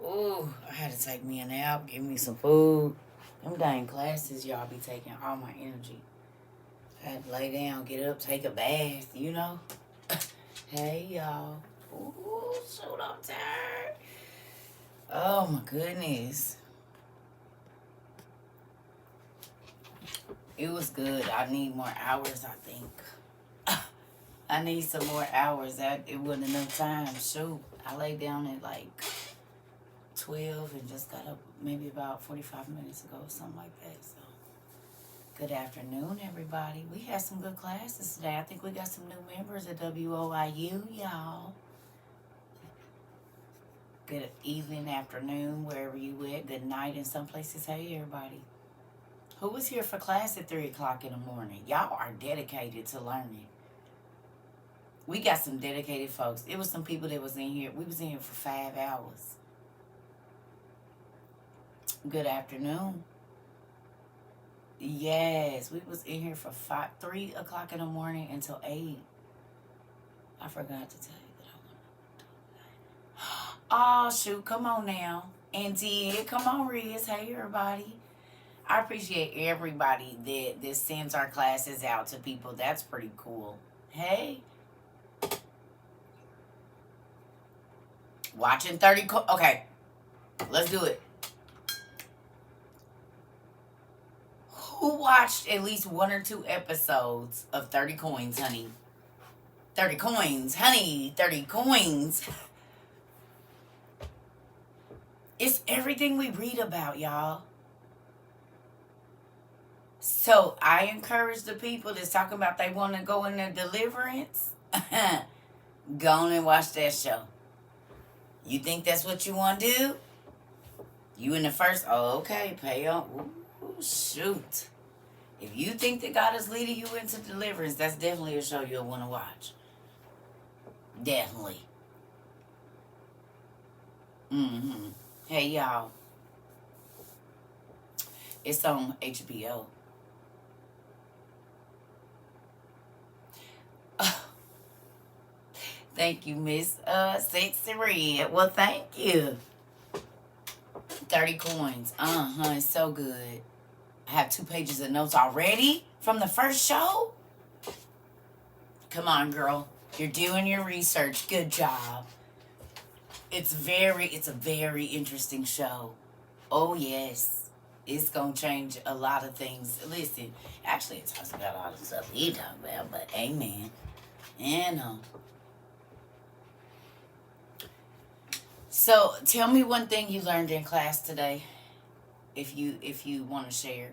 Ooh, I had to take me a nap, give me some food. Them dang classes y'all be taking all my energy. I had to lay down, get up, take a bath, you know? Hey, y'all. Ooh, shoot, I'm tired. Oh, my goodness. It was good. I need more hours, I think. I need some more hours. It wasn't enough time. Shoot. I laid down at like 12 and just got up maybe about 45 minutes ago, something like that. So, good afternoon, everybody. We had some good classes today. I think we got some new members at WOIU, y'all. Good evening, afternoon, wherever you at. Good night in some places. Hey, everybody. Who was here for class at 3 o'clock in the morning? Y'all are dedicated to learning. We got some dedicated folks. It was some people that was in here. We was in here for 5 hours. Good afternoon. Yes, we was in here for 3 o'clock in the morning until 8. I forgot to tell you that I want to. Oh, shoot. Come on now. And did. Come on, Riz. Hey, everybody. I appreciate everybody that sends our classes out to people. That's pretty cool. Hey. Watching 30... Okay. Let's do it. Who watched at least 1 or 2 episodes of 30 Coins, honey? 30 coins, honey. 30 coins. It's everything we read about, y'all. So I encourage the people that's talking about they want to go in their deliverance. Go on and watch that show. You think that's what you want to do? You in the first... Oh, okay. Pay up. Ooh, shoot. If you think that God is leading you into deliverance, that's definitely a show you'll want to watch. Definitely. Mm-hmm. Hey, y'all. It's on HBO. Thank you, Miss Sexy Red. Well, thank you. 30 coins. It's so good. I have 2 pages of notes already from the first show. Come on, girl. You're doing your research. Good job. It's a very interesting show. Oh, yes. It's going to change a lot of things. Listen, actually, it talks about all the stuff we talk about, but amen. And, So, tell me one thing you learned in class today, if you want to share.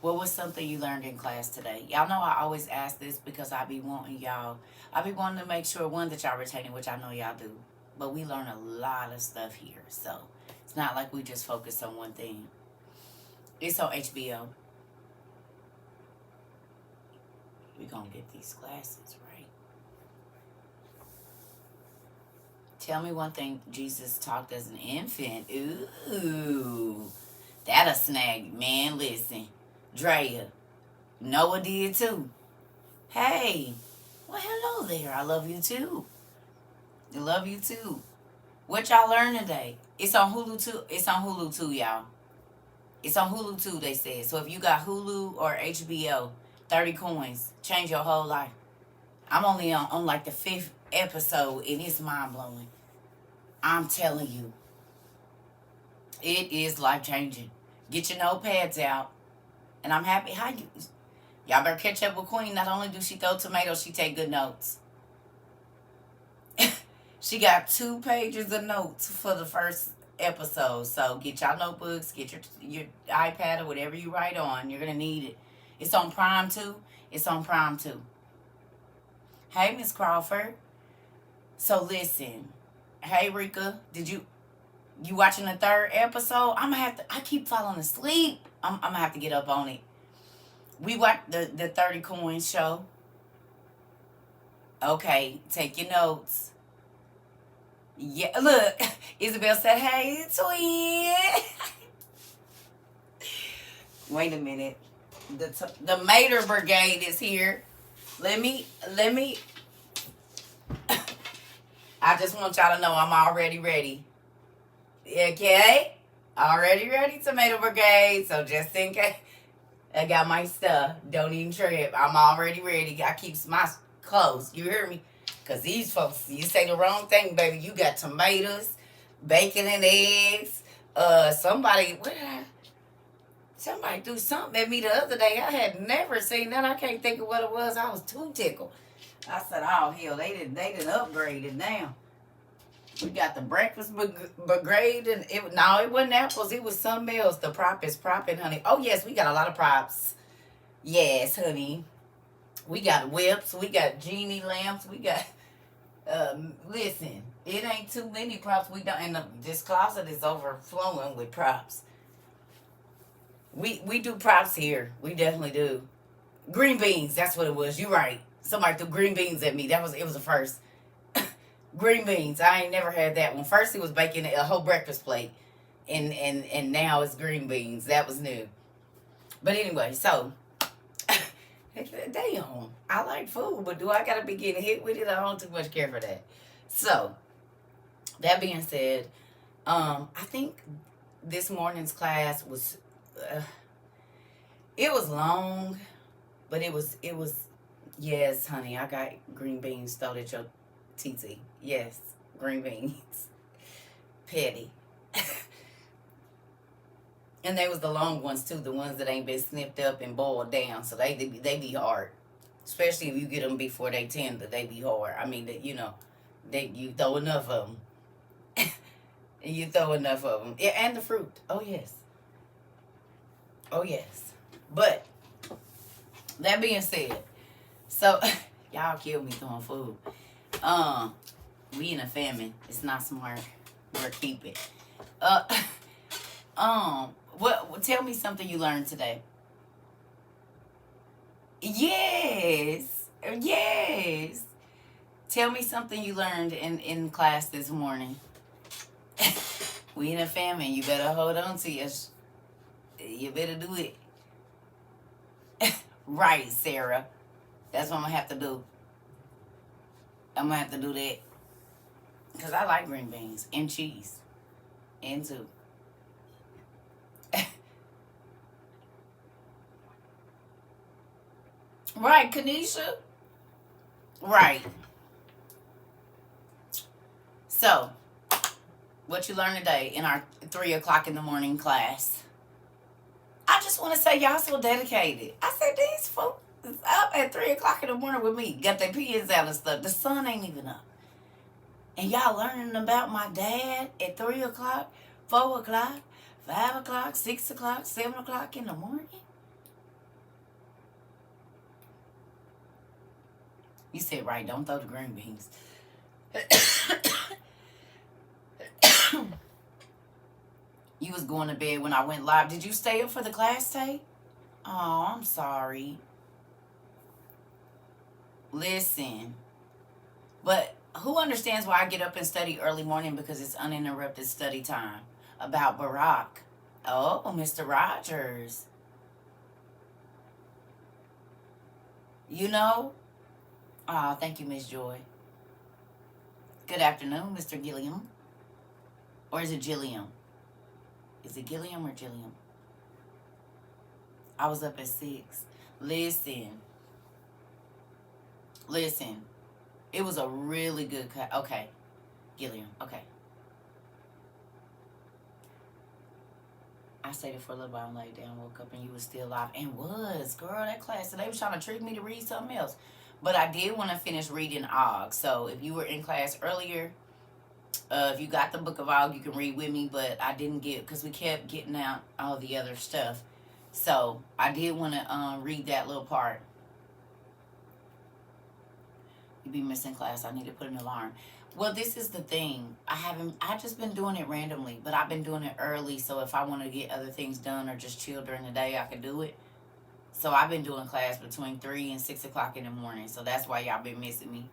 What was something you learned in class today? Y'all know I always ask this because I be wanting to make sure, one, that y'all retaining, which I know y'all do. But we learn a lot of stuff here, so it's not like we just focus on one thing. It's on HBO. We're going to get these glasses, right? Tell me one thing Jesus talked as an infant. Ooh, that a snag, man. Listen, Drea, Noah did too. Hey, well, hello there. I love you too. I love you too. What y'all learn today? It's on Hulu too. It's on Hulu too, y'all. It's on Hulu too, they said. So if you got Hulu or HBO, 30 coins, change your whole life. I'm only on like the 5th episode, and it's mind-blowing. I'm telling you. It is life-changing. Get your notepads out. And I'm happy. Y'all better catch up with Queen. Not only do she throw tomatoes, she take good notes. She got 2 pages of notes for the first episode. So get y'all notebooks, get your iPad or whatever you write on. You're going to need it. It's on Prime too. It's on Prime too. Hey, Miss Crawford. So listen. Hey, Rika. You watching the 3rd episode? I keep falling asleep. I'm going to have to get up on it. We watched the 30 Coins show. Okay, take your notes. Yeah, look, Isabel said, hey, twin. Wait a minute. The Tomato Brigade is here. Let me. I just want y'all to know I'm already ready. Okay? Already ready, Tomato Brigade. So just in case, I got my stuff. Don't even trip. I'm already ready. I keep my clothes. You hear me? Because these folks, you say the wrong thing, baby. You got tomatoes, bacon and eggs. Somebody, somebody threw something at me the other day. I had never seen that. I can't think of what it was. I was too tickled. I said, oh, hell, they didn't upgrade it now. We got the breakfast brigade, and it wasn't apples. It was something else. The prop is propping, honey. Oh, yes, we got a lot of props. Yes, honey. We got whips. We got genie lamps. We got, listen, it ain't too many props. We don't, and this closet is overflowing with props. We do props here. We definitely do. Green beans, that's what it was. You're right. Somebody threw green beans at me. It was the first. Green beans. I ain't never had that one. First it was baking a whole breakfast plate. And now it's green beans. That was new. But anyway, so damn. I like food, but do I gotta be getting hit with it? I don't too much care for that. So that being said, I think this morning's class was it was long, but it was yes, honey, I got green beans thrown at your TT. Yes, green beans. Petty. And they was the long ones too, the ones that ain't been snipped up and boiled down, so they be hard. Especially if you get them before they tender, they be hard. I mean, you throw enough of them. You throw enough of them. Yeah, and the fruit. Oh, yes. Oh, yes. But, that being said, so, y'all kill me throwing food. We in a famine. It's not smart. We're keep it. Tell me something you learned today. Yes. Yes. Tell me something you learned in class this morning. We in a famine. You better hold on to yours. You better do it. Right, Sarah. That's what I'm going to have to do. I'm going to have to do that. Because I like green beans and cheese. And too. Right, Kanisha? Right. So, what you learned today in our 3 o'clock in the morning class? I just want to say y'all so dedicated. I said these folks is up at 3 o'clock in the morning with me. Got their pens out and stuff. The sun ain't even up. And y'all learning about my dad at 3 o'clock, 4 o'clock, 5 o'clock, 6 o'clock, 7 o'clock in the morning? You said, right, don't throw the green beans. You was going to bed when I went live. Did you stay up for the class tape? Oh, I'm sorry. Listen. But who understands why I get up and study early morning? Because it's uninterrupted study time. About Barack. Oh, Mr. Rogers. You know? Oh, thank you, Miss Joy. Good afternoon, Mr. Gilliam. Or is it Gilliam? Is it Gilliam or Gilliam? I was up at 6. Listen. It was a really good cut. Okay. Gilliam. Okay. I stayed there for a little while and laid down, woke up, and you was still alive. And was, girl, that class today was trying to trick me to read something else. But I did want to finish reading Og. So if you were in class earlier, if you got the book of Og, you can read with me. But I didn't get, because we kept getting out all the other stuff. So I did want to read that little part. You be missing class. I need to put an alarm. Well, this is the thing. I just been doing it randomly, but I've been doing it early. So if I want to get other things done or just chill during the day, I can do it. So I've been doing class between 3 and 6 o'clock in the morning. So that's why y'all been missing me.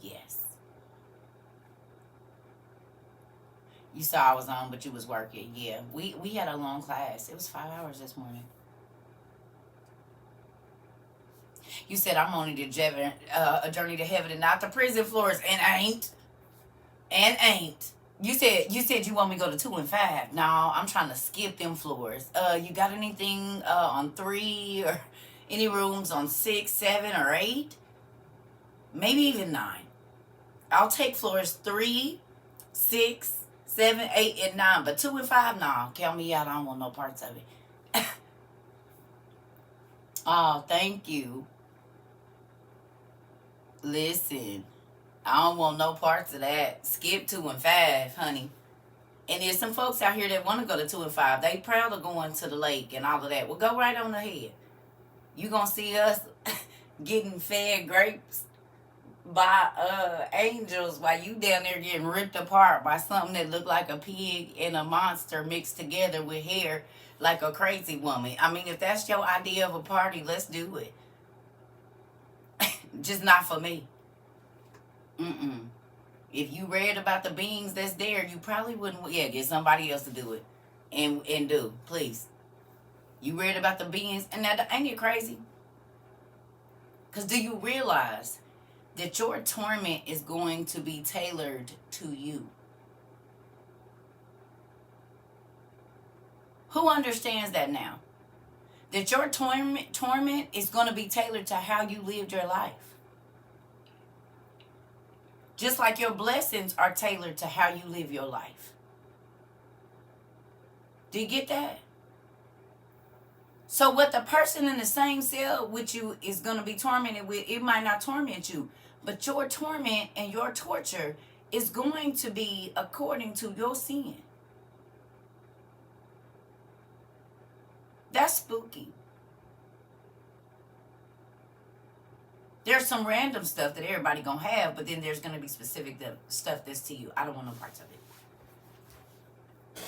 Yes. You saw I was on, but you was working. Yeah, we had a long class. It was 5 hours this morning. You said I'm only a journey to heaven and not the prison floors, and ain't. You said you want me to go to 2 and 5. No, I'm trying to skip them floors. You got anything on 3 or any rooms on 6, 7, or 8? Maybe even 9. I'll take floors 3, 6, 7, 8, and 9. But 2 and 5, no. Count me out. I don't want no parts of it. Oh, thank you. Listen, I don't want no parts of that. Skip 2 and 5, honey. And there's some folks out here that want to go to 2 and 5. They proud of going to the lake and all of that. Well, go right on ahead. You gonna see us getting fed grapes by angels while you down there getting ripped apart by something that looked like a pig and a monster mixed together with hair like a crazy woman. I mean, if that's your idea of a party, let's do it. Just not for me. If you read about the beings that's there, you probably wouldn't. Yeah, get somebody else to do it, and do, please. You read about the beings, and that ain't it crazy? Because do you realize that your torment is going to be tailored to you? Who understands that now? That your torment is going to be tailored to how you lived your life. Just like your blessings are tailored to how you live your life. Do you get that? So what the person in the same cell with you is going to be tormented with, it might not torment you, but your torment and your torture is going to be according to your sin. That's spooky. There's some random stuff that everybody gonna have, but then there's gonna be specific stuff that's to you. I don't want no parts of it.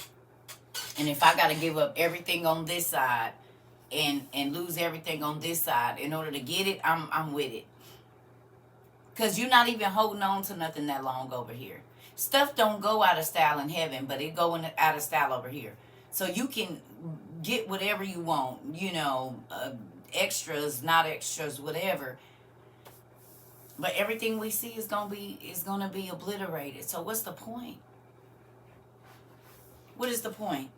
And if I gotta give up everything on this side and lose everything on this side in order to get it, I'm with it. Cause you're not even holding on to nothing that long over here. Stuff don't go out of style in heaven, but it going out of style over here. So you can get whatever you want, extras, not extras, whatever. But everything we see is gonna be obliterated. So what's the point? What is the point?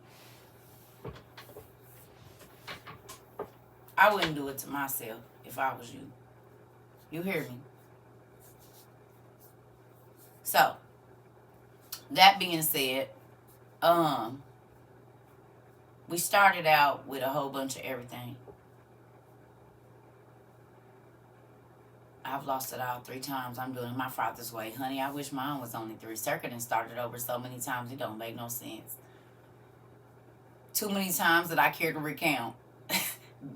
I wouldn't do it to myself if I was you. You hear me? So, that being said, we started out with a whole bunch of everything. I've lost it all 3 times. I'm doing it my father's way. Honey, I wish mine was only 3. CERCA done started over so many times, it don't make no sense. Too many times that I care to recount.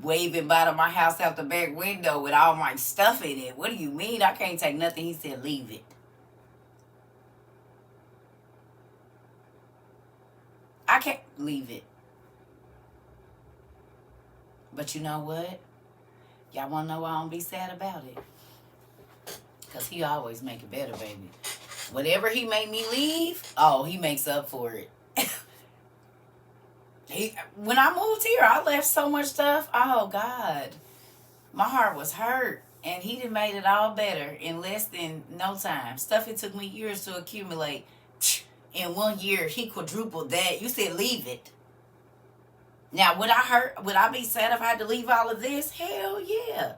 Waving by to my house out the back window with all my stuff in it. What do you mean? I can't take nothing. He said, leave it. I can't leave it. But you know what? Y'all want to know why I don't be sad about it? Because he always make it better, baby. Whatever he made me leave, he makes up for it. When I moved here, I left so much stuff. Oh, God. My heart was hurt. And he done made it all better in less than no time. Stuff it took me years to accumulate. In 1 year, he quadrupled that. You said leave it. Now, would I be sad if I had to leave all of this? Hell yeah.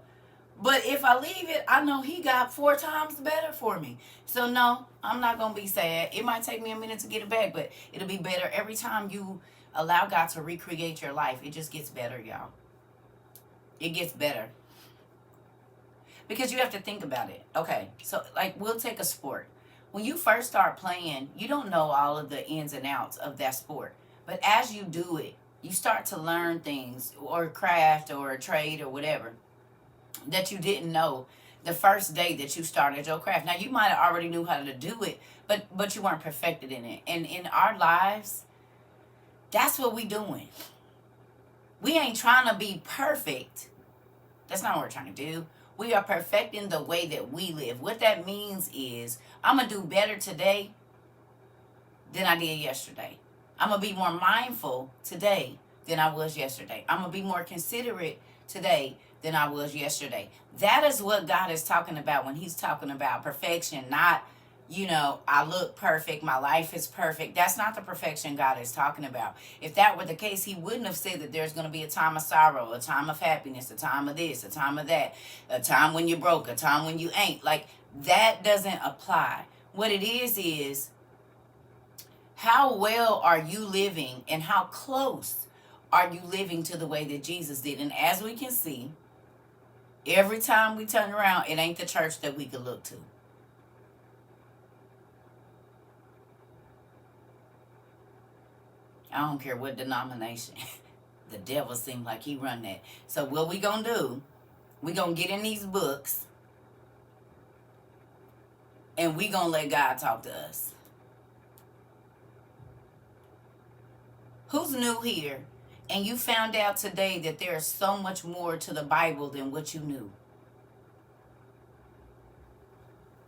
But if I leave it, I know he got 4 times better for me. So no, I'm not going to be sad. It might take me a minute to get it back, but it'll be better every time you allow God to recreate your life. It just gets better, y'all. It gets better. Because you have to think about it. Okay, so like we'll take a sport. When you first start playing, you don't know all of the ins and outs of that sport. But as you do it, you start to learn things, or craft, or a trade, or whatever, that you didn't know the first day that you started your craft. Now, you might have already knew how to do it, but you weren't perfected in it. And in our lives, that's what we doing. We ain't trying to be perfect. That's not what we're trying to do. We are perfecting the way that we live. What that means is I'm going to do better today than I did yesterday. I'm going to be more mindful today than I was yesterday. I'm going to be more considerate today than I was yesterday. That is what God is talking about when he's talking about perfection, not, I look perfect, my life is perfect. That's not the perfection God is talking about. If that were the case, he wouldn't have said that there's going to be a time of sorrow, a time of happiness, a time of this, a time of that, a time when you're broke, a time when you ain't. Like, that doesn't apply. What it is how well are you living and how close are you living to the way that Jesus did? And as we can see, every time we turn around, it ain't the church that we could look to. I don't care what denomination. The devil seems like he run that. So what we gonna do, we gonna get in these books and we gonna let God talk to us. Who's new here and you found out today that there's so much more to the Bible than what you knew?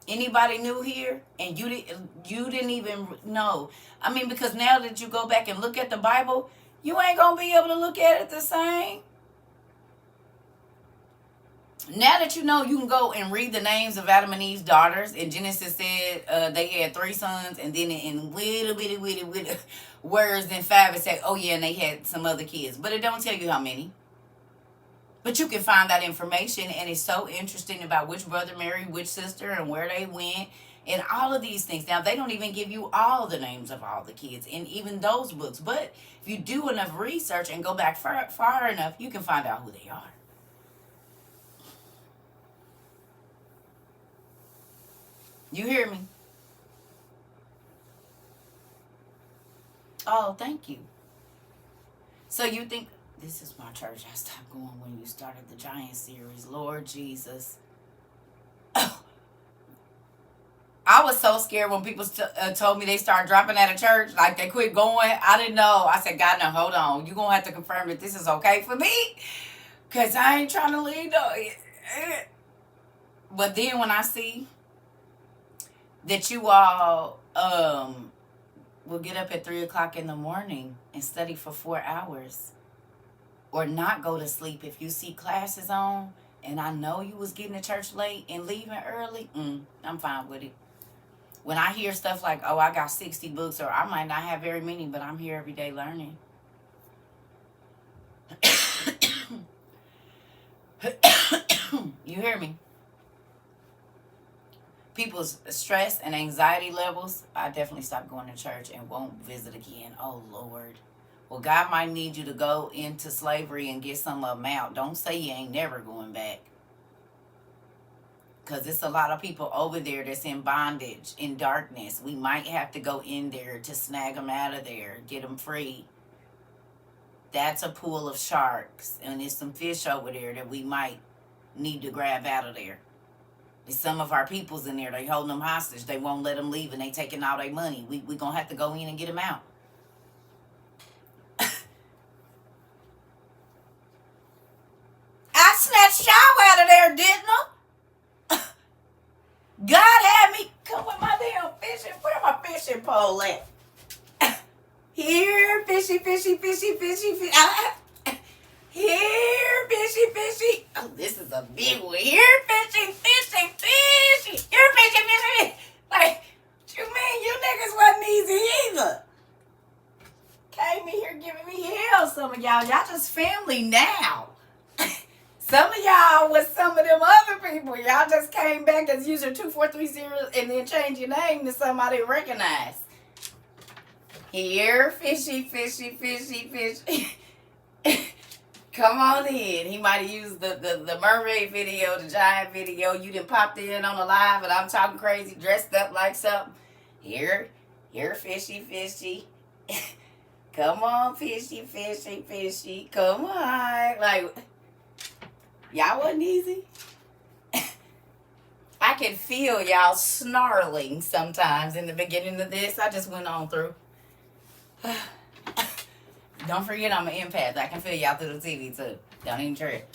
Anybody new here and you didn't even know? I mean, because now that you go back and look at the Bible, you ain't gonna be able to look at it the same. Now that you know, you can go and read the names of Adam and Eve's daughters. And Genesis said they had 3 sons, and then in little bitty words in 5 it said, oh yeah, and they had some other kids, but it don't tell you how many. But you can find that information, and it's so interesting about which brother married which sister and where they went and all of these things. Now, they don't even give you all the names of all the kids in even those books. But if you do enough research and go back far enough, you can find out who they are. You hear me? Oh, thank you. So you think... This is my church. I stopped going when you started the Giant series. Lord Jesus. I was so scared when people told me they started dropping out of church. Like they quit going. I didn't know. I said, God, no, hold on. You're going to have to confirm that this is okay for me. Because I ain't trying to leave. But then when I see that you all will get up at 3 o'clock in the morning and study for 4 hours. Or not go to sleep if you see classes on, and I know you was getting to church late and leaving early, I'm fine with it. When I hear stuff like, oh, I got 60 books, or I might not have very many, but I'm here every day learning. You hear me? People's stress and anxiety levels, I definitely stopped going to church and won't visit again. Oh, Lord. Well, God might need you to go into slavery and get some of them out. Don't say you ain't never going back. Because it's a lot of people over there that's in bondage, in darkness. We might have to go in there to snag them out of there, get them free. That's a pool of sharks. And there's some fish over there that we might need to grab out of there. There's some of our peoples in there. They holding them hostage. They won't let them leave, and they taking all their money. We going to have to go in and get them out. I snatched y'all out of there, didn't I? God had me come with my damn fishing. Where my fishing pole at? Here, fishy, fishy, fishy, fishy, fishy. Here, fishy, fishy. Oh, this is a big one. Here, fishy, fishy, fishy. Here, fishy, fishy. Like, what you mean? You niggas wasn't easy either. Came in here giving me hell, some of y'all. Y'all just family now. Some of y'all was some of them other people. Y'all just came back as user 2430 and then changed your name to somebody recognize. Here, fishy, fishy, fishy, fishy. Come on in. He might have used the mermaid video, the giant video. You done popped in on the live and I'm talking crazy, dressed up like something. Here, fishy, fishy. Come on, fishy, fishy, fishy. Come on. Like... Y'all wasn't easy. I can feel y'all snarling sometimes in the beginning of this. I just went on through. Don't forget I'm an empath. I can feel y'all through the TV too. Don't even trip.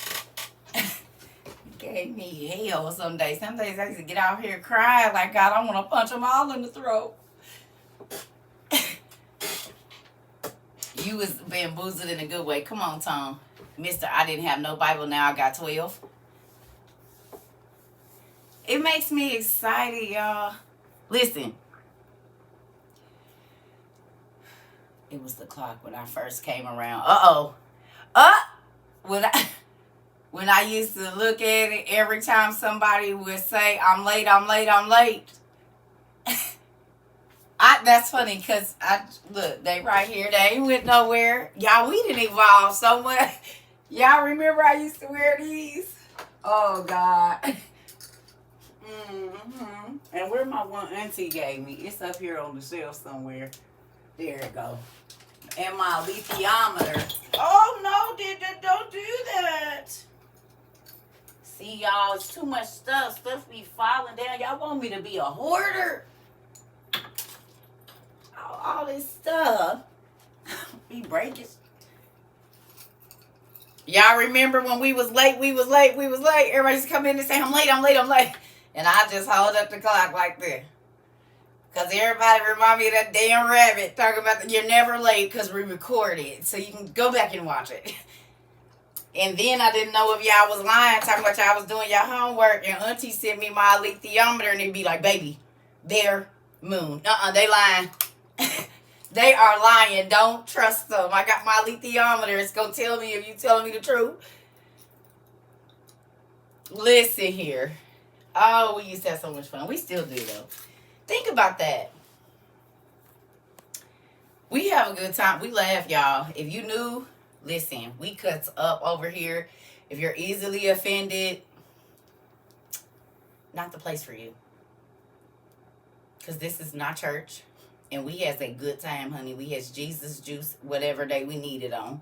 Gave me hell some days. Some days I used to get out here crying like, God, I want to punch them all in the throat. You was bamboozled in a good way. Come on, Tom. Mr. I didn't have no Bible, now I got 12. It makes me excited, y'all. Listen. It was the clock when I first came around. When I used to look at it, every time somebody would say, I'm late, I'm late, I'm late. That's funny because look, they right here. They ain't went nowhere. Y'all, we didn't evolve so much. Y'all remember I used to wear these? Oh, God. Mm-hmm. And where my one auntie gave me? It's up here on the shelf somewhere. There it go. And my lithiometer. Oh, no, don't do that. See, y'all, it's too much stuff. Stuff be falling down. Y'all want me to be a hoarder? All this stuff. Be breaking. Y'all remember when we was late? Everybody's come in and say, I'm late. And I just hold up the clock like this. Because everybody remind me of that damn rabbit talking about you're never late because we record it. So you can go back and watch it. And then I didn't know if y'all was lying, talking about y'all was doing your homework. And Auntie sent me my lithiometer and it'd be like, baby, there, moon. They lying. They are lying. Don't trust them. I got my lithiometer. It's going to tell me if you telling me the truth. Listen here. Oh, we used to have so much fun. We still do, though. Think about that. We have a good time. We laugh, y'all. If you knew, listen, we cuts up over here. If you're easily offended, not the place for you. Because this is not church. And we has a good time, honey. We has Jesus juice whatever day we need it on.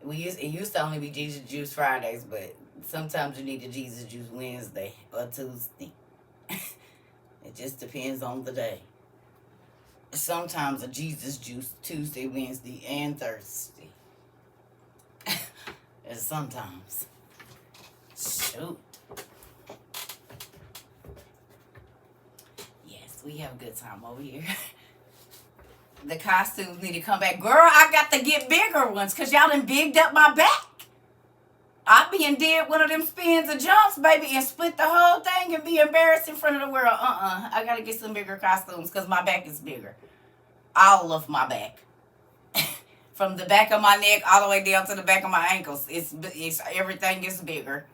It used to only be Jesus juice Fridays, but sometimes you need the Jesus juice Wednesday or Tuesday. It just depends on the day. Sometimes a Jesus juice Tuesday, Wednesday, and Thursday. And sometimes. Shoot. Yes, we have a good time over here. The costumes need to come back. Girl, I got to get bigger ones because y'all done bigged up my back. I be and did one of them spins and jumps, baby, and split the whole thing and be embarrassed in front of the world. I got to get some bigger costumes because my back is bigger. All of my back. From the back of my neck all the way down to the back of my ankles. It's everything is bigger.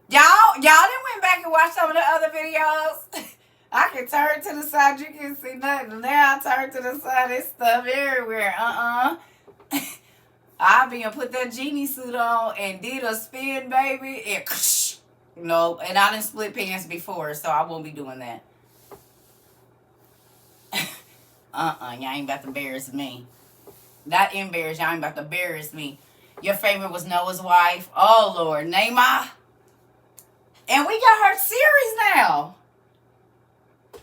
Y'all done went back and watched some of the other videos. I can turn to the side, you can see nothing. Now I turn to the side, there's stuff everywhere. I been put that genie suit on and did a spin, baby, and nope. And I didn't split pants before, so I won't be doing that. Y'all ain't about to embarrass me. Not embarrass, y'all ain't about to embarrass me. Your favorite was Noah's wife. Oh, Lord, Naamah. And we got her series now.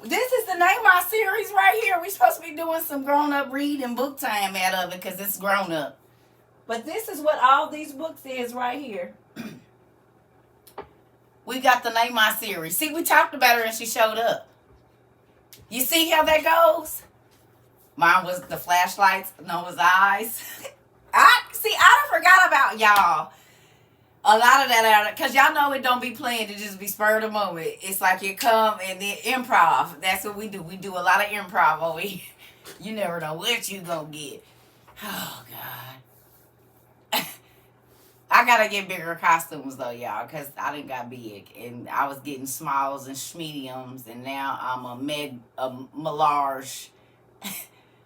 This is the Naamah series right here. We're supposed to be doing some grown-up reading book time out of it because it's grown-up. But this is what all these books is right here. We got the Naamah series. See, we talked about her and she showed up. You see how that goes? Mine was the flashlights, Noah's eyes. I done forgot about y'all. A lot of that, because y'all know it don't be planned, it just be spur of the moment. It's like you come and then improv. That's what we do. We do a lot of improv over here. You never know what you gonna get. Oh, God. I gotta get bigger costumes, though, y'all, because I done got big. And I was getting smalls and mediums, and now I'm a large.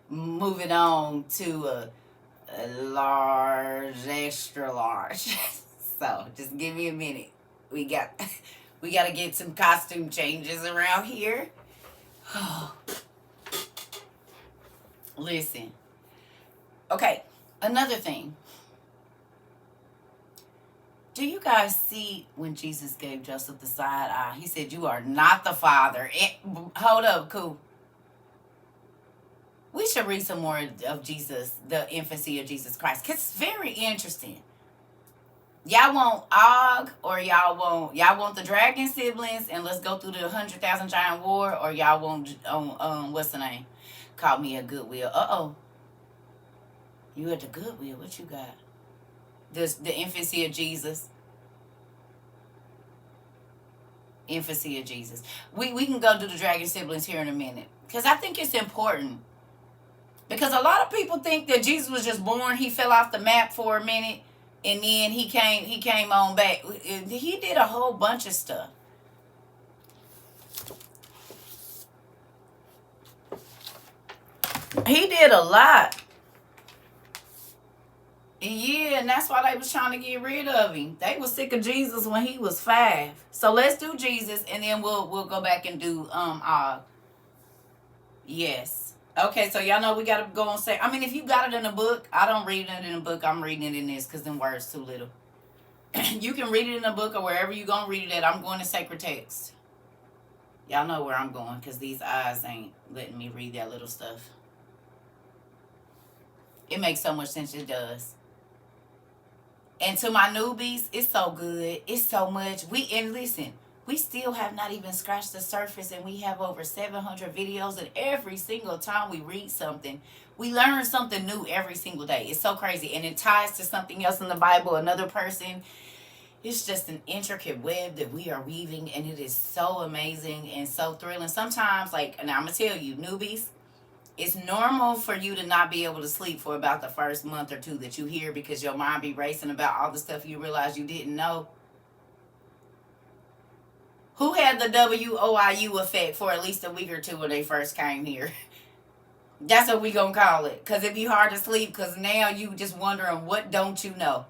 Moving on to a large, extra large. So just give me a minute. We got to get some costume changes around here. Listen. Okay, another thing. Do you guys see when Jesus gave Joseph the side eye? He said, "You are not the father." Hold up, cool. We should read some more of Jesus, the infancy of Jesus Christ, because it's very interesting. Y'all want Og, or y'all want the dragon siblings, and let's go through the 100,000 giant war, or y'all want what's the name? Call me a goodwill. You at the Goodwill. What you got? The Infancy of Jesus. Infancy of Jesus. We can go do the Dragon Siblings here in a minute. Because I think it's important. Because a lot of people think that Jesus was just born. He fell off the map for a minute. And then he came on back. He did a whole bunch of stuff. He did a lot. Yeah, and that's why they was trying to get rid of him. They was sick of Jesus when he was 5. So let's do Jesus, and then we'll go back and do yes. Okay, so y'all know we gotta go on say. I mean, if you got it in a book, I don't read it in a book. I'm reading it in this because them words too little. You can read it in a book or wherever you gonna read it at. I'm going to sacred text. Y'all know where I'm going because these eyes ain't letting me read that little stuff. It makes so much sense. It does. And to my newbies, it's so good. It's so much. And listen, we still have not even scratched the surface, and we have over 700 videos, and every single time we read something, we learn something new every single day. It's so crazy, and it ties to something else in the Bible, another person. It's just an intricate web that we are weaving, and it is so amazing and so thrilling. Sometimes, like, and I'm going to tell you, newbies, it's normal for you to not be able to sleep for about the first month or two that you hear because your mind be racing about all the stuff you realize you didn't know. Who had the WOIU effect for at least a week or two when they first came here? That's what we gonna call it. Because it'd be hard to sleep because now you just wondering, what don't you know?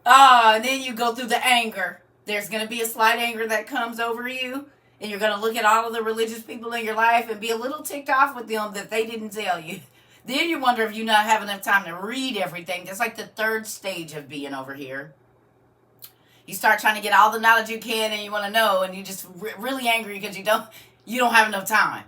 And then you go through the anger. There's going to be a slight anger that comes over you. And you're going to look at all of the religious people in your life and be a little ticked off with them that they didn't tell you. Then you wonder if you not have enough time to read everything. That's like the third stage of being over here. You start trying to get all the knowledge you can and you want to know, and you just really angry because you don't have enough time.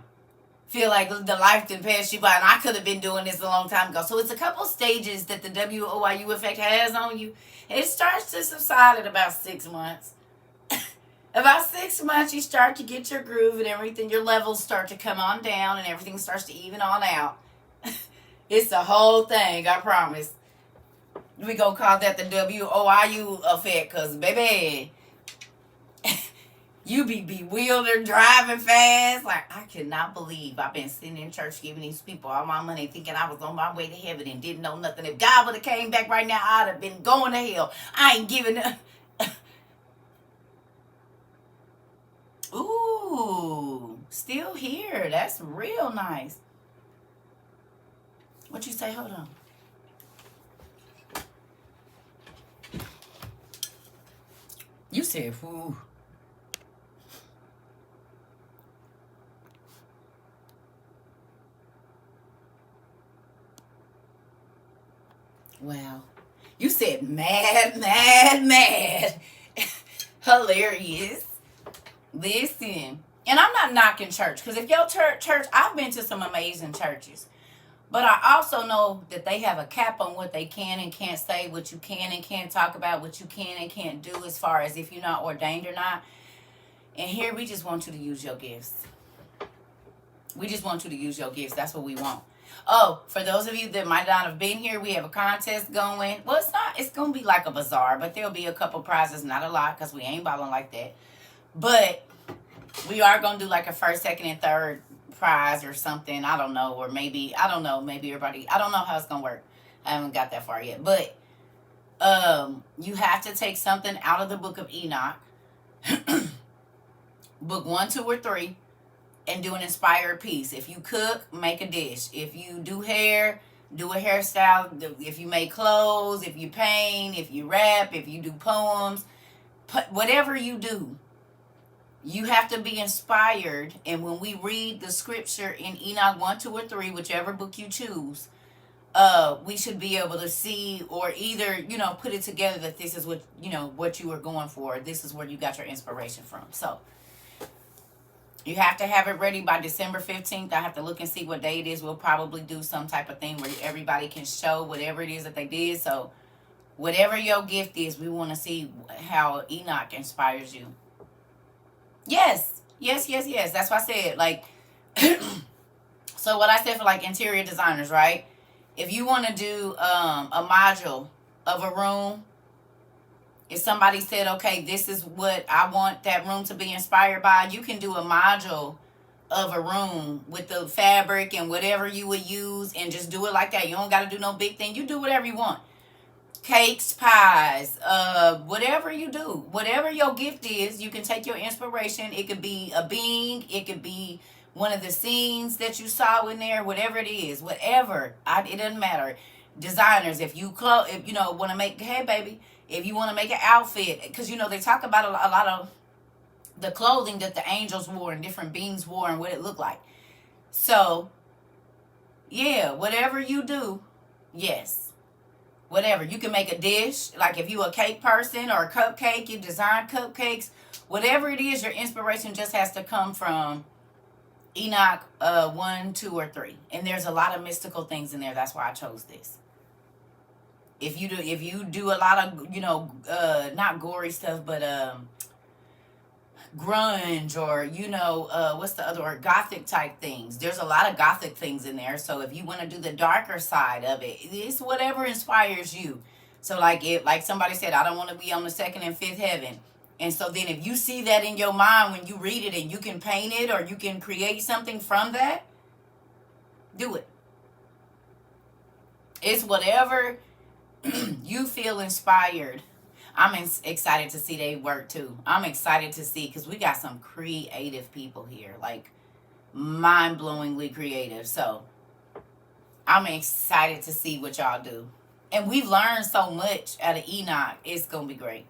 Feel like the life didn't pass you by, and I could have been doing this a long time ago. So it's a couple stages that the WOIU effect has on you. It starts to subside at about 6 months. About 6 months, you start to get your groove and everything. Your levels start to come on down and everything starts to even on out. It's the whole thing, I promise. We gonna call that the WOIU effect because, baby, you be bewildered, driving fast. Like, I cannot believe I've been sitting in church giving these people all my money thinking I was on my way to heaven and didn't know nothing. If God would have came back right now, I'd have been going to hell. I ain't giving up. Ooh, still here. That's real nice. What you say? Hold on. You said, ooh. Wow. You said mad. Hilarious. Listen. And I'm not knocking church. Because if your church, I've been to some amazing churches. But I also know that they have a cap on what they can and can't say, what you can and can't talk about, what you can and can't do as far as if you're not ordained or not. And here we just want you to use your gifts. We just want you to use your gifts. That's what we want. Oh, for those of you that might not have been here, we have a contest going. Well, it's going to be like a bazaar, but there'll be a couple prizes, not a lot because we ain't balling like that. But we are going to do like a first, second, and third prize or something. I don't know. Or maybe, I don't know. Maybe everybody, I don't know how it's going to work. I haven't got that far yet. But you have to take something out of the book of Enoch. Book 1, 2, or 3. And do an inspired piece. If you cook, make a dish. If you do hair, do a hairstyle. If you make clothes, if you paint, if you rap, if you do poems, whatever you do, you have to be inspired. And when we read the scripture in Enoch 1, 2, or 3, whichever book you choose, we should be able to see or either, put it together that this is what, what you were going for. This is where you got your inspiration from. So you have to have it ready by December 15th. I have to look and see what day it is. We'll probably do some type of thing where everybody can show whatever it is that they did. So whatever your gift is, we want to see how Enoch inspires you. Yes. That's why I said, like, So what I said for like interior designers, right? If you want to do a module of a room, if somebody said, okay, this is what I want that room to be inspired by, you can do a module of a room with the fabric and whatever you would use and just do it like that. You don't got to do no big thing. You do whatever you want. Cakes, pies, whatever you do, whatever your gift is, you can take your inspiration. It could be a being, it could be one of the scenes that you saw in there, whatever it is, whatever. It doesn't matter. Designers, if you want to make, hey baby, if you want to make an outfit, because they talk about a lot of the clothing that the angels wore and different beings wore and what it looked like. So, yeah, whatever you do, yes. Whatever. You can make a dish, like if you a cake person or a cupcake, you design cupcakes. Whatever it is, your inspiration just has to come from Enoch 1, 2, or 3. And there's a lot of mystical things in there. That's why I chose this. If you do a lot of, not gory stuff, but grunge or what's the other word, gothic type things, there's a lot of gothic things in there. So if you want to do the darker side of it, it's whatever inspires you. So like somebody said, I don't want to be on the 2nd and 5th heaven, and so then if you see that in your mind when you read it and you can paint it or you can create something from that, do it. It's whatever you feel inspired. I'm excited to see they work too. I'm excited to see, because we got some creative people here, like mind-blowingly creative. So I'm excited to see what y'all do. And we've learned so much out of Enoch. It's going to be great.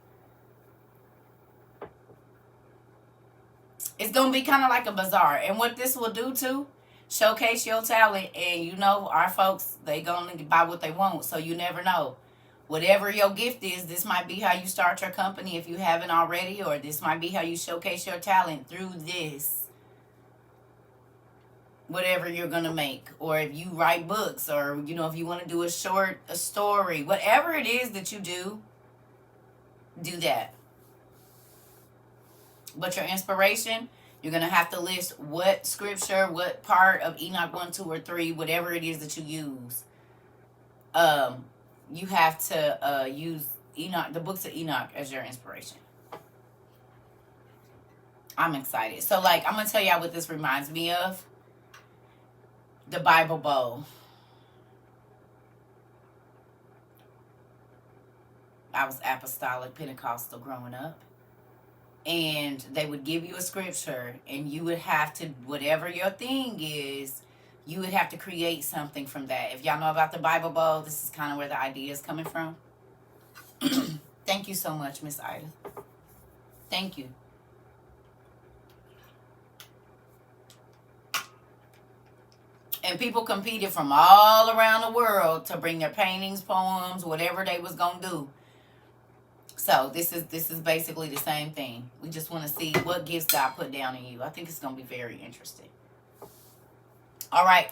It's going to be kind of like a bazaar. And what this will do too, showcase your talent. And our folks, they going to buy what they want. So you never know. Whatever your gift is, this might be how you start your company if you haven't already, or this might be how you showcase your talent through this. Whatever you're going to make. Or if you write books, or, if you want to do a story, whatever it is that you do that. But your inspiration, you're going to have to list what scripture, what part of Enoch 1, 2, or 3, whatever it is that you use. You have to use Enoch, the books of Enoch, as your inspiration. I'm excited. So, I'm going to tell y'all what this reminds me of. The Bible Bowl. I was apostolic Pentecostal growing up. And they would give you a scripture, and you would have to, whatever your thing is, you would have to create something from that. If y'all know about the Bible Bowl, this is kind of where the idea is coming from. Thank you so much, Miss Ida. Thank you. And people competed from all around the world to bring their paintings, poems, whatever they was going to do. So this is basically the same thing. We just want to see what gifts God put down in you. I think it's going to be very interesting. All right.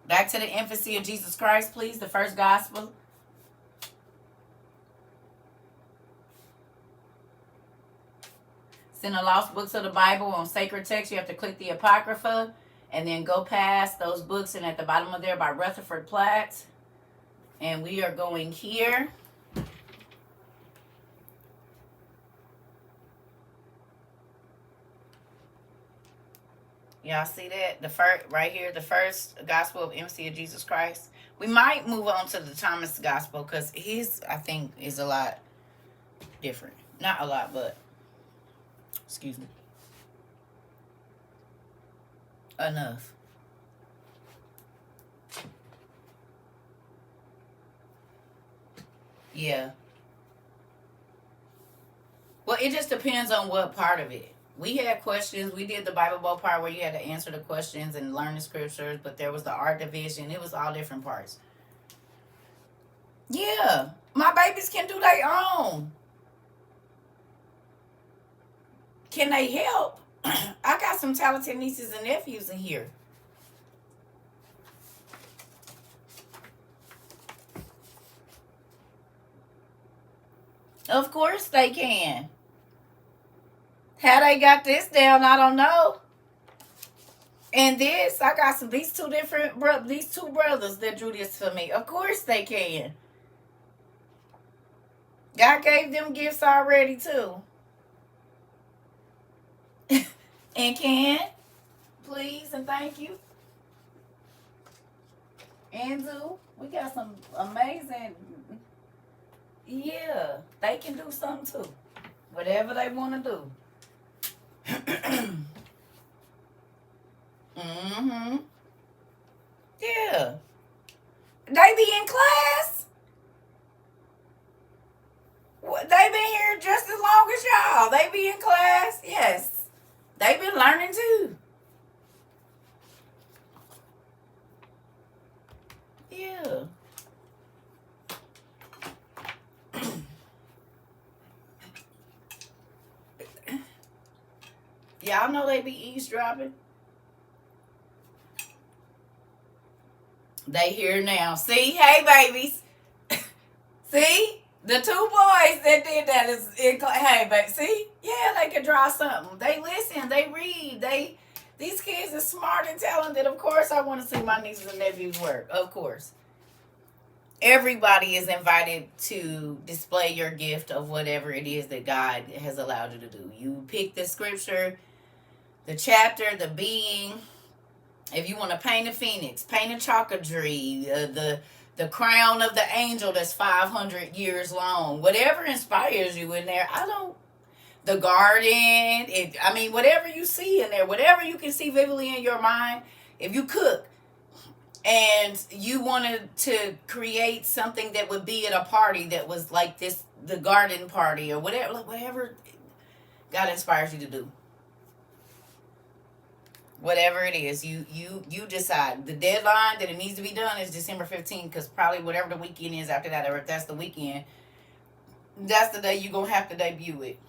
Back to the infancy of Jesus Christ, please. The first gospel. It's in the lost books of the Bible. On sacred text, you have to click the Apocrypha and then go past those books, and at the bottom of there by Rutherford Platt. And we are going here. Y'all see that? The first, right here, the first gospel of MC of Jesus Christ. We might move on to the Thomas gospel, because his, I think, is a lot different. Not a lot, but, excuse me. Enough. Yeah. Well, it just depends on what part of it. We had questions. We did the Bible Bowl part where you had to answer the questions and learn the scriptures, but there was the art division. It was all different parts. Yeah. My babies can do their own. Can they help? I got some talented nieces and nephews in here. Of course they can. How they got this down, I don't know. And this, I got these two brothers that drew this for me. Of course they can. God gave them gifts already too. And can, please and thank you. And do. We got some amazing. Yeah, they can do something too. Whatever they want to do. Mm-hmm. Yeah. They be in class. They been here just as long as y'all. They be in class. Yes. They been learning too. Yeah. Y'all know they be eavesdropping. They here now. See? Hey, babies. See? The two boys that did that is in hey, baby. See? Yeah, they can draw something. They listen. They read. These kids are smart and talented. Of course, I want to see my nieces and nephews work. Of course. Everybody is invited to display your gift of whatever it is that God has allowed you to do. You pick the scripture, the chapter, the being. If you want to paint a phoenix, paint a chocodry, the crown of the angel that's 500 years long. Whatever inspires you in there. The garden. Whatever you see in there, whatever you can see vividly in your mind. If you cook and you wanted to create something that would be at a party that was like this, the garden party or whatever God inspires you to do. Whatever it is, you decide. The deadline that it needs to be done is December 15th, because probably whatever the weekend is after that, or if that's the weekend, that's the day you're going to have to debut it.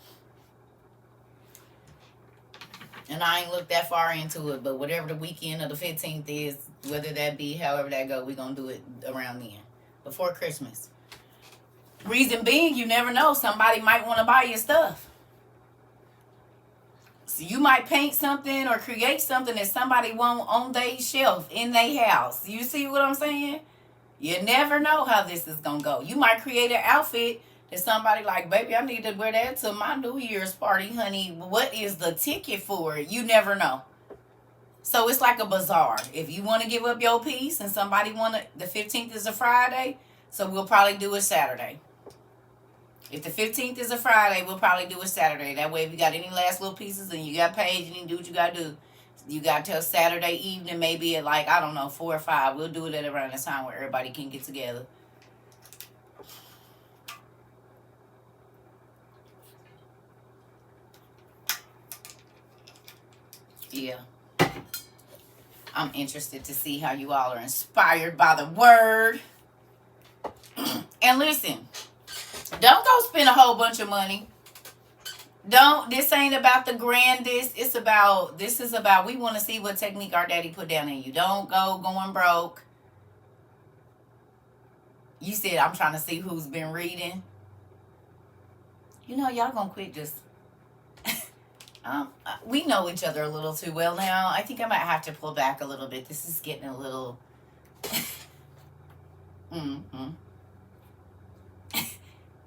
And I ain't looked that far into it, but whatever the weekend of the 15th is, whether that be however that go, we're going to do it around then, before Christmas. Reason being, you never know. Somebody might want to buy your stuff. So you might paint something or create something that somebody want on their shelf in their house. You see what I'm saying? You never know how this is going to go. You might create an outfit that somebody like, baby, I need to wear that to my New Year's party, honey. What is the ticket for it? You never know. So it's like a bazaar. If you want to give up your piece and somebody the 15th is a Friday, so we'll probably do it Saturday. If the 15th is a Friday, we'll probably do it Saturday. That way, if you got any last little pieces and you got paid, you need to do what you got to do. You got till Saturday evening, maybe at 4 or 5. We'll do it at around the time where everybody can get together. Yeah. I'm interested to see how you all are inspired by the word. And listen. Don't go spend a whole bunch of money. This ain't about the grandest. This is about, we want to see what technique our daddy put down in you. Don't go going broke. You said, I'm trying to see who's been reading. Y'all gonna quit just, we know each other a little too well now. I think I might have to pull back a little bit. This is getting a little,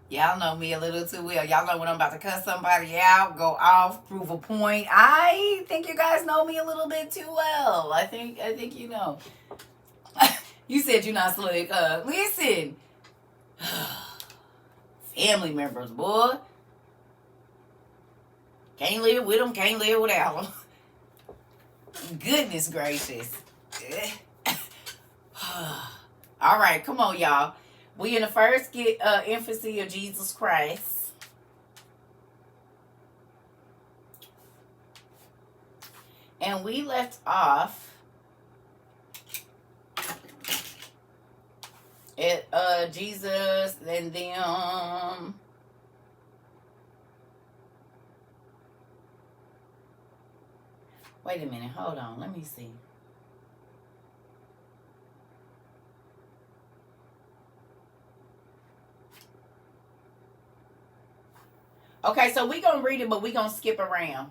Y'all know me a little too well. Y'all know when I'm about to cuss somebody out, go off, prove a point. I think you guys know me a little bit too well. I think you know. You said you're not slick. Listen. Family members, boy. Can't live with them, can't live without them. Goodness gracious. All right, come on, y'all. We in the first infancy of Jesus Christ. And we left off at Jesus and them. Wait a minute, hold on, let me see. Okay, so we're going to read it, but we're going to skip around.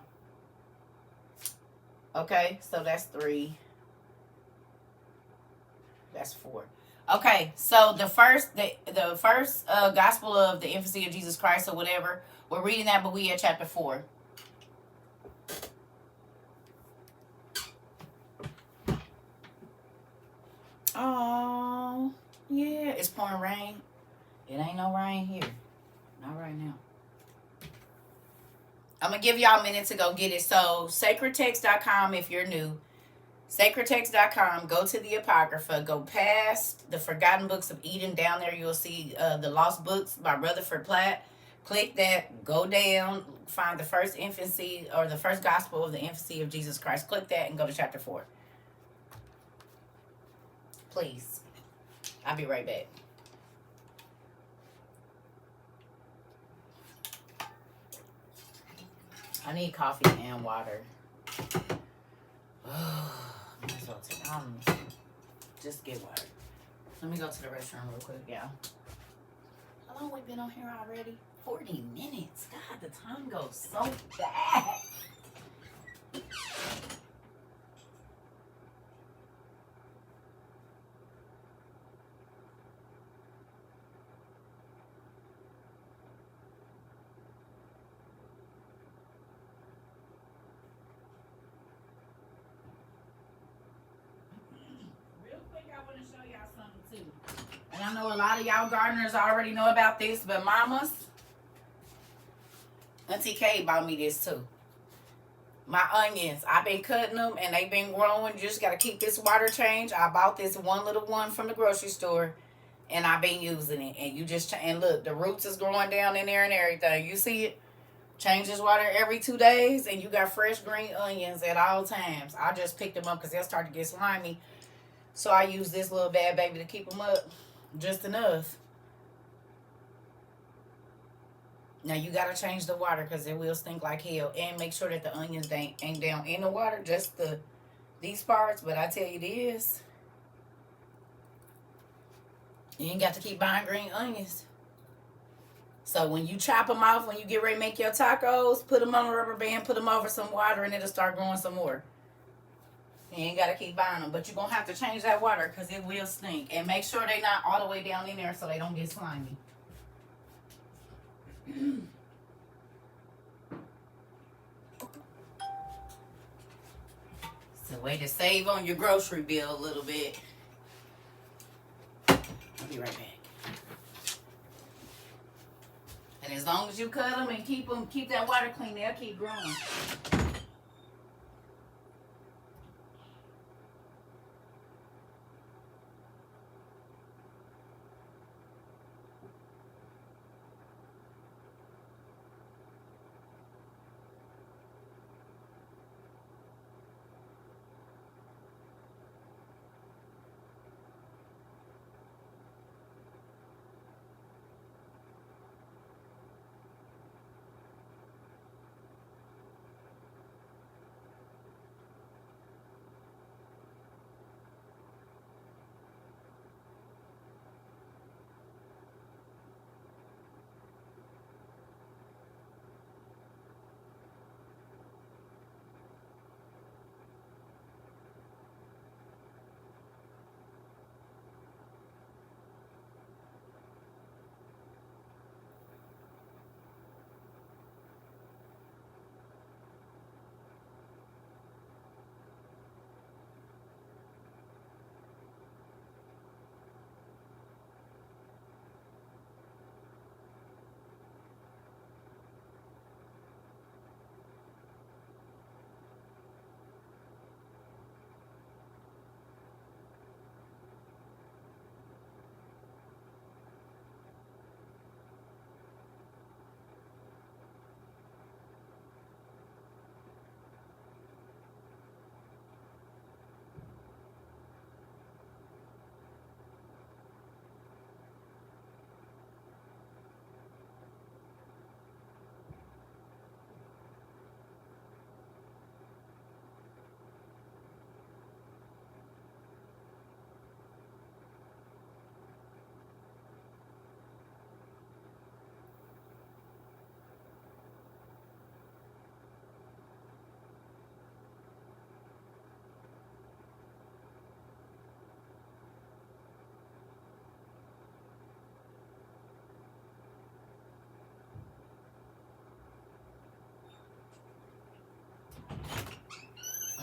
Okay, so that's 3. That's 4. Okay, so the first gospel of the infancy of Jesus Christ or whatever, we're reading that, but we at chapter 4. Oh, yeah, it's pouring rain. It ain't no rain here. Not right now. I'm going to give y'all a minute to go get it. So, sacredtext.com if you're new. Sacredtext.com. Go to the Apocrypha. Go past the Forgotten Books of Eden. Down there, you'll see the Lost Books by Rutherford Platt. Click that. Go down. Find the first infancy or the first gospel of the infancy of Jesus Christ. Click that and go to chapter 4. Please. I'll be right back. I need coffee and water. Just get water. Let me go to the restroom real quick, y'all. How long we been on here already? 40 minutes. God, the time goes so fast. And I know a lot of y'all gardeners already know about this, but mamas, Auntie Kay bought me this too. My onions, I've been cutting them and they've been growing. You just got to keep this water change. I bought this one little one from the grocery store and I've been using it. And you just, and look, the roots is growing down in there and everything. You see it? Change this water every 2 days and you got fresh green onions at all times. I just picked them up because they'll start to get slimy. So I use this little bad baby to keep them up. Just enough. Now you gotta change the water because it will stink like hell, and make sure that the onions ain't down in the water, just these parts. But I tell you this, you ain't got to keep buying green onions. So when you chop them off, when you get ready to make your tacos, put them on a rubber band, put them over some water, and it'll start growing some more. You ain't got to keep buying them, but you're going to have to change that water because it will stink. And make sure they're not all the way down in there so they don't get slimy. It's a way to save on your grocery bill a little bit. I'll be right back. And as long as you cut them and keep that water clean, they'll keep growing.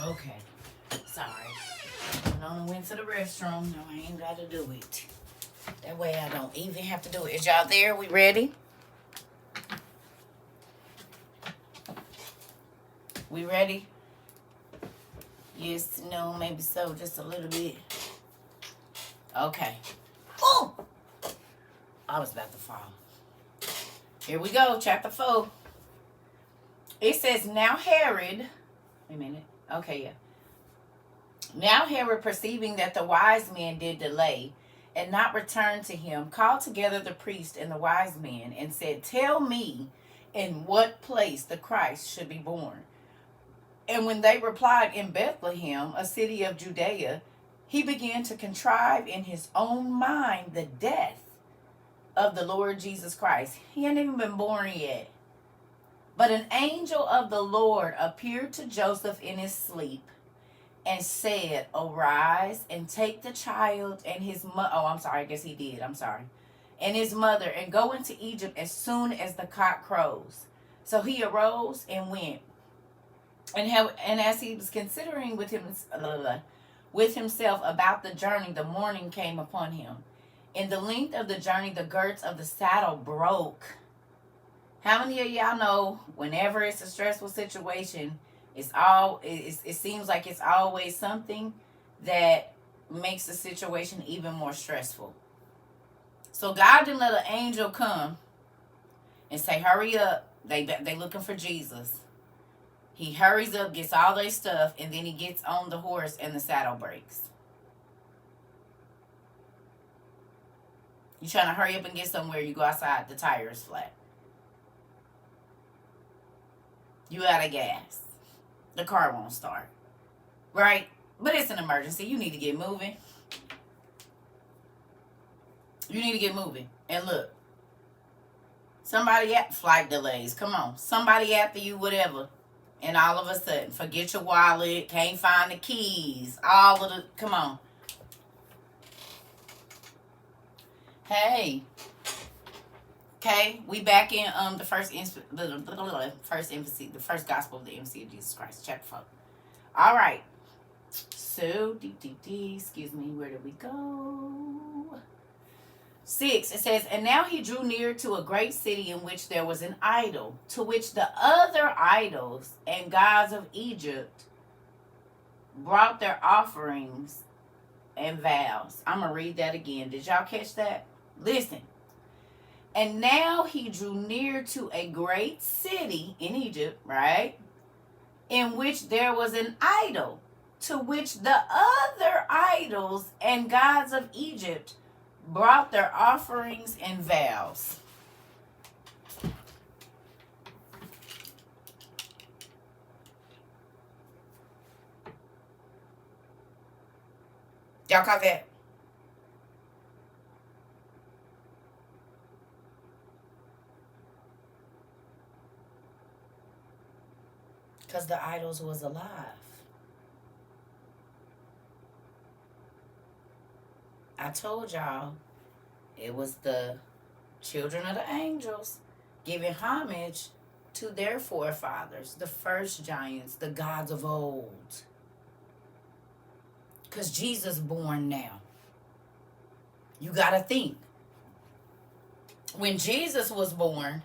Okay. Sorry. I only went to the restroom. No, I ain't got to do it. That way I don't even have to do it. Is y'all there? We ready? We ready? Yes, no, maybe so. Just a little bit. Okay. Oh! I was about to fall. Here we go. Chapter 4. It says, now Herod. Wait a minute. Okay, yeah. Now Herod, perceiving that the wise men did delay and not return to him, called together the priests and the wise men and said, tell me in what place the Christ should be born. And when they replied, in Bethlehem, a city of Judea, he began to contrive in his own mind the death of the Lord Jesus Christ. He hadn't even been born yet. But an angel of the Lord appeared to Joseph in his sleep and said, arise and take the child and his mother. Oh, I'm sorry. I guess he did. I'm sorry. And his mother, and go into Egypt as soon as the cock crows. So he arose and went. And as he was considering with himself about the journey, the morning came upon him. In the length of the journey, the girths of the saddle broke. How many of y'all know whenever it's a stressful situation, it seems like it's always something that makes the situation even more stressful. So God didn't let an angel come and say, hurry up. They looking for Jesus. He hurries up, gets all their stuff, and then he gets on the horse and the saddle breaks. You trying to hurry up and get somewhere, you go outside, the tire is flat. You out of gas. The car won't start. Right? But it's an emergency. You need to get moving. You need to get moving. And look. Somebody at flight delays. Come on. Somebody after you, whatever. And all of a sudden, forget your wallet, can't find the keys, all of the, come on. Hey. Okay, we back in the first infancy, the first gospel of the infancy of Jesus Christ, chapter 4. All right. So, excuse me, where did we go? 6, it says, and now he drew near to a great city in which there was an idol, to which the other idols and gods of Egypt brought their offerings and vows. I'm going to read that again. Did y'all catch that? Listen. And now he drew near to a great city in Egypt, right? In which there was an idol, to which the other idols and gods of Egypt brought their offerings and vows. Y'all caught that? Because the idols was alive. I told y'all it was the children of the angels giving homage to their forefathers, the first giants, the gods of old. Because Jesus born now. You got to think. When Jesus was born,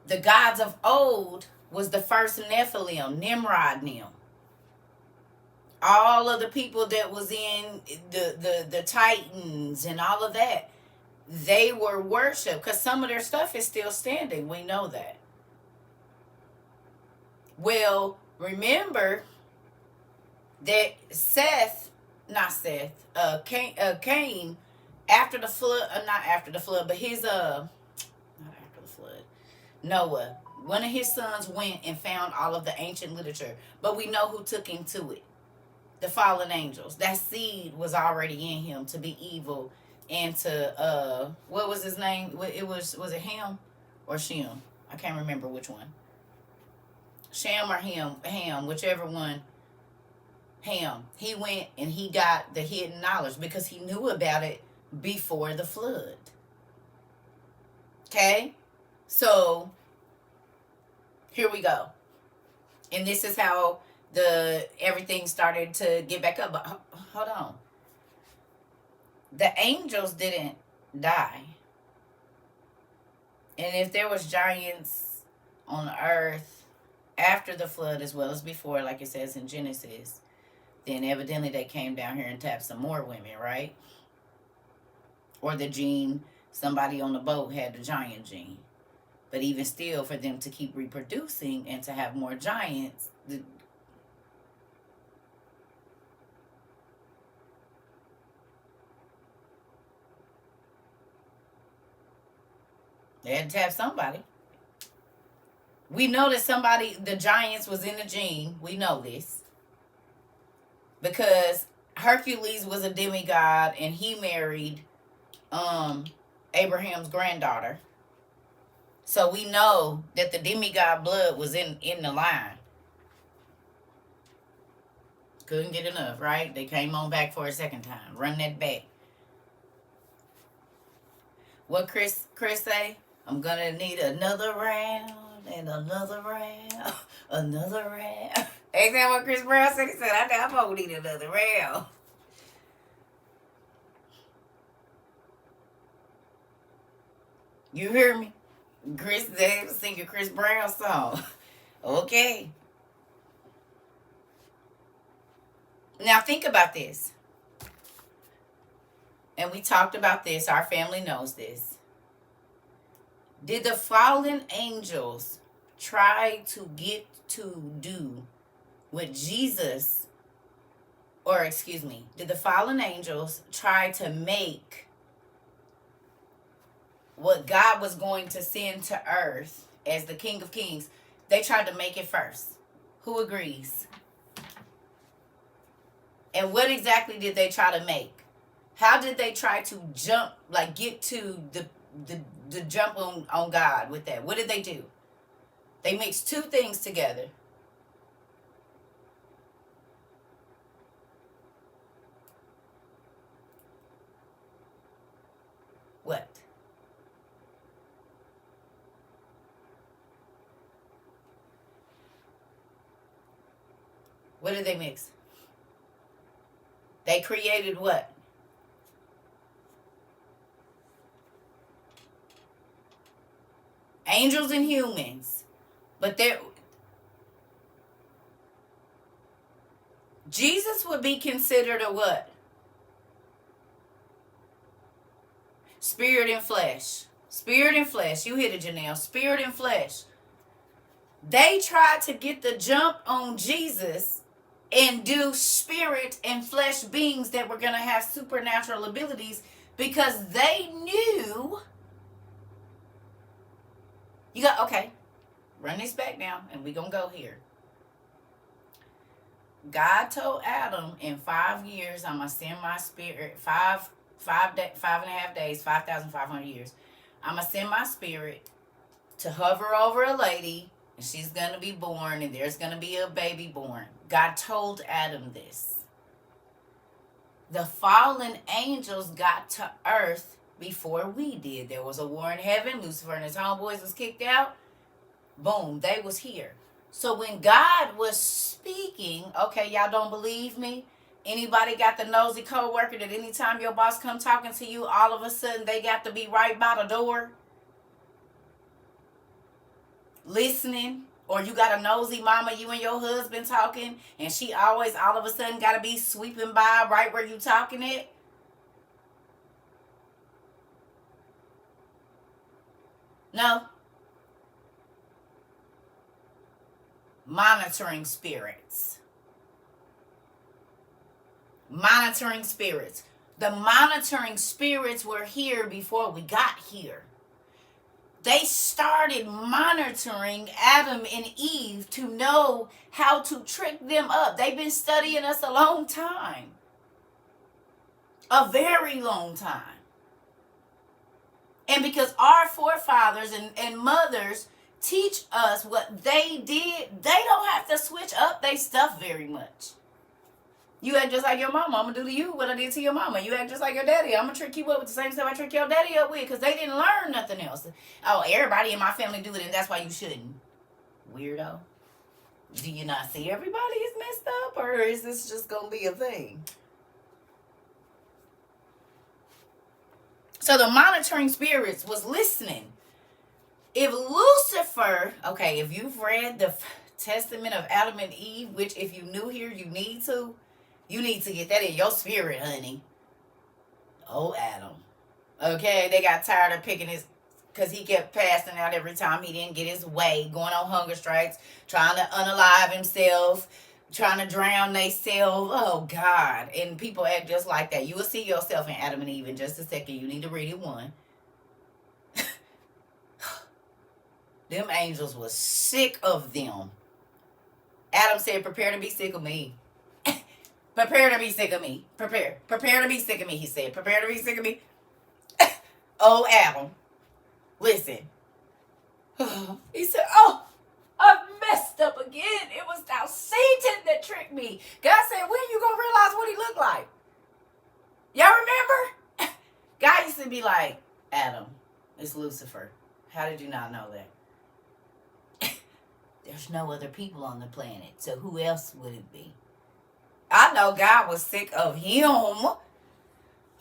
the gods of old was the first Nephilim, Nimrod and them. All of the people that was in the Titans and all of that, they were worshipped because some of their stuff is still standing. We know that. Well, remember that Cain, after the flood, not after the flood, but his, not after the flood, Noah, one of his sons went and found all of the ancient literature, but we know who took him to it. The fallen angels. That seed was already in him to be evil and to what was his name? Was it Ham or Shem? I can't remember which one. Shem or Ham, whichever one. Ham. He went and he got the hidden knowledge because he knew about it before the flood. Okay? So here we go. And this is how everything started to get back up. But hold on. The angels didn't die. And if there was giants on earth after the flood as well as before, like it says in Genesis, then evidently they came down here and tapped some more women, right? Or the gene, somebody on the boat had the giant gene. But even still, for them to keep reproducing and to have more giants, they had to tap somebody. We know that the giants was in the gene. We know this. Because Hercules was a demigod and he married Abraham's granddaughter. So we know that the demigod blood was in the line. Couldn't get enough, right? They came on back for a second time. Run that back. What Chris say? I'm gonna need another round and another round, another round. Ain't that what Chris Brown said? He said, I'm gonna need another round. You hear me? Chris, they was singing Chris Brown song. Okay. Now think about this. And we talked about this. Our family knows this. Did the fallen angels try to get to do what Jesus, or excuse me, did the fallen angels try to make what God was going to send to earth as the King of Kings? They tried to make it first. Who agrees? And what exactly did they try to make? How did they try to jump, like get to the jump on God with that? What did they do? They mixed two things together. What? What did they mix? They created what? Angels and humans. But Jesus would be considered a what? Spirit and flesh. Spirit and flesh. You hit it, Janelle. Spirit and flesh. They tried to get the jump on Jesus and do spirit and flesh beings that were going to have supernatural abilities because they knew. Okay, run this back now and we're going to go here. God told Adam, in 5 years, I'm going to send my spirit, 5.5 days, 5,500 years. I'm going to send my spirit to hover over a lady, and she's going to be born, and there's going to be a baby born. God told Adam this. The fallen angels got to earth before we did. There was a war in heaven. Lucifer and his homeboys was kicked out. Boom, they was here. So when God was speaking, okay, y'all don't believe me? Anybody got the nosy co-worker that anytime your boss come talking to you, all of a sudden they got to be right by the door listening? Or you got a nosy mama, you and your husband talking, and she always all of a sudden got to be sweeping by right where you talking it? No. Monitoring spirits. Monitoring spirits. The monitoring spirits were here before we got here. They started monitoring Adam and Eve to know how to trick them up. They've been studying us a long time. A very long time. And because our forefathers and mothers teach us what they did, they don't have to switch up their stuff very much. You act just like your mama. I'm going to do to you what I did to your mama. You act just like your daddy. I'm going to trick you up with the same stuff I trick your daddy up with, because they didn't learn nothing else. Oh, everybody in my family do it, and that's why you shouldn't. Weirdo. Do you not see everybody is messed up, or is this just going to be a thing? So the monitoring spirits was listening. If Lucifer, okay, if you've read the Testament of Adam and Eve, which if you're new here, you need to get that in your spirit, honey. Oh, Adam. Okay, they got tired of picking his, because he kept passing out every time he didn't get his way, going on hunger strikes, trying to unalive himself, trying to drown themselves. Oh, God. And people act just like that. You will see yourself in Adam and Eve in just a second. You need to read it one. Them angels was sick of them. Adam said, prepare to be sick of me. Prepare to be sick of me. Prepare to be sick of me, he said. Prepare to be sick of me. Oh, Adam. Listen. He said, oh, I messed up again. It was thou Satan that tricked me. God said, when you going to realize what he looked like? Y'all remember? God used to be like, Adam, it's Lucifer. How did you not know that? There's no other people on the planet, so who else would it be? I know God was sick of him.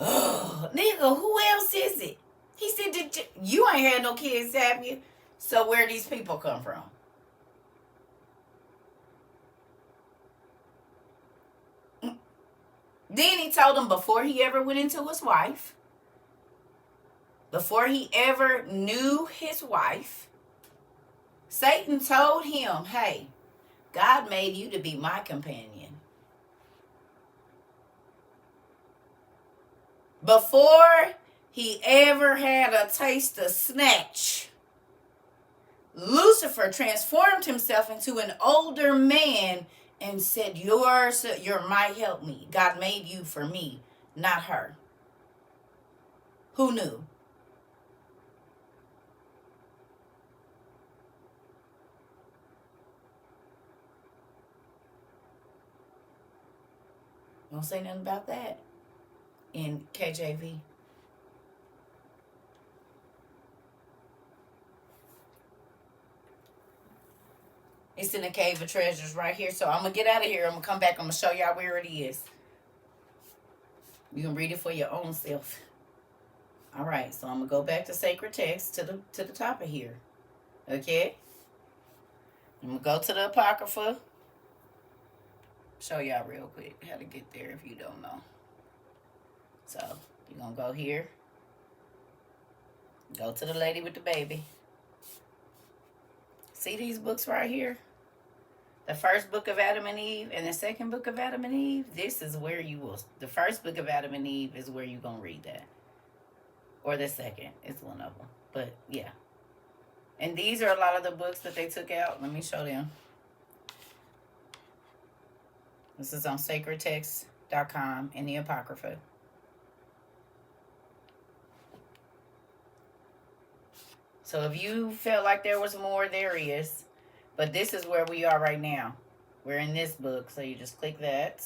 Oh, nigga, who else is it? He said, you ain't had no kids, have you? So where these people come from? Then he told him before he ever went into his wife, before he ever knew his wife, Satan told him, hey, God made you to be my companion. Before he ever had a taste of snatch, Lucifer transformed himself into an older man and said, you're my helpmeet. God made you for me, not her. Who knew? Don't say nothing about that in KJV. It's in the cave of treasures right here. So I'm going to get out of here. I'm going to come back. I'm going to show y'all where it is. You can read it for your own self. All right. So I'm going to go back to sacred text to the top of here. Okay. I'm going to go to the Apocrypha. Show y'all real quick how to get there if you don't know. So you're going to go here. Go to the lady with the baby. See these books right here? The first book of Adam and Eve and the second book of Adam and Eve. This is where you will. The first book of Adam and Eve is where you're going to read that. Or the second. It's one of them. But yeah. And these are a lot of the books that they took out. Let me show them. This is on sacredtext.com in the Apocrypha. So if you felt like there was more, there is. But this is where we are right now. We're in this book. So you just click that.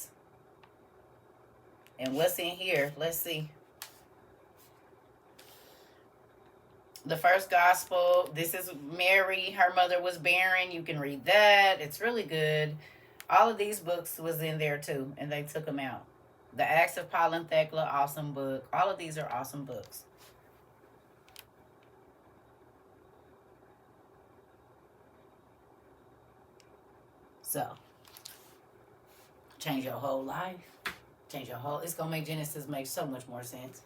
And what's in here? Let's see. The first gospel. This is Mary. Her mother was barren. You can read that. It's really good. All of these books was in there too. And they took them out. The Acts of Paul and Thecla. Awesome book. All of these are awesome books. So, change your whole life. Change your whole... It's going to make Genesis make so much more sense.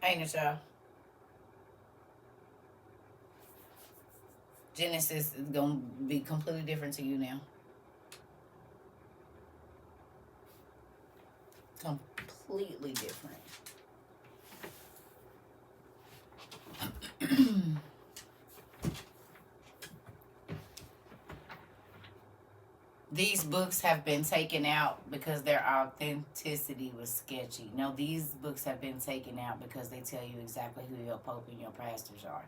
Ain't it, y'all? Genesis is going to be completely different to you now. Completely different. These books have been taken out because their authenticity was sketchy. No, these books have been taken out because they tell you exactly who your pope and your pastors are.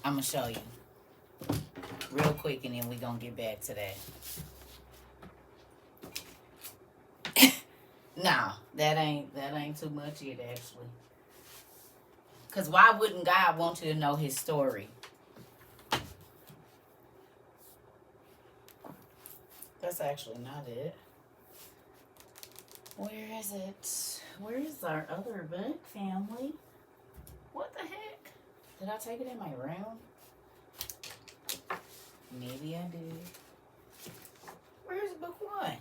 I'm going to show you real quick, and then we're going to get back to that. No, that ain't too much yet, actually. Because why wouldn't God want you to know his story? That's actually not it. Where is it? Where is our other book, family? What the heck? Did I take it in my room? Maybe I did. Where's book one?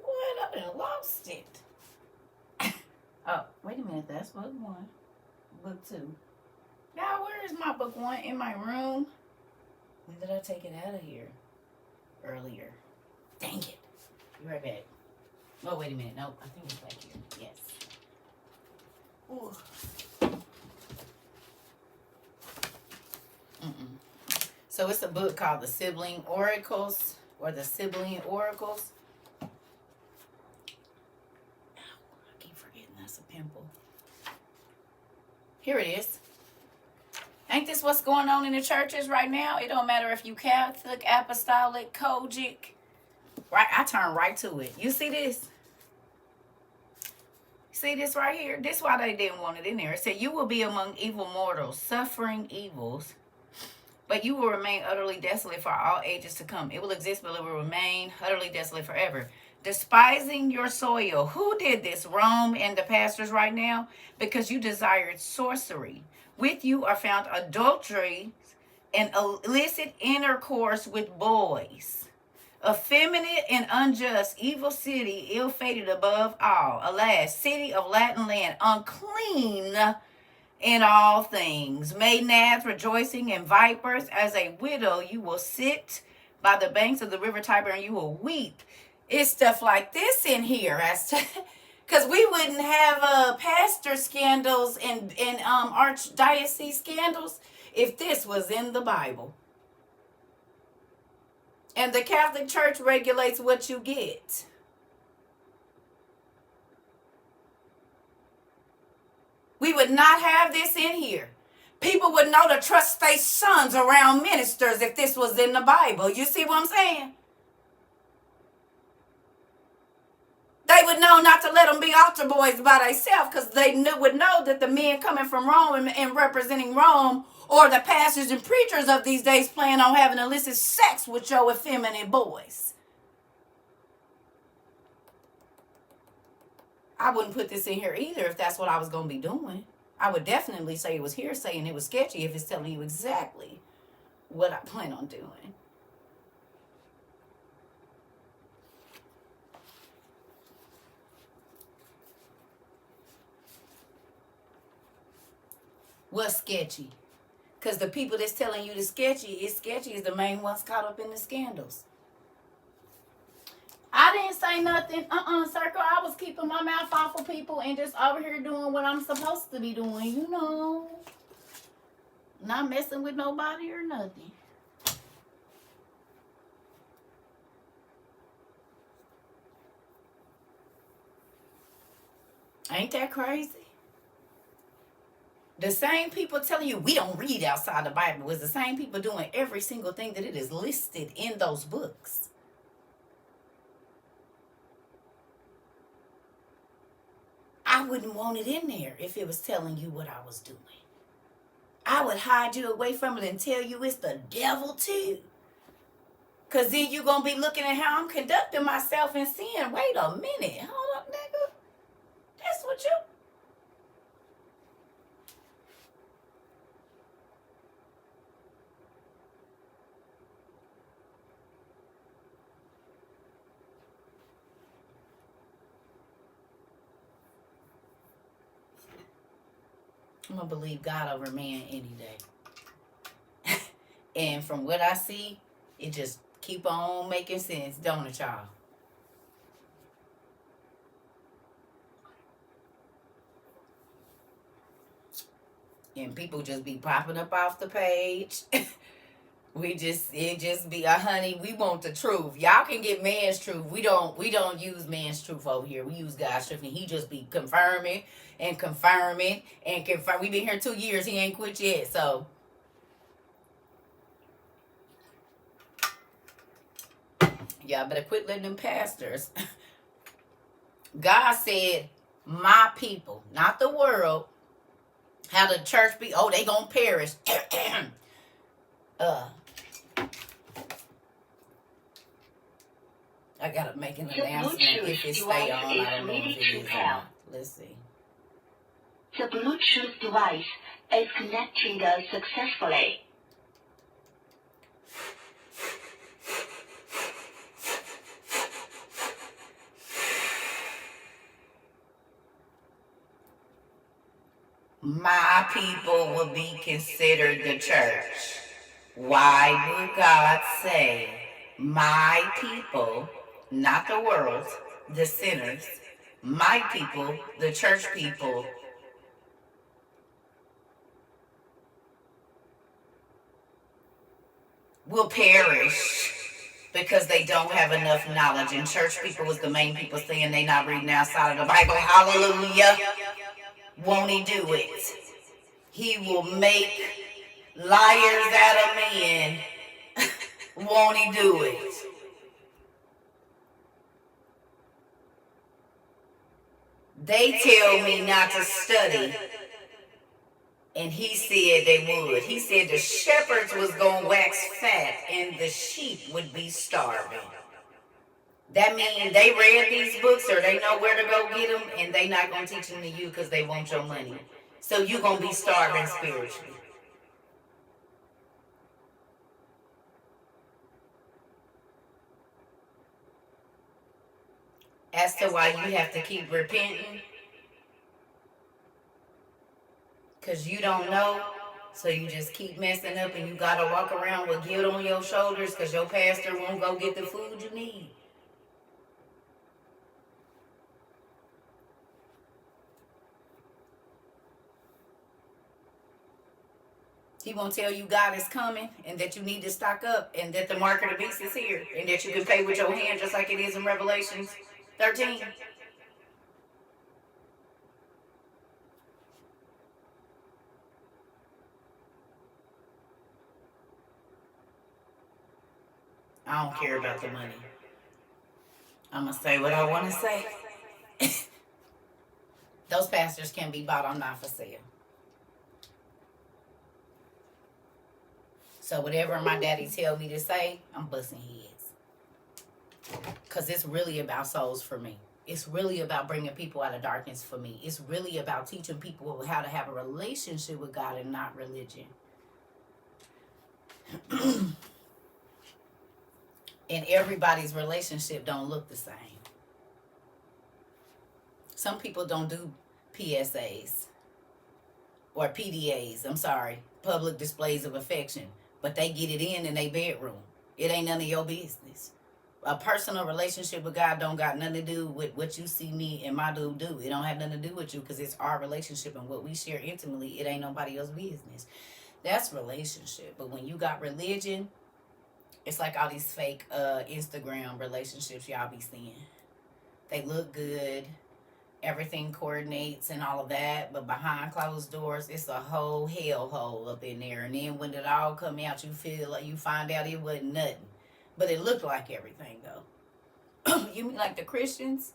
What? I done lost it. Oh, wait a minute. That's book one. Book two. Now, where is my book one? In my room? When did I take it out of here? Earlier. Dang it. Be right back. Oh, wait a minute. Nope. I think it's back here. Yes. Ooh. So it's a book called The Sibling Oracles, or The Sibling Oracles. Ow, I keep forgetting that's a pimple. Here it is. Ain't this what's going on in the churches right now? It don't matter if you Catholic, Apostolic, Kojic. Right, I turn right to it. You see this? See this right here? This is why they didn't want it in there. It said, you will be among evil mortals, suffering evils, but you will remain utterly desolate for all ages to come. It will exist, but it will remain utterly desolate forever. Despising your soil. Who did this? Rome and the pastors right now? Because you desired sorcery. With you are found adultery and illicit intercourse with boys. Effeminate and unjust, evil city, ill-fated above all. Alas, city of Latin land, unclean in all things. Maenads rejoicing in vipers. As a widow, you will sit by the banks of the river Tiber and you will weep. It's stuff like this in here. Because we wouldn't have pastor scandals and archdiocese scandals if this was in the Bible. And the Catholic Church regulates what you get. We would not have this in here. People would know to trust their sons around ministers if this was in the Bible. You see what I'm saying? They would know not to let them be altar boys by themselves, because they would know that the men coming from Rome and representing Rome, or the pastors and preachers of these days, plan on having illicit sex with your effeminate boys. I wouldn't put this in here either if that's what I was going to be doing. I would definitely say it was hearsay and it was sketchy if it's telling you exactly what I plan on doing. What's sketchy? Because the people that's telling you the sketchy is the main ones caught up in the scandals. I didn't say nothing. CERCA. I was keeping my mouth off of people and just over here doing what I'm supposed to be doing, you know. Not messing with nobody or nothing. Ain't that crazy? The same people telling you we don't read outside the Bible was the same people doing every single thing that it is listed in those books. I wouldn't want it in there if it was telling you what I was doing. I would hide you away from it and tell you it's the devil too. Because then you're going to be looking at how I'm conducting myself and seeing, wait a minute, hold up, nigga. That's what you... I'm going to believe God over man any day. And from what I see, it just keep on making sense, don't it, y'all? And people just be popping up off the page. It just be honey, we want the truth. Y'all can get man's truth. We don't use man's truth over here. We use God's truth, and he just be confirming and confirming and confirm. We've been here 2 years. He ain't quit yet. So y'all better quit letting them pastors. God said, my people, not the world. How the church be, oh, they gonna perish. I gotta make an announcement if it stay on. I don't know if it is or not. Let's see. The Bluetooth device is connected successfully. My people will be considered the church. Why would God say, my people, not the world, the sinners, my people, the church people, will perish because they don't have enough knowledge? And church people was the main people saying they not reading outside of the Bible. Hallelujah. Won't he do it? He will make liars out of men. Won't he do it? They tell me not to study, and he said they would. He said the shepherds was going to wax fat and the sheep would be starving. That means they read these books or they know where to go get them, and they not going to teach them to you because they want your money. So you're going to be starving spiritually. As to why you have to keep repenting, because you don't know, so you just keep messing up and you got to walk around with guilt on your shoulders because your pastor won't go get the food you need. He won't tell you God is coming and that you need to stock up and that the mark of the beast is here and that you can pay with your hand just like it is in Revelation 13. I don't care about the money. I'm going to say what I want to say. Those pastors can be bought. I'm not for sale. So whatever my daddy tell me to say, I'm busting heads. Because it's really about souls for me. It's really about bringing people out of darkness for me. It's really about teaching people how to have a relationship with God and not religion. And everybody's relationship don't look the same. Some people don't do PSAs or PDAs, public displays of affection, but they get it in their bedroom. It ain't none of your business. A personal relationship with God don't got nothing to do with what you see me and my dude do. It don't have nothing to do with you because it's our relationship and what we share intimately. It ain't nobody else's business. That's relationship. But when you got religion, it's like all these fake Instagram relationships y'all be seeing. They look good. Everything coordinates and all of that. But behind closed doors, it's a whole hellhole up in there. And then when it all come out, you feel like you find out it wasn't nothing. But it looked like everything, though. You mean like the Christians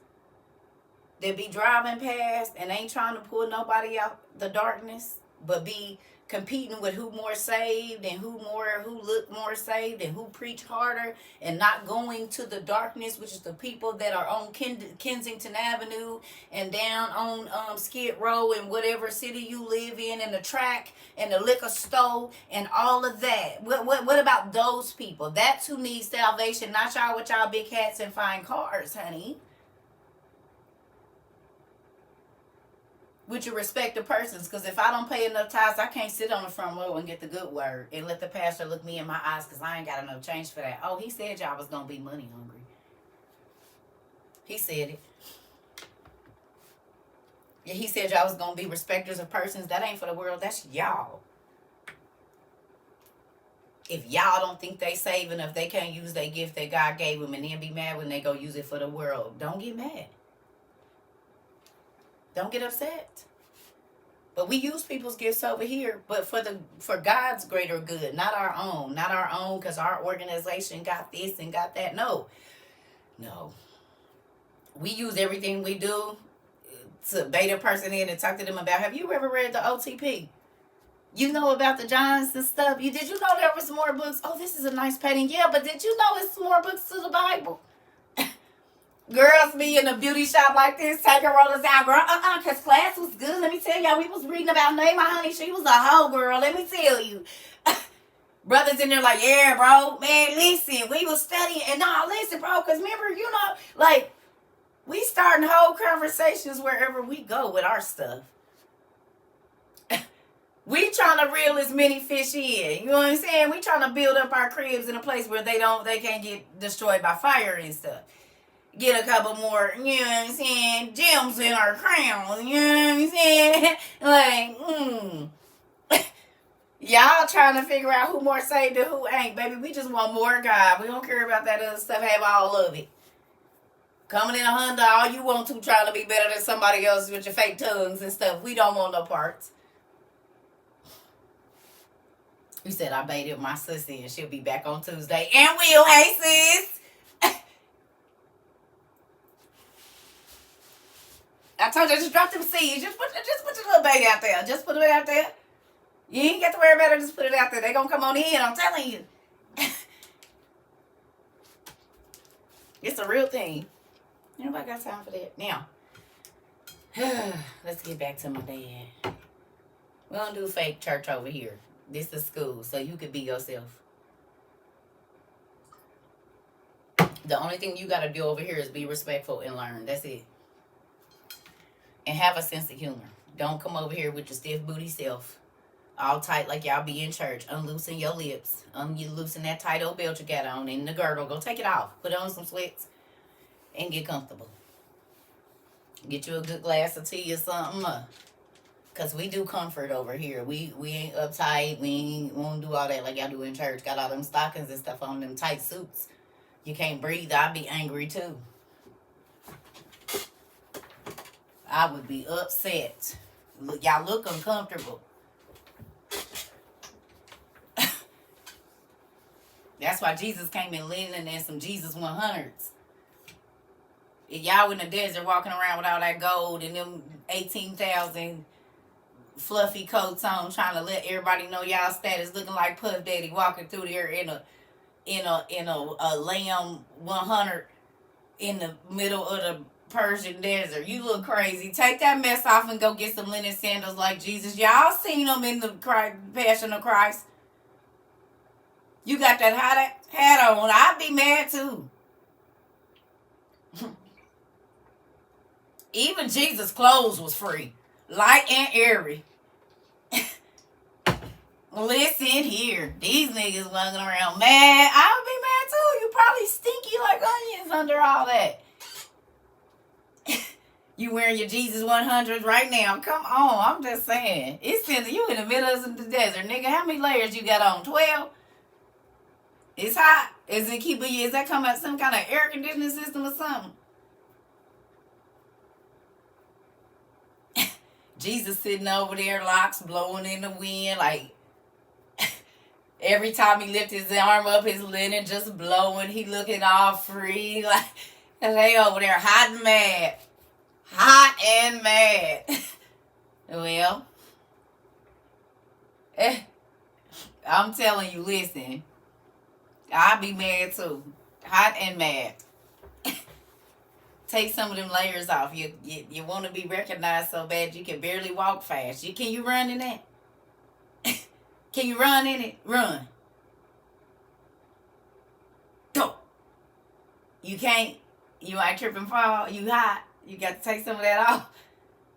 that be driving past and ain't trying to pull nobody out the darkness, but be competing with who more saved and who look more saved and who preach harder and not going to the darkness, which is the people that are on Kensington Avenue and down on Skid Row in whatever city you live in, and the track and the liquor store and all of that. What about those people? That's who needs salvation, not y'all with y'all big hats and fine cars, honey. With your respective persons, because if I don't pay enough tithes, I can't sit on the front row and get the good word and let the pastor look me in my eyes because I ain't got enough change for that. Oh, he said y'all was going to be money hungry. He said it. Yeah, he said y'all was going to be respecters of persons. That ain't for the world. That's y'all. If y'all don't think they saving, if they can't use their gift that God gave them and then be mad when they go use it for the world, don't get mad. Don't get upset. But we use people's gifts over here, but for God's greater good, not our own. Not our own because our organization got this and got that. No. We use everything we do to bait a person in and talk to them about, have you ever read the OTP? You know about the Johns and stuff? Did you know there was more books? Oh, this is a nice painting. Yeah, but did you know it's more books to the Bible? Girls be in a beauty shop like this, taking rollers out, girl. Cause class was good. Let me tell y'all, we was reading about Naima, honey. She was a hoe, girl. Let me tell you. Brothers in there like, yeah, bro. Man, listen, we was studying. And no, listen, bro, because remember, you know, like, we starting whole conversations wherever we go with our stuff. We trying to reel as many fish in. You know what I'm saying? We trying to build up our cribs in a place where they can't get destroyed by fire and stuff. Get a couple more, you know what I'm saying, gems in our crown. You know what I'm saying? Like, y'all trying to figure out who more saved and who ain't, baby. We just want more God. We don't care about that other stuff. Have all of it. Coming in a Honda, all you want to, trying to be better than somebody else with your fake tongues and stuff. We don't want no parts. You said I baited my sissy and she'll be back on Tuesday. And will, hey sis. I told you, just drop them seeds. Just put your little bait out there. Just put it out there. You ain't got to worry about it. Just put it out there. They gonna come on in. I'm telling you. It's a real thing. Nobody got time for that. Now, let's get back to my dad. We don't do fake church over here. This is school, so you could be yourself. The only thing you got to do over here is be respectful and learn. That's it. And have a sense of humor. Don't come over here with your stiff booty self. All tight like y'all be in church. Unloosen your lips. Loosen that tight old belt you got on and the girdle. Go take it off. Put on some sweats. And get comfortable. Get you a good glass of tea or something. Because we do comfort over here. We ain't uptight. We won't do all that like y'all do in church. Got all them stockings and stuff on, them tight suits. You can't breathe. I'd be angry too. I would be upset. Look, y'all look uncomfortable. That's why Jesus came in linen and some Jesus 100s. If y'all in the desert walking around with all that gold and them 18,000 fluffy coats on, trying to let everybody know y'all status, looking like Puff Daddy walking through there in a Lamb 100 in the middle of the Persian desert. You look crazy. Take that mess off and go get some linen sandals like Jesus. Y'all seen them in the Passion of Christ. You got that hat on. I'd be mad too. Even Jesus' clothes was free. Light and airy. Listen here. These niggas walking around mad. I would be mad too. You probably stinky like onions under all that. You wearing your Jesus 100s right now. Come on. I'm just saying. It's you in the middle of the desert. Nigga, how many layers you got on? 12? It's hot. Is that coming out some kind of air conditioning system or something? Jesus sitting over there, locks blowing in the wind, like every time he lifted his arm up, his linen just blowing. He looking all free, like they over there hot and mad. Hot and mad. Well, I'm telling you, listen, I'll be mad too. Hot and mad. Take some of them layers off. You want to be recognized so bad you can barely walk fast. Can you run in that? Can you run in it? Run. Go. You can't. You might trip and fall. You hot. You got to take some of that off.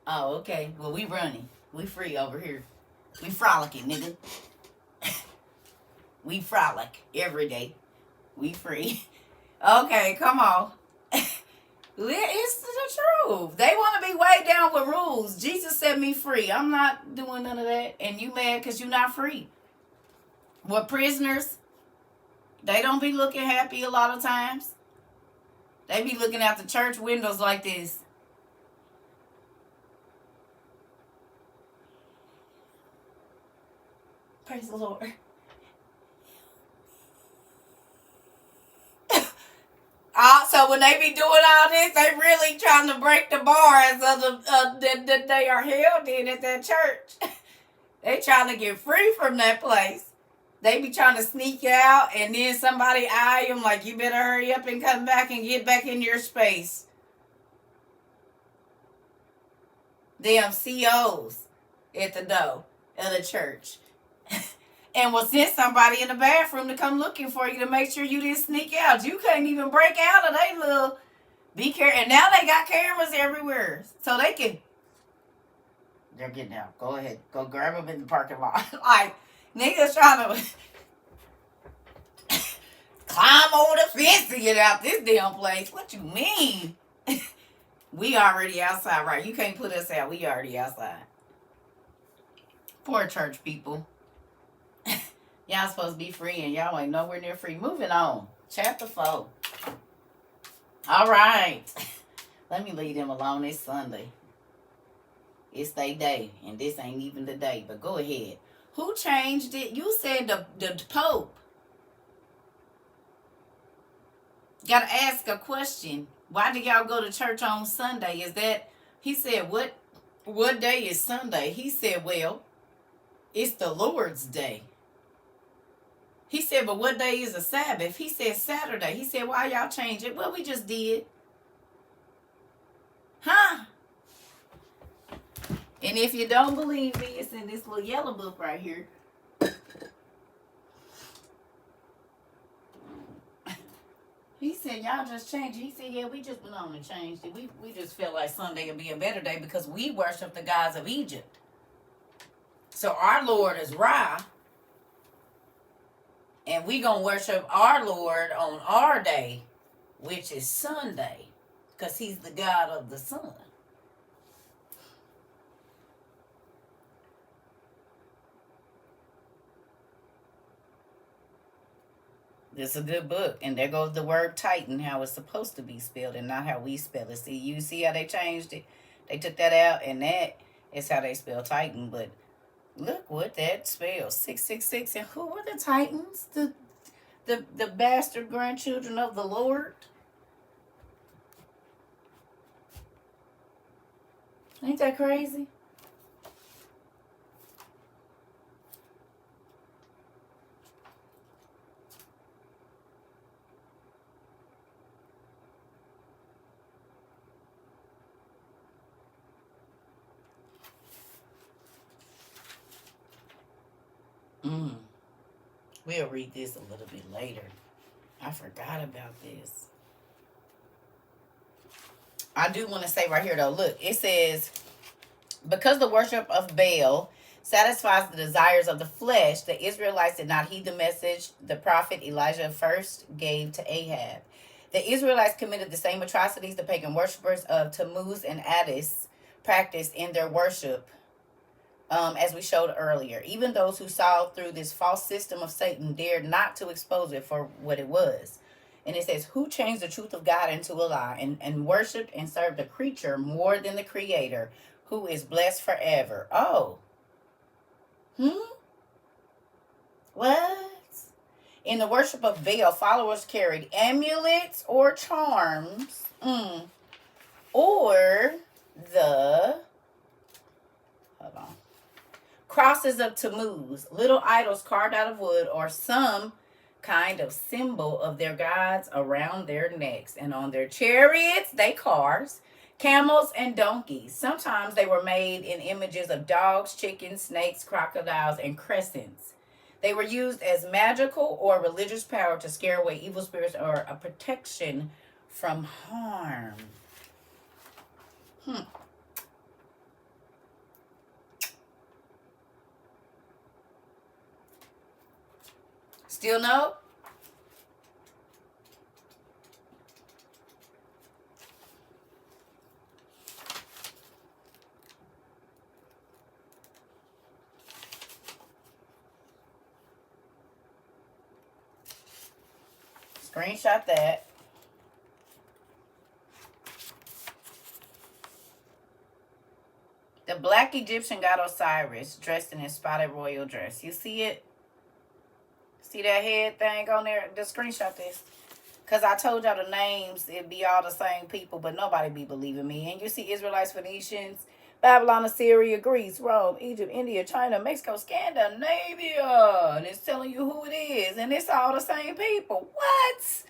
Oh, okay. Well, we running. We free over here. We frolicking, nigga. We frolic every day. We free. Okay, come on. It's the truth. They want to be weighed down with rules. Jesus set me free. I'm not doing none of that. And you mad because you're not free. Well, prisoners, they don't be looking happy a lot of times. They be looking out the church windows like this. Praise the Lord. So when they be doing all this, they really trying to break the bars of that they are held in at that church. They trying to get free from that place. They be trying to sneak out, and then somebody eye them like, you better hurry up and come back and get back in your space. Them COs at the door of the church. And will send somebody in the bathroom to come looking for you to make sure you didn't sneak out. You couldn't even break out of they little... Be careful. And now they got cameras everywhere. So they can... They're getting out. Go ahead. Go grab them in the parking lot. Like, niggas trying to climb over the fence to get out this damn place. What you mean? We already outside, right? You can't put us out. We already outside. Poor church people. Y'all supposed to be free and y'all ain't nowhere near free. Moving on. Chapter 4. All right. Let me leave them alone. It's Sunday. It's their day. And this ain't even the day. But go ahead. Who changed it? You said the Pope. Gotta ask a question. Why do y'all go to church on Sunday? Is that... He said, what day is Sunday? He said, well, it's the Lord's day. He said, but what day is a Sabbath? He said Saturday. He said, why y'all change it? Well, we just did. Huh? And if you don't believe me, it's in this little yellow book right here. He said, y'all just changed it. He said, yeah, we just went on and changed it. We just felt like Sunday would be a better day because we worship the gods of Egypt. So our Lord is Ra. And we going to worship our Lord on our day, which is Sunday, because he's the God of the sun. This is a good book. And there goes the word Titan, how it's supposed to be spelled and not how we spell it. See, you see how they changed it? They took that out, and that is how they spell Titan, but... Look what that spells. 666. And who were the Titans? The bastard grandchildren of the Lord? Ain't that crazy? We'll read this a little bit later. I forgot about this. I do want to say right here, though, look, it says, because the worship of Baal satisfies the desires of the flesh, the Israelites did not heed the message the prophet Elijah first gave to Ahab. The Israelites committed the same atrocities the pagan worshippers of Tammuz and Addis practiced in their worship, as we showed earlier. Even those who saw through this false system of Satan dared not to expose it for what it was. And it says, who changed the truth of God into a lie and worshipped and served the creature more than the creator, who is blessed forever. Oh. What? In the worship of Baal, followers carried amulets or charms, or the... Hold on. Crosses of Tammuz, little idols carved out of wood, or some kind of symbol of their gods around their necks. And on their chariots, they cars, camels, and donkeys. Sometimes they were made in images of dogs, chickens, snakes, crocodiles, and crescents. They were used as magical or religious power to scare away evil spirits or a protection from harm. Still no? Screenshot that. The black Egyptian god Osiris, dressed in his spotted royal dress. You see it? See that head thing on there? Just screenshot this. Because I told y'all the names, it'd be all the same people, but nobody be believing me. And you see Israelites, Phoenicians, Babylon, Assyria, Greece, Rome, Egypt, India, China, Mexico, Scandinavia. And it's telling you who it is. And it's all the same people. What?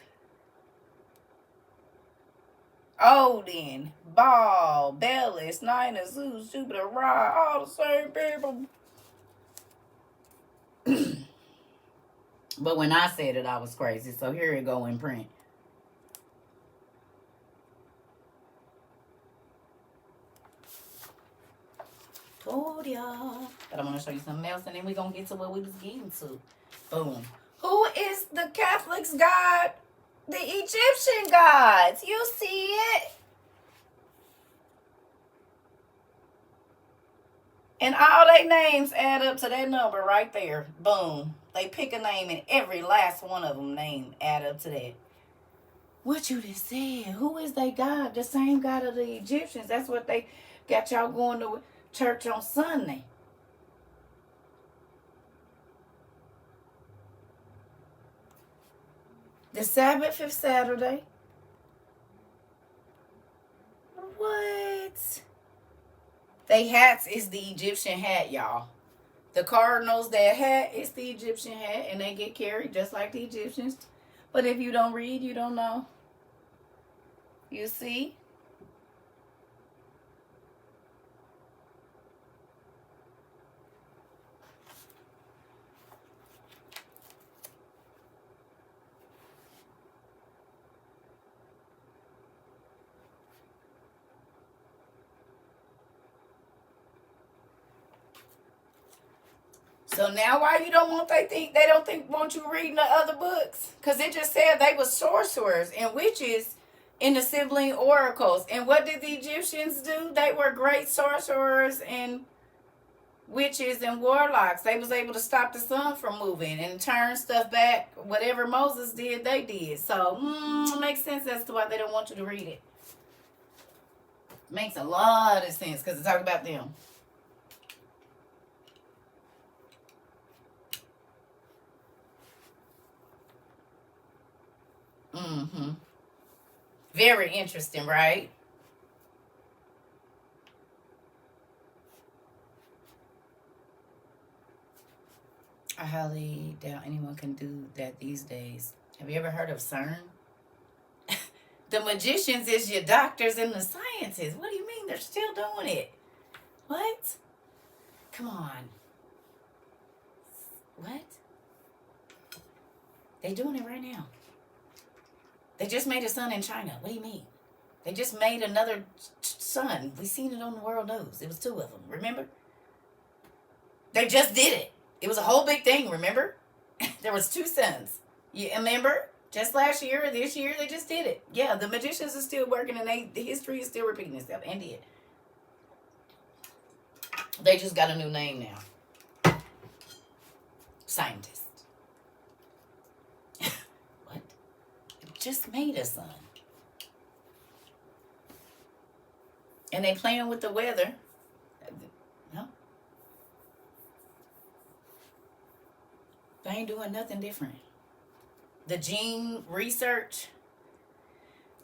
Odin, Baal, Belus, Nina, Zeus, Jupiter, Ra, all the same people. But when I said it, I was crazy. So here it go in print. Told y'all. But I'm going to show you something else, and then we're going to get to what we was getting to. Boom. Who is the Catholics' God? The Egyptian gods. You see it? And all their names add up to that number right there. Boom. They pick a name, and every last one of them name add up to that. What you just said? Who is their God? The same God of the Egyptians. That's what they got y'all going to church on Sunday. The Sabbath is Saturday. What? They hats is the Egyptian hat, y'all. The cardinals, their hat is the Egyptian hat, and they get carried just like the Egyptians. But if you don't read, you don't know. You see? So now why you don't want they don't want you reading the other books? Because it just said they were sorcerers and witches in the Sibling Oracles. And what did the Egyptians do? They were great sorcerers and witches and warlocks. They was able to stop the sun from moving and turn stuff back. Whatever Moses did, they did. So it makes sense as to why they don't want you to read it. Makes a lot of sense because it's talking about them. Very interesting, right? I highly doubt anyone can do that these days. Have you ever heard of CERN? The magicians is your doctors and the scientists. What do you mean they're still doing it? What? Come on. What? They're doing it right now. They just made a sun in China. What do you mean? They just made another sun. We seen it on the world news. It was 2 of them. Remember? They just did it. It was a whole big thing. Remember? There was 2 suns. You remember? Just last year or this year, they just did it. Yeah, the magicians are still working, and the history is still repeating itself. And did. They just got a new name now. Scientist. What? Just made a sun. And they playing with the weather. No. They ain't doing nothing different. The gene research,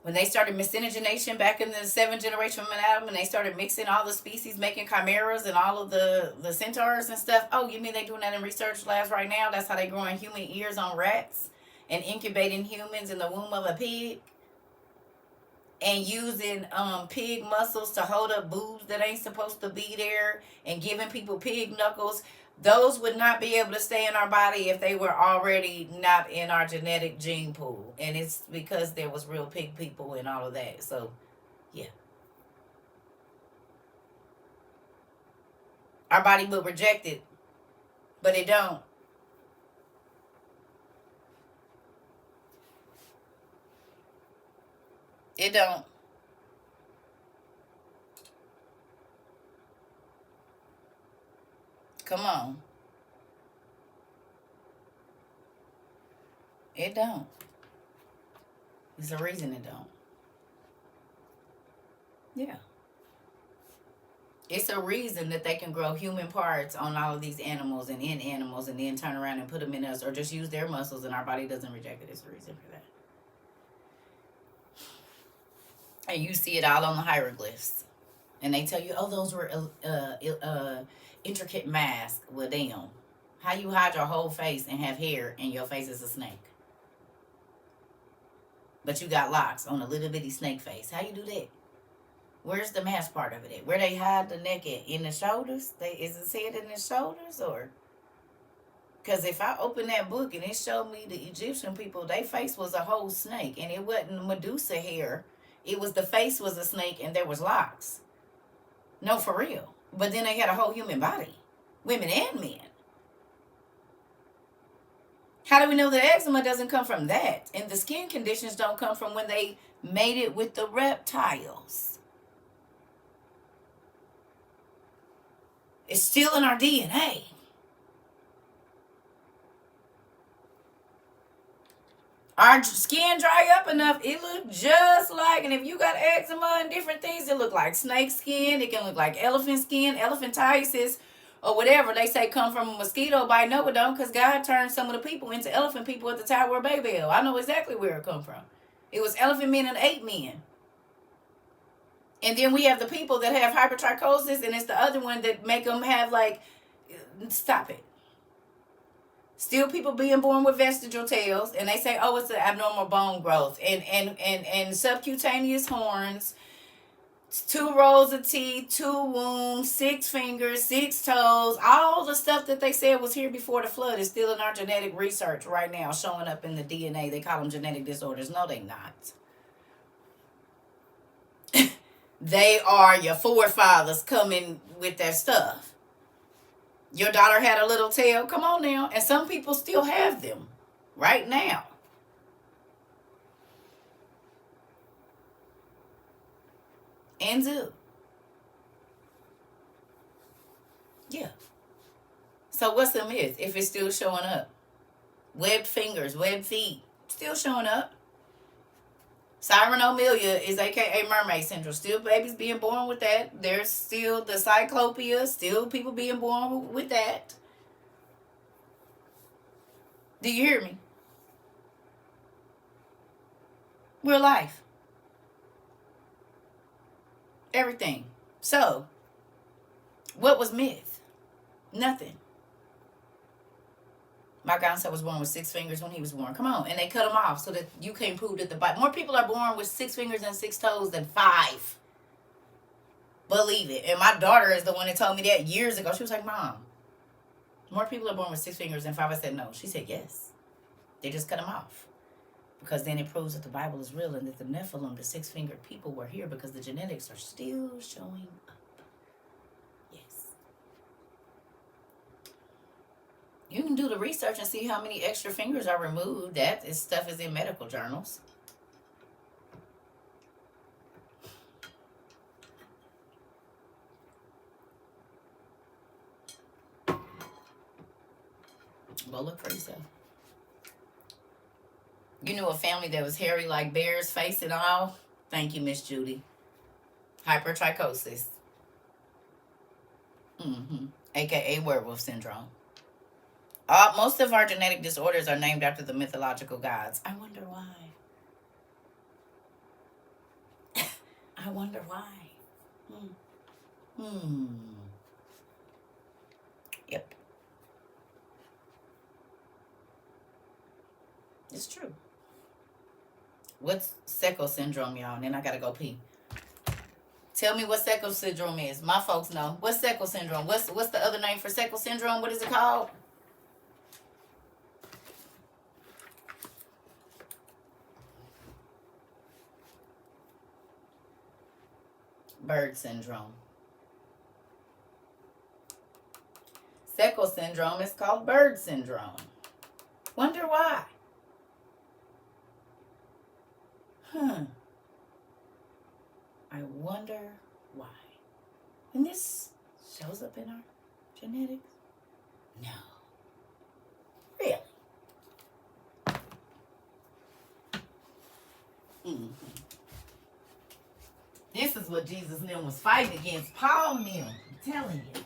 when they started miscegenation back in the 7th generation from Adam, and they started mixing all the species, making chimeras and all of the centaurs and stuff. Oh, you mean they doing that in research labs right now? That's how they growing human ears on rats and incubating humans in the womb of a pig and using pig muscles to hold up boobs that ain't supposed to be there and giving people pig knuckles. Those would not be able to stay in our body if they were already not in our genetic gene pool. And it's because there was real pig people and all of that. So, yeah. Our body will reject it, but it don't. It don't. Come on. It don't. There's a reason it don't. Yeah. It's a reason that they can grow human parts on all of these animals and in animals and then turn around and put them in us or just use their muscles and our body doesn't reject it. It's a reason for that. And you see it all on the hieroglyphs. And they tell you, oh, those were intricate masks. Well, damn. How you hide your whole face and have hair and your face is a snake? But you got locks on a little bitty snake face. How you do that? Where's the mask part of it at? Where they hide the neck at? In the shoulders? Is it said in the shoulders or? Because if I open that book and it showed me the Egyptian people, their face was a whole snake. And it wasn't Medusa hair. It was the face was a snake and there was locks. No, for real. But then they had a whole human body. Women and men. How do we know that eczema doesn't come from that? And the skin conditions don't come from when they made it with the reptiles. It's still in our DNA. Our skin dry up enough, it look just like, and if you got eczema and different things, it look like snake skin. It can look like elephant skin, elephantiasis, or whatever they say come from a mosquito bite. No, it don't, because God turned some of the people into elephant people at the Tower of Babel. I know exactly where it come from. It was elephant men and ape men. And then we have the people that have hypertrichosis, and it's the other one that make them have like, stop it. Still people being born with vestigial tails, and they say, oh, it's an abnormal bone growth. And subcutaneous horns, 2 rows of teeth, 2 wombs, 6 fingers, 6 toes. All the stuff that they said was here before the flood is still in our genetic research right now, showing up in the DNA. They call them genetic disorders. No, they not. They are your forefathers coming with their stuff. Your daughter had a little tail. Come on now. And some people still have them right now. And do. Yeah. So what's the myth if it's still showing up? Webbed fingers, webbed feet, still showing up. Cyronomelia is aka mermaid syndrome. Still babies being born with that. There's still the cyclopia. Still people being born with that. Do you hear me? Real life. Everything. So, what was myth? Nothing. My grandson was born with 6 fingers when he was born. Come on. And they cut them off so that you can't prove that the body. More people are born with 6 fingers and 6 toes than 5. Believe it. And my daughter is the one that told me that years ago. She was like, Mom, more people are born with 6 fingers than 5. I said, no. She said, yes. They just cut them off. Because then it proves that the Bible is real and that the Nephilim, the 6-fingered people, were here because the genetics are still showing up. You can do the research and see how many extra fingers are removed. That stuff is in medical journals. Go look for yourself. You knew a family that was hairy like bears, face and all? Thank you, Miss Judy. Hypertrichosis. AKA werewolf syndrome. Most of our genetic disorders are named after the mythological gods. I wonder why. I wonder why. Yep. It's true. What's Secco syndrome, y'all? And then I gotta go pee. Tell me what Secco syndrome is. My folks know. What's Secco syndrome? What's the other name for Secco syndrome? What is it called? Bird syndrome. Secco syndrome is called bird syndrome. Wonder why? I wonder why. And this shows up in our genetics? No. Really? This is what Jesus and them was fighting against. Paul and them. I'm telling you.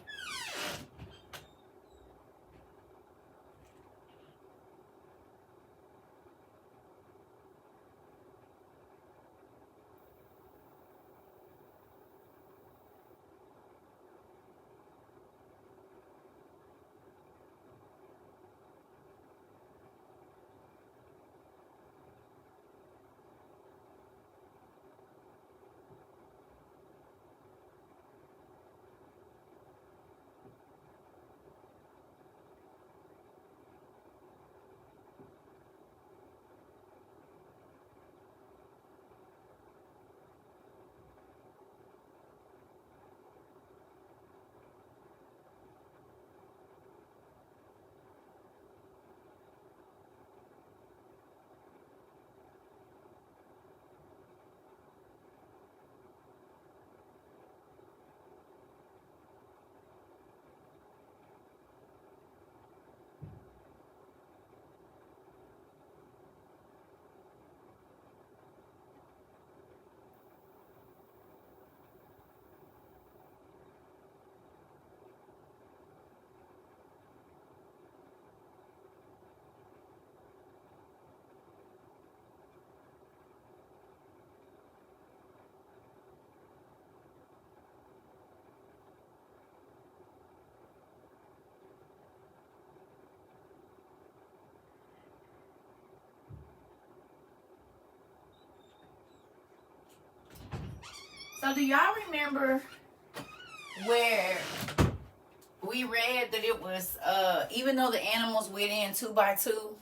So do y'all remember where we read that it was, even though the animals went in 2 by 2,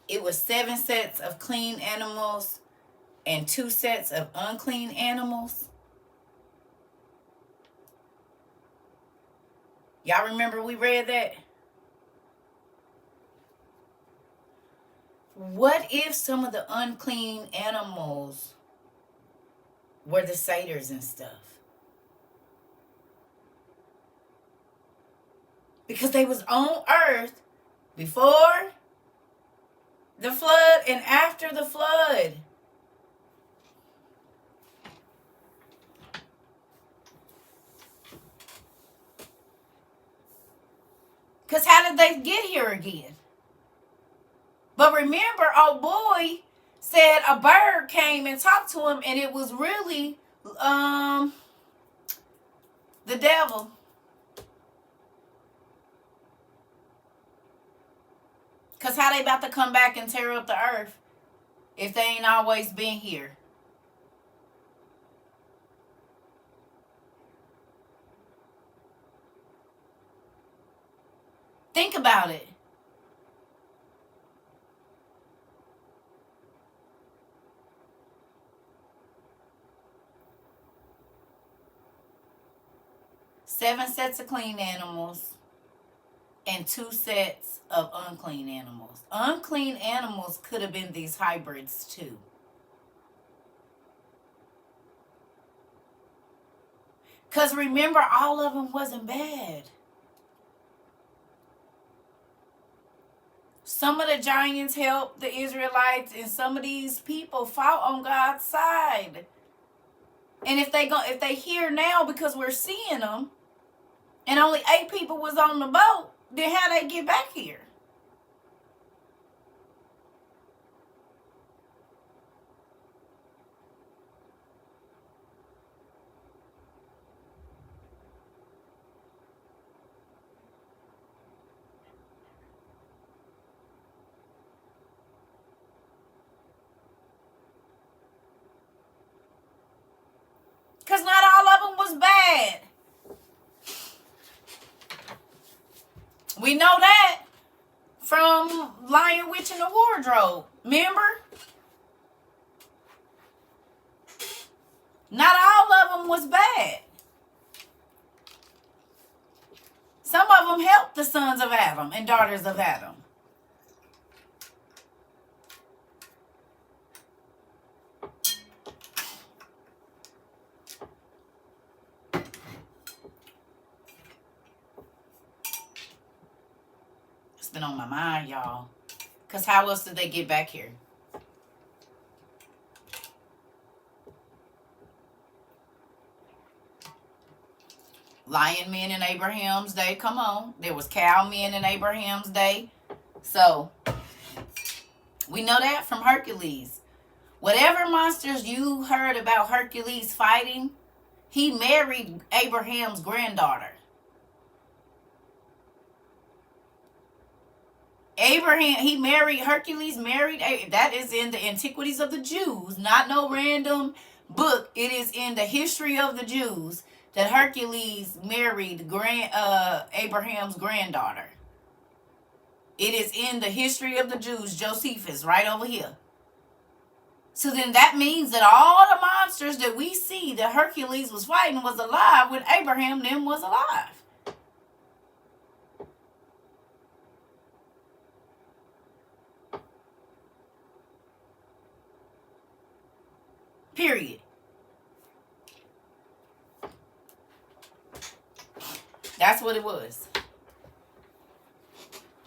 it was 7 sets of clean animals and 2 sets of unclean animals? Y'all remember we read that? What if some of the unclean animals were the satyrs and stuff? Because they was on earth before the flood and after the flood. Because how did they get here again? But remember, old boy said a bird came and talked to him, and it was really the devil. Because how they about to come back and tear up the earth if they ain't always been here? Think about it. Seven sets of clean animals and 2 sets of unclean animals. Unclean animals could have been these hybrids too. Because remember, all of them wasn't bad. Some of the giants helped the Israelites, and some of these people fought on God's side. And if they here now because we're seeing them, and only 8 people was on the boat, then how they get back here? Because not all of them was bad. We know that from Lion, Witch, and the Wardrobe. Remember? Not all of them was bad. Some of them helped the sons of Adam and daughters of Adam. It's been on my mind, y'all. Because how else did they get back here? Lion men in Abraham's day. Come on. There was cow men in Abraham's day. So, we know that from Hercules. Whatever monsters you heard about Hercules fighting, he married Abraham's granddaughter. Hercules married, that is in the Antiquities of the Jews, not no random book. It is in the history of the Jews that Hercules married Abraham's granddaughter. It is in the history of the Jews. Josephus, right over here. So then that means that all the monsters that we see that Hercules was fighting was alive when Abraham then was alive. Period. That's what it was.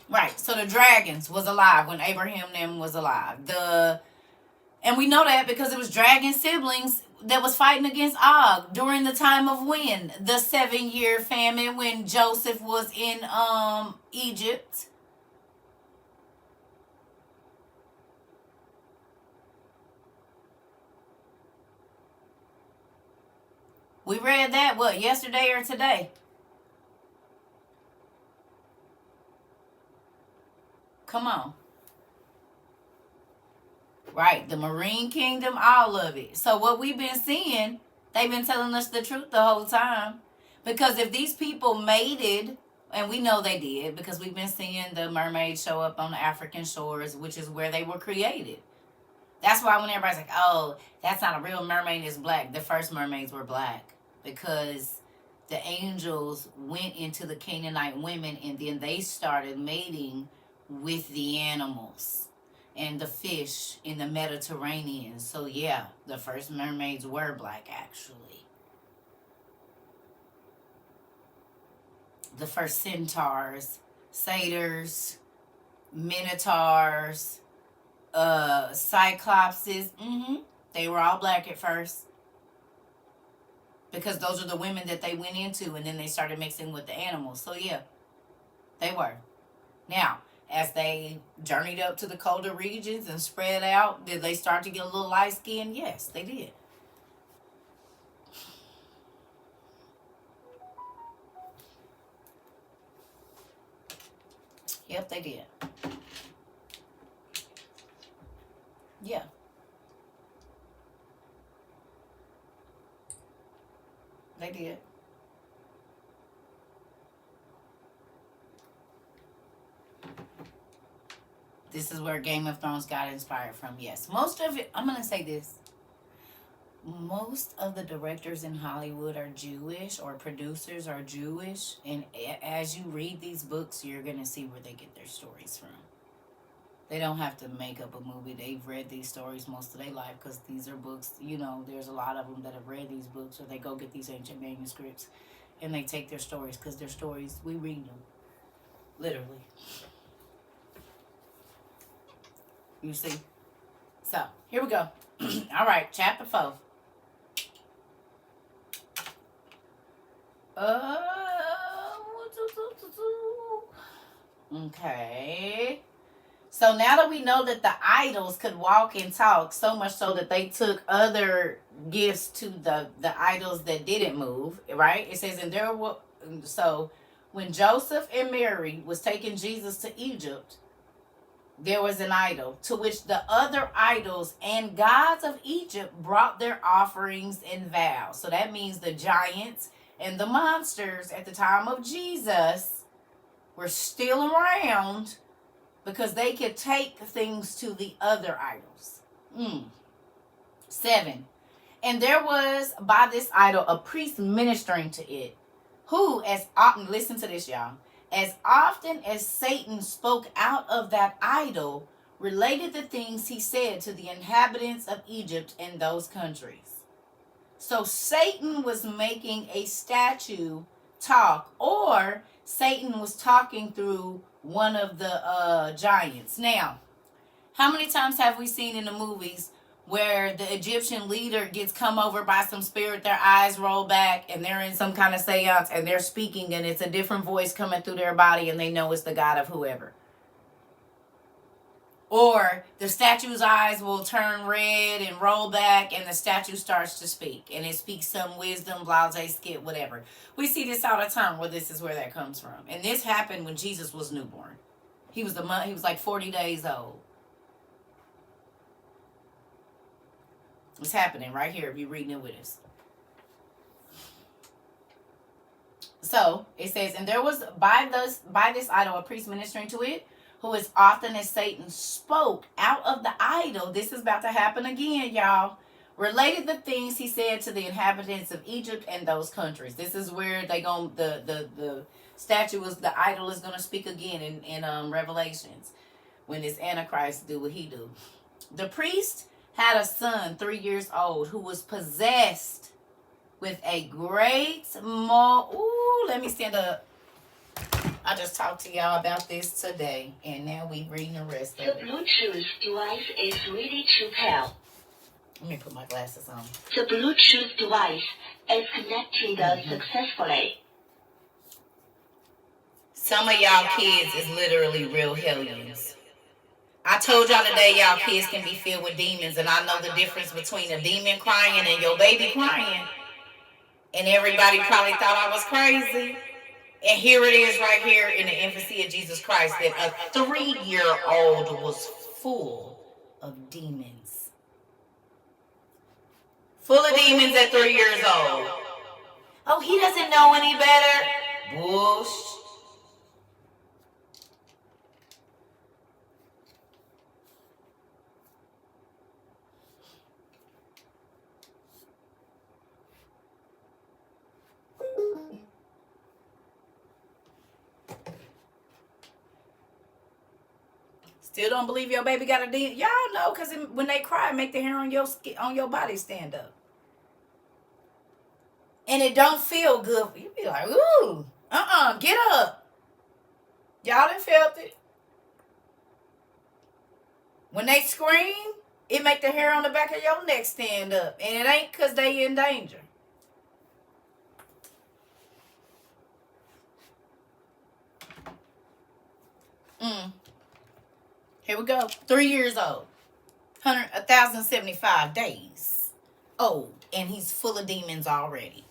Right. So the dragons was alive when Abraham then was alive. And we know that because it was dragon siblings that was fighting against Og during the time of when? The 7-year famine when Joseph was in Egypt. We read that, what, yesterday or today? Come on. Right, the Marine Kingdom, all of it. So what we've been seeing They've been telling us the truth the whole time. Because if these people mated, and we know they did, because we've been seeing the mermaids show up on the African shores, which is where they were created. That's why when everybody's like, oh, that's not a real mermaid, it's black. The first mermaids were black. Because the angels went into the Canaanite women, and then they started mating with the animals and the fish in the Mediterranean. So yeah, the first mermaids were black, actually. The first centaurs, satyrs, minotaurs, cyclopses, they were all black at first. Because those are the women that they went into, and then they started mixing with the animals. So yeah, they were. Now, as they journeyed up to the colder regions and spread out, did they start to get a little light skin? Yes, they did. Yep, they did. Yeah. They did. This is where Game of Thrones got inspired from. Yes. Most of it, I'm going to say this. Most of the directors in Hollywood are Jewish, or producers are Jewish. And as you read these books, you're going to see where they get their stories from. They don't have to make up a movie. They've read these stories most of their life, because these are books, you know, there's a lot of them that have read these books, or they go get these ancient manuscripts and they take their stories, because their stories, we read them. Literally. You see? So, here we go. All right, chapter 4. Okay. So now that we know that the idols could walk and talk, so much so that they took other gifts to the idols that didn't move, right? It says, and there were, so when Joseph and Mary was taking Jesus to Egypt, there was an idol to which the other idols and gods of Egypt brought their offerings and vows. So that means the giants and the monsters at the time of Jesus were still around, because they could take things to the other idols. 7. And there was by this idol a priest ministering to it, who, as often, listen to this, y'all, as often as Satan spoke out of that idol, related the things he said to the inhabitants of Egypt and those countries. So Satan was making a statue talk, or Satan was talking through one of the giants. Now, how many times have we seen in the movies where the Egyptian leader gets come over by some spirit, their eyes roll back, and they're in some kind of seance, and they're speaking, and it's a different voice coming through their body, and they know it's the god of whoever? Or the statue's eyes will turn red and roll back, and the statue starts to speak, and it speaks some wisdom, blase, skit, whatever. We see this all the time, where this is where that comes from. And this happened when Jesus was newborn. He was like 40 days old. It's happening right here if you're reading it with us. So it says, and there was by this idol a priest ministering to it, who as often as Satan spoke out of the idol, this is about to happen again, y'all, related the things he said to the inhabitants of Egypt and those countries. This is where they go, the statue is, the idol is going to speak again in Revelations, when this Antichrist do what he do. The priest had a son 3 years old who was possessed with a great let me stand up. I just talked to y'all about this today, and now we reading the rest of it. The Bluetooth device is ready to pair. Let me put my glasses on. The Bluetooth device is connected successfully. Some of y'all kids is literally real hellions. I told y'all today y'all kids can be filled with demons, and I know the difference between a demon crying and your baby crying. And everybody probably thought I was crazy. And here it is right here in the infancy of Jesus Christ, that a 3-year-old was full of demons. Full of demons at 3 years old. Oh, he doesn't know any better. Bullshit. Still don't believe your baby got a demon? Y'all know, because when they cry, make the hair on your body stand up. And it don't feel good. You be like, ooh, get up. Y'all done felt it. When they scream, it make the hair on the back of your neck stand up. And it ain't because they in danger. Here we go. 3 years old. 1,075 days old. And he's full of demons already.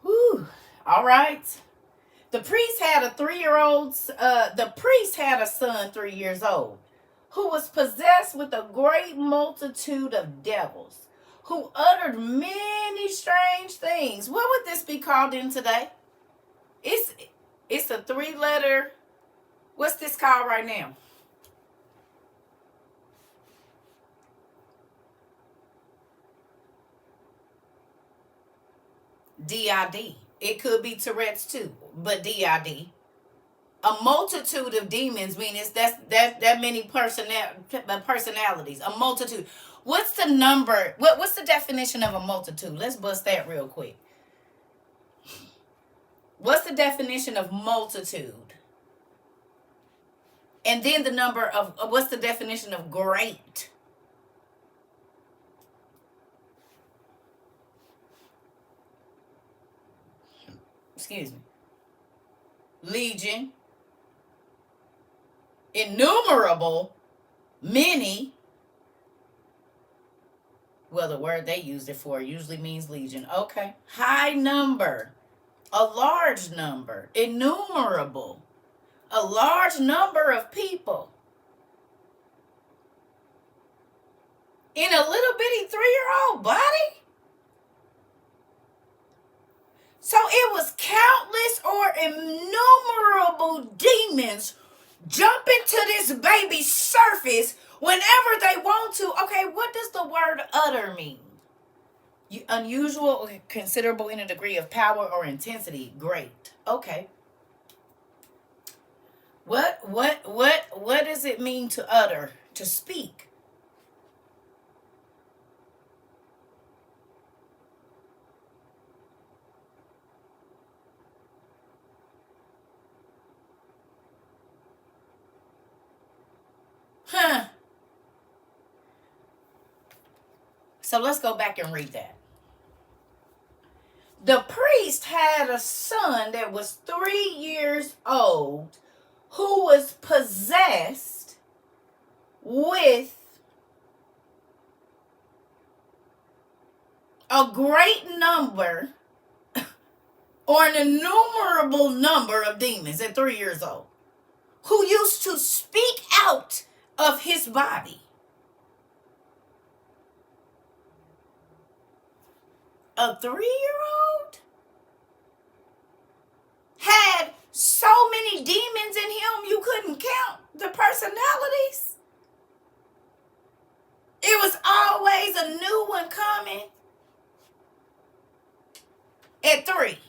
Whew. All right. The priest had a 3-year-old. The priest had a son 3 years old, who was possessed with a great multitude of devils, who uttered many strange things. What would this be called in today? It's a 3-letter. What's this called right now? DID. It could be Tourette's too, but DID. A multitude of demons means that many personalities. A multitude. What's the number? What's the definition of a multitude? Let's bust that real quick. What's the definition of multitude? And then the number of, what's the definition of great? Excuse me. Legion. Innumerable. Many. Well, the word they used it for usually means legion. Okay. High number. A large number. Innumerable. A large number of people. In a little bitty 3-year-old body? So it was countless or innumerable demons jumping to this baby's surface whenever they want to. Okay, what does the word utter mean? Unusual, considerable in a degree of power or intensity. Great. Okay. What does it mean to utter? To speak? So let's go back and read that. The priest had a son that was 3 years old who was possessed with a great number or an innumerable number of demons at 3 years old who used to speak out of his body. A 3-year-old had so many demons in him you couldn't count the personalities. It was always a new one coming at 3.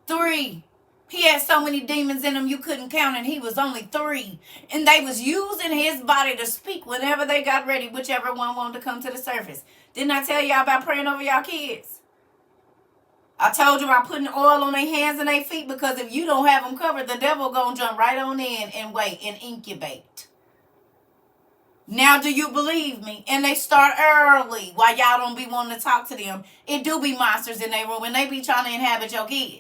Three. He had so many demons in him you couldn't count, and he was only 3. And they was using his body to speak whenever they got ready, whichever one wanted to come to the surface. Didn't I tell y'all about praying over y'all kids? I told you about putting oil on their hands and their feet, because if you don't have them covered, the devil gonna jump right on in and wait and incubate. Now, do you believe me? And they start early. While y'all don't be wanting to talk to them, it do be monsters in their room, and they be trying to inhabit your kids.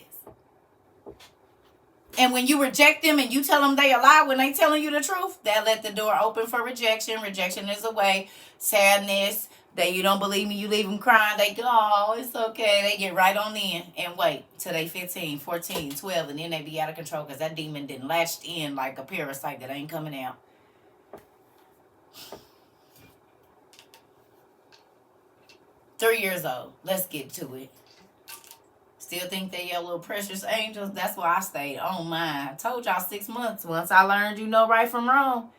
And when you reject them and you tell them they a lie when they telling you the truth, they'll let the door open for rejection. Rejection is a way. Sadness, You don't believe me, you leave them crying. They go, oh, it's okay. They get right on in and wait till they 15, 14, 12, and then they be out of control because that demon didn't latched in like a parasite that ain't coming out. Three years old. Let's get to it. Still think they your little precious angels? That's why I stayed on mine. I told y'all 6 months. Once I learned you know right from wrong.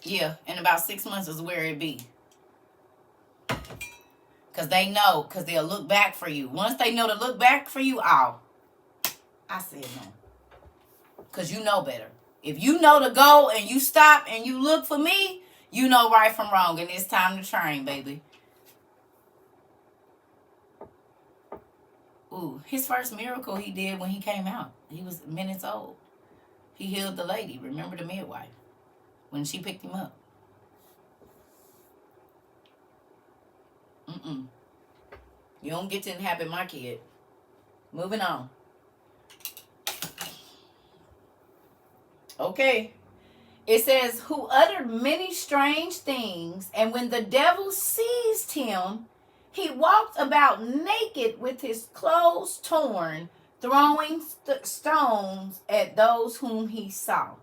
Yeah, in about 6 months is where it be. Because they know, because they'll look back for you. Once they know to look back for you, I said no. Because you know better. If you know to go and you stop and you look for me, you know right from wrong. And it's time to train, baby. Ooh, his first miracle he did when he came out. He was minutes old. He healed the lady. Remember the midwife? When she picked him up. You don't get to inhabit my kid. Moving on. Okay. It says, who uttered many strange things, and when the devil seized him, he walked about naked with his clothes torn, throwing stones at those whom he saw.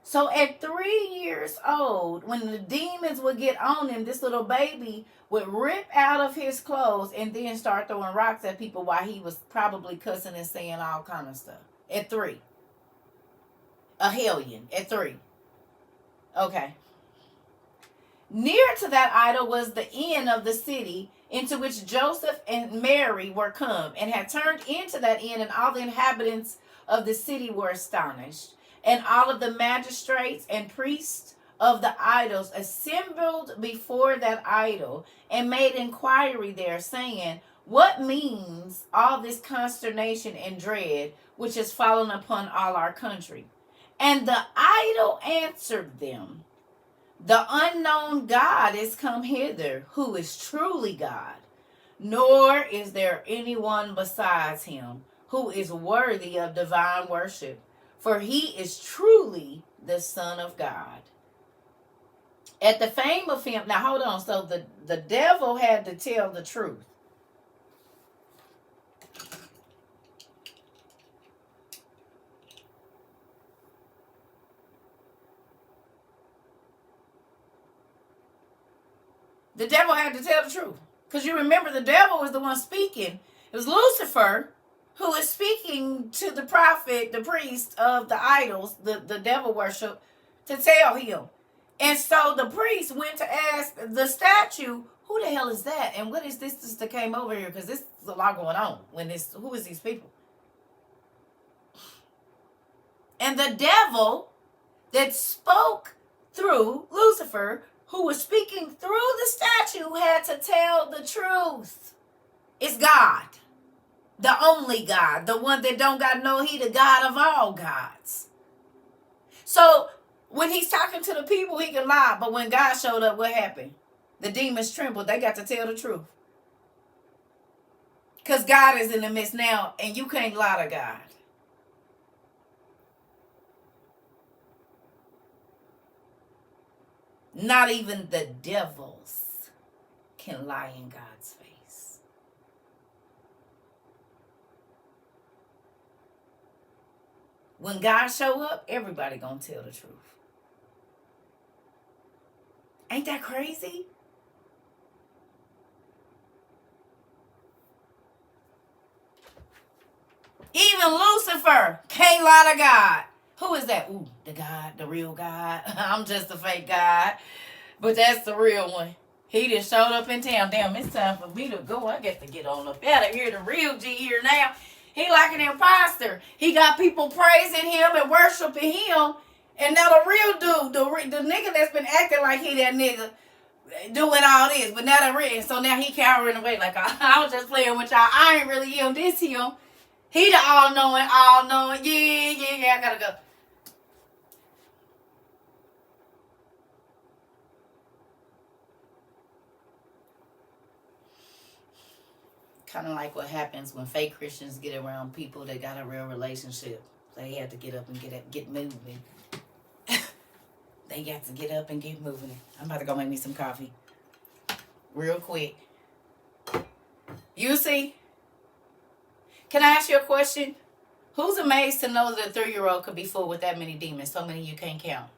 So at 3 years old, when the demons would get on him, this little baby would rip out of his clothes and then start throwing rocks at people while he was probably cussing and saying all kind of stuff. At 3. A hellion at 3. Okay. Near to that idol was the inn of the city, into which Joseph and Mary were come, and had turned into that inn, and all the inhabitants of the city were astonished. And all of the magistrates and priests of the idols assembled before that idol, and made inquiry there, saying, what means all this consternation and dread which has fallen upon all our country? And the idol answered them, the unknown God is come hither, who is truly God, nor is there anyone besides him, who is worthy of divine worship, for he is truly the Son of God. At the fame of him, now hold on, so the devil had to tell the truth. The devil had to tell the truth. Because you remember the devil was the one speaking. It was Lucifer who is speaking to the prophet, the priest of the idols, the devil worship, to tell him. And so the priest went to ask the statue, who the hell is that? And what is this that came over here? Because this is a lot going on. Who is these people? And the devil that spoke through Lucifer, who was speaking through the statue, had to tell the truth. It's God. The only God. The one that don't got no, he the God of all gods. So when he's talking to the people, he can lie. But when God showed up, what happened? The demons trembled. They got to tell the truth. Because God is in the midst now, and you can't lie to God. Not even the devils can lie in God's face. When God show up, everybody gonna tell the truth. Ain't that crazy? Even Lucifer can't lie to God. Who is that? Ooh, the God, the real God. I'm just a fake God. But that's the real one. He just showed up in town. Damn, it's time for me to go. I get to get on up out of here. The real G here now. He like an imposter. He got people praising him and worshiping him. And now the real dude, the nigga that's been acting like he that nigga, doing all this. But now the real. So now he cowering away like, I was just playing with y'all. I ain't really him. This him. He the all-knowing. Yeah, I gotta go. Kind of like what happens when fake Christians get around people that got a real relationship. They have to get up and get moving. They They got to get up and get moving. I'm about to go make me some coffee. Real quick. You see? Can I ask you a question? Who's amazed to know that a 3-year-old could be full with that many demons, so many you can't count?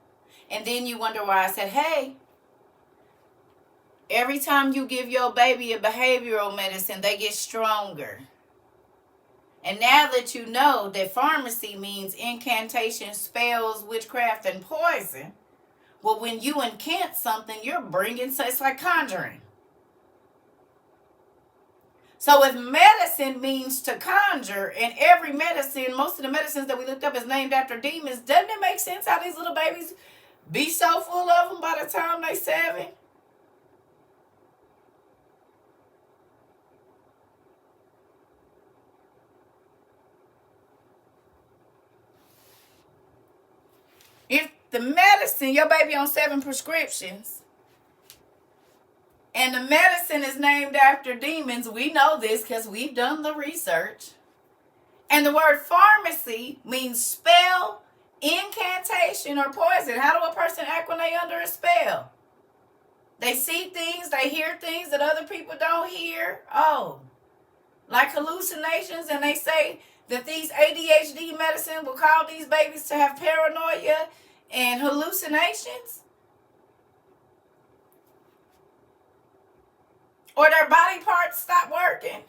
And then you wonder why I said, hey, every time you give your baby a behavioral medicine, they get stronger. And now that you know that pharmacy means incantation, spells, witchcraft, and poison, well, when you incant something, you're bringing, so it's like conjuring. So if medicine means to conjure, and every medicine, most of the medicines that we looked up is named after demons, doesn't it make sense how these little babies be so full of them by the time they 7? If the medicine, your baby on 7 prescriptions, and the medicine is named after demons, we know this because we've done the research. And the word pharmacy means spell, incantation, or poison. How do a person act when they under a spell? They see things, they hear things that other people don't hear. Oh, like hallucinations, and they say that these ADHD medicine will cause these babies to have paranoia and hallucinations. Or their body parts stop working.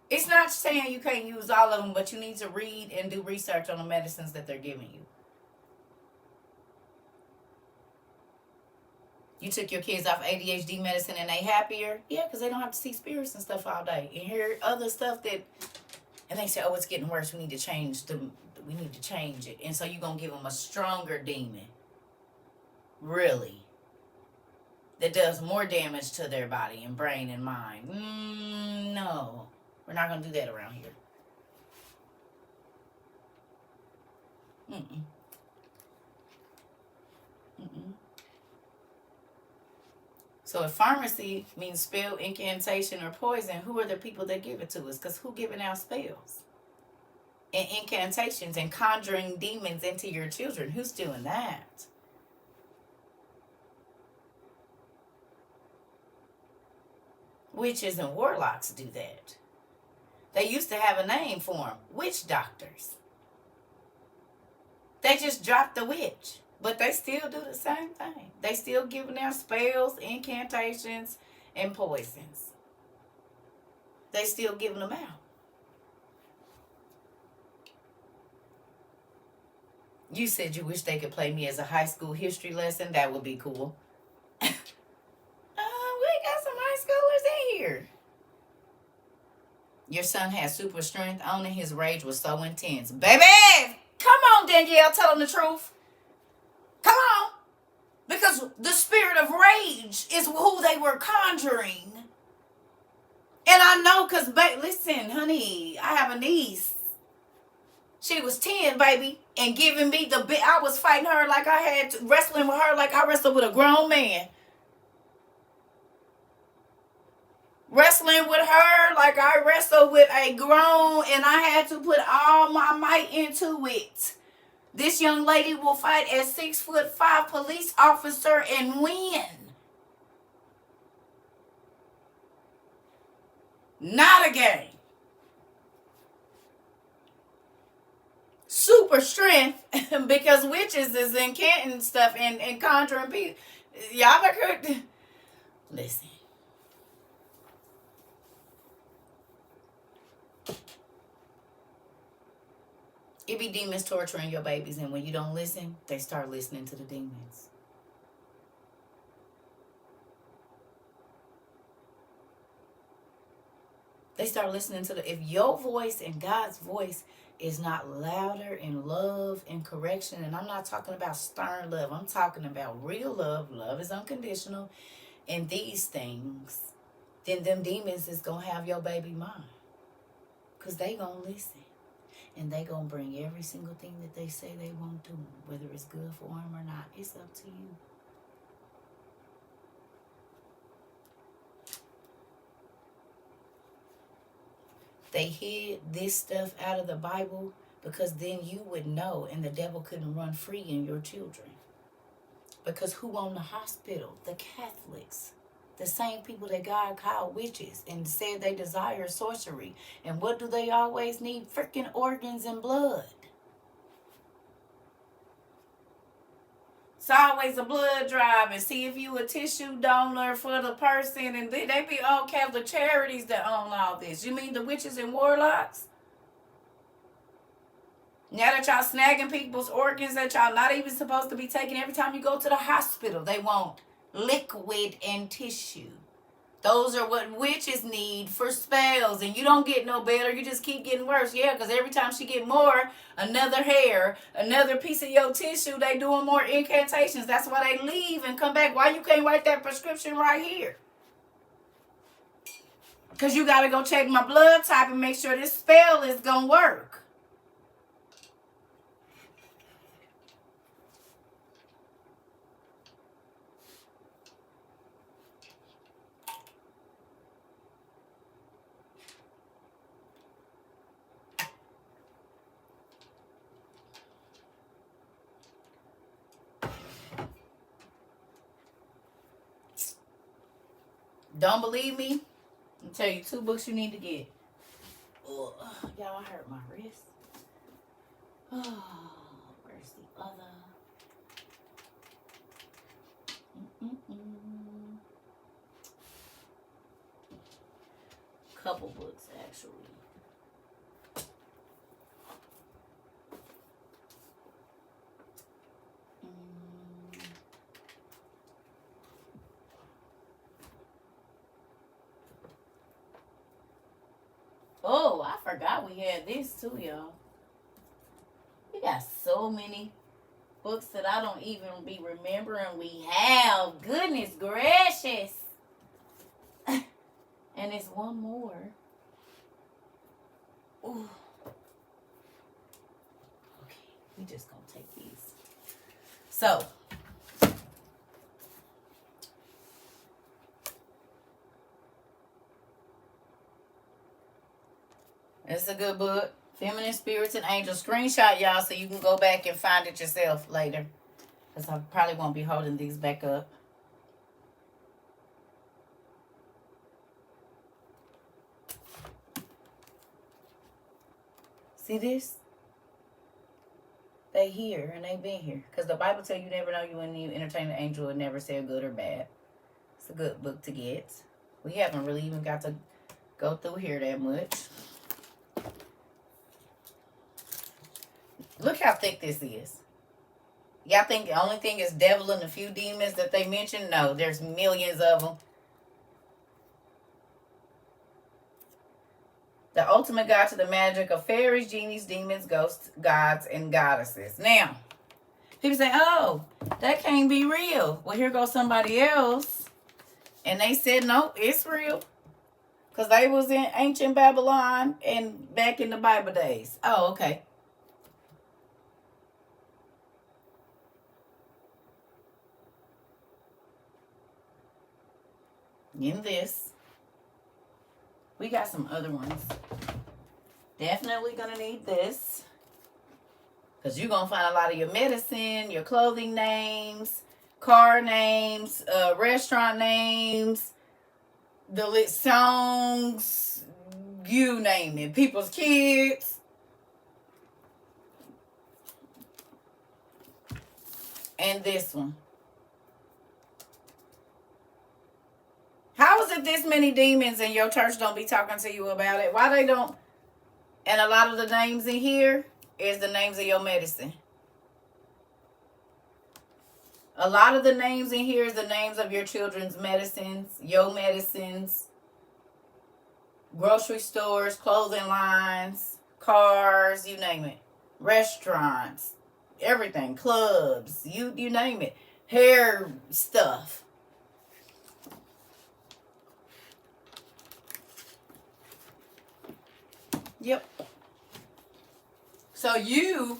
It's not saying you can't use all of them, but you need to read and do research on the medicines that they're giving you. You took your kids off ADHD medicine and they happier? Yeah, because they don't have to see spirits and stuff all day. And hear other stuff that, and they say, oh, it's getting worse. We need to change it. And so you're going to give them a stronger demon. Really. That does more damage to their body and brain and mind. No. We're not going to do that around here. So if pharmacy means spell, incantation, or poison, who are the people that give it to us? Because who giving out spells and incantations and conjuring demons into your children? Who's doing that? Witches and warlocks do that. They used to have a name for them, witch doctors. They just dropped the witch. But they still do the same thing. They still giving out spells, incantations, and poisons. They still giving them out. You said you wish they could play me as a high school history lesson. That would be cool. We got some high schoolers in here. Your son has super strength on and his rage was so intense. Baby! Come on, Danielle, tell him the truth. Come on. Because the spirit of rage is who they were conjuring. And I know because, listen, honey, I have a niece. She was 10, baby, and giving me I was fighting her like I had wrestling with her like I wrestled with a grown man. Wrestling with her like I wrestled with a grown, and I had to put all my might into it. This young lady will fight a 6'5" police officer and win. Not a game. Super strength because witches is incanting stuff and conjuring people. Y'all heard? Listen. It be demons torturing your babies, and when you don't listen, they start listening to the demons. They start listening to if your voice and God's voice is not louder in love and correction, and I'm not talking about stern love, I'm talking about real love. Love is unconditional, and these things, then them demons is going to have your baby mind, because they going to listen. And they gonna bring every single thing that they say they won't do, whether it's good for them or not. It's up to you. They hid this stuff out of the Bible because then you would know and the devil couldn't run free in your children. Because who owned the hospital? The Catholics. The same people that God called witches and said they desire sorcery. And what do they always need? Freaking organs and blood. It's always a blood drive and see if you a tissue donor for the person. And they be all Catholic charities that own all this. You mean the witches and warlocks? Now that y'all snagging people's organs that y'all not even supposed to be taking every time you go to the hospital, they want liquid and tissue. Those are what witches need for spells, and you don't get no better. You just keep getting worse. Yeah, because every time she get more, another hair, another piece of your tissue, they doing more incantations. That's why they leave and come back. Why you can't write that prescription right here? Because you got to go check my blood type and make sure this spell is going to work. Don't believe me? I'll tell you 2 books you need to get. Oh, y'all, I hurt my wrist. Oh, where's the other? Couple books, actually. Oh, I forgot we had this too, y'all. We got so many books that I don't even be remembering we have. Goodness gracious. And it's one more. Ooh. Okay, we just gonna take these. So, it's a good book. Feminine Spirits and Angels. Screenshot, y'all, so you can go back and find it yourself later. Because I probably won't be holding these back up. See this? They here and they been here. Because the Bible tell you never know you when you entertain an angel and never say good or bad. It's a good book to get. We haven't really even got to go through here that much. Look how thick this is. Y'all think the only thing is devil and a few demons that they mentioned? No, there's millions of them. The ultimate guide to the magic of fairies, genies, demons, ghosts, gods, and goddesses. Now, people say, oh, that can't be real. Well, here goes somebody else. And they said, no, it's real. Because they was in ancient Babylon and back in the Bible days. Oh, okay. In this. We got some other ones. Definitely gonna need this. Because you're gonna find a lot of your medicine, your clothing names, car names, restaurant names, the lit songs, you name it. People's kids. And this one. How is it this many demons and your church don't be talking to you about it? Why they don't? And a lot of the names in here is the names of your medicine. A lot of the names in here is the names of your children's medicines, your medicines, grocery stores, clothing lines, cars, you name it. Restaurants, everything, clubs, you name it. Hair stuff. Yep. So you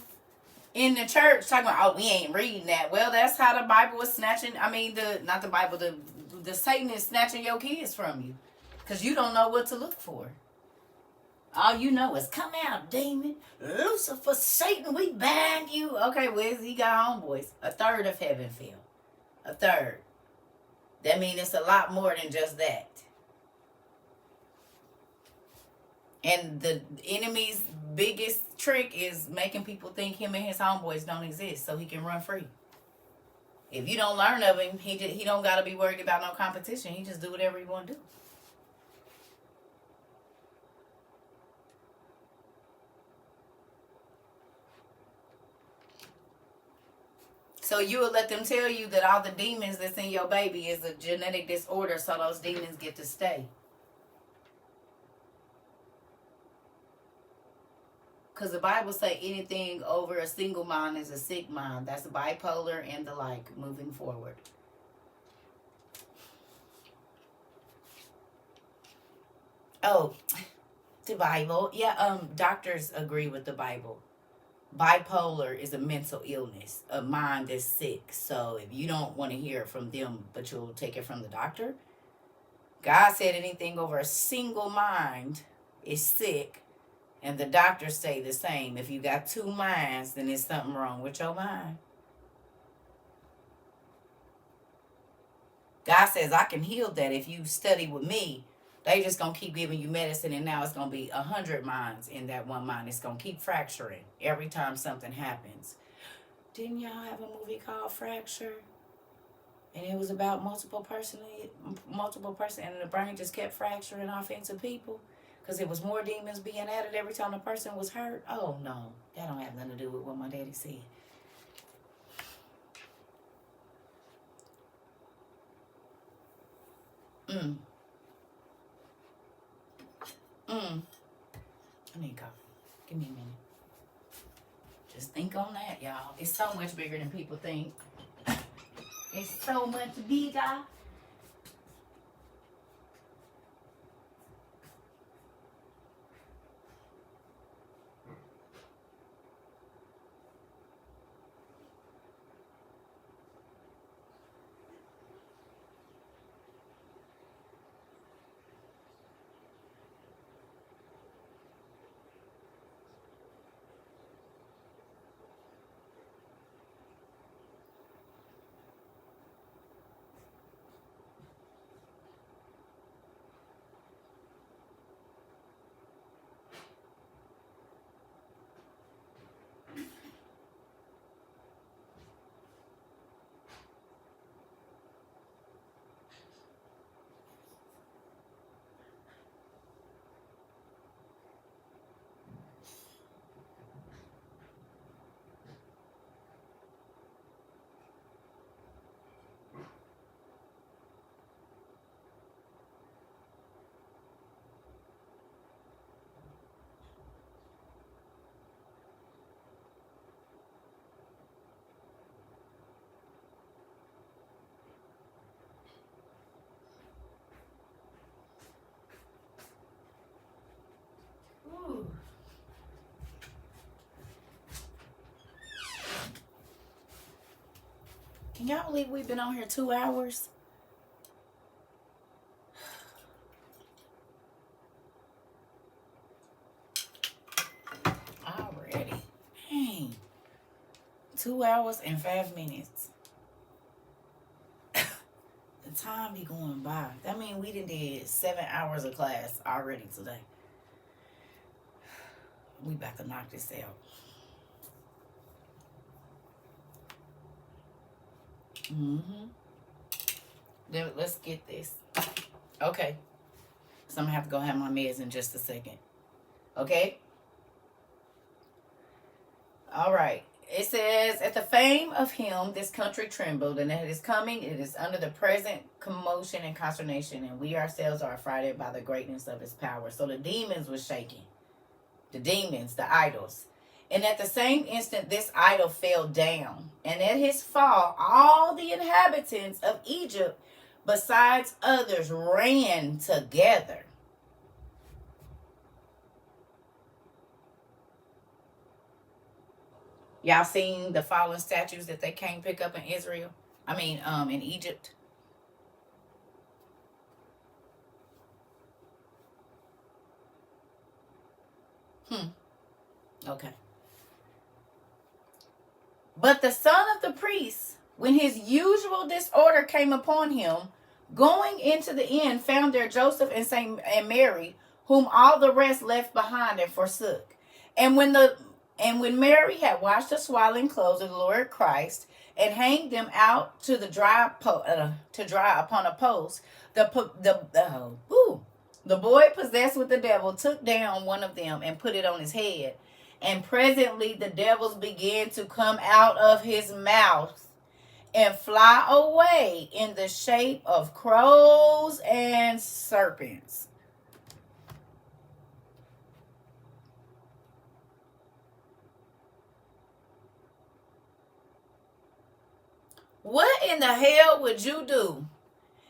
in the church talking about, oh, we ain't reading that. Well, that's how the Bible was snatching. I mean, not the Bible. The Satan is snatching your kids from you, because you don't know what to look for. All you know is, come out, demon, Lucifer, Satan, we bind you. Okay, well, he got homeboys. A third of heaven fell. A third. That means it's a lot more than just that. And the enemy's biggest trick is making people think him and his homeboys don't exist so he can run free. If you don't learn of him, he don't got to be worried about no competition. He just do whatever he want to do. So you will let them tell you that all the demons that's in your baby is a genetic disorder, so those demons get to stay. Because the Bible say anything over a single mind is a sick mind. That's bipolar and the like, moving forward. Oh, the Bible. Yeah, doctors agree with the Bible. Bipolar is a mental illness, a mind that's sick. So if you don't want to hear it from them, but you'll take it from the doctor, God said anything over a single mind is sick, and the doctors say the same. If you got two minds, then there's something wrong with your mind. God says, I can heal that if you study with me. They just going to keep giving you medicine, and now it's going to be 100 minds in that one mind. It's going to keep fracturing every time something happens. Didn't y'all have a movie called Fracture? And it was about multiple person, and the brain just kept fracturing off into people because it was more demons being added every time the person was hurt. Oh, no. That don't have nothing to do with what my daddy said. I need coffee. Give me a minute. Just think on that, y'all. It's so much bigger than people think. It's so much bigger. Ooh. Can y'all believe we've been on here 2 hours? Already. Dang. 2 hours and 5 minutes. The time be going by. That means we did 7 hours of class already today. We about to knock this out. Then let's get this. Okay. So I'm gonna have to go have my meds in just a second. Okay? Alright. It says, at the fame of him, this country trembled, and at his coming, it is under the present commotion and consternation, and we ourselves are affrighted by the greatness of his power. So the demons were shaking. The demons, the idols. And at the same instant, this idol fell down. And at his fall, all the inhabitants of Egypt, besides others, ran together. Y'all seen the fallen statues that they can't pick up in Israel? I mean, in Egypt. Okay. But the son of the priest, when his usual disorder came upon him, going into the inn, found there Joseph and Mary, whom all the rest left behind and forsook. And when Mary had washed the swaddling clothes of the Lord Christ and hanged them out to dry upon a post, the boy possessed with the devil took down one of them and put it on his head. And presently the devils began to come out of his mouth and fly away in the shape of crows and serpents. What in the hell would you do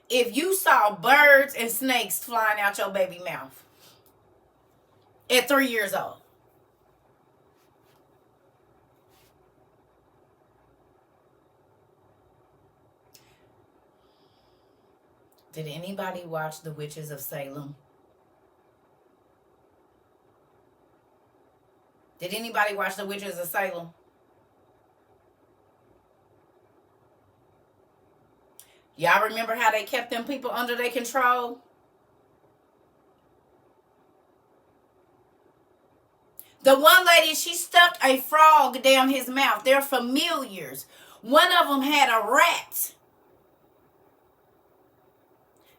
if you saw birds and snakes flying out your baby mouth at 3 years old? Did anybody watch The Witches of Salem? Did anybody watch The Witches of Salem? Y'all remember how they kept them people under their control? The one lady, she stuffed a frog down his mouth. They're familiars. One of them had a rat.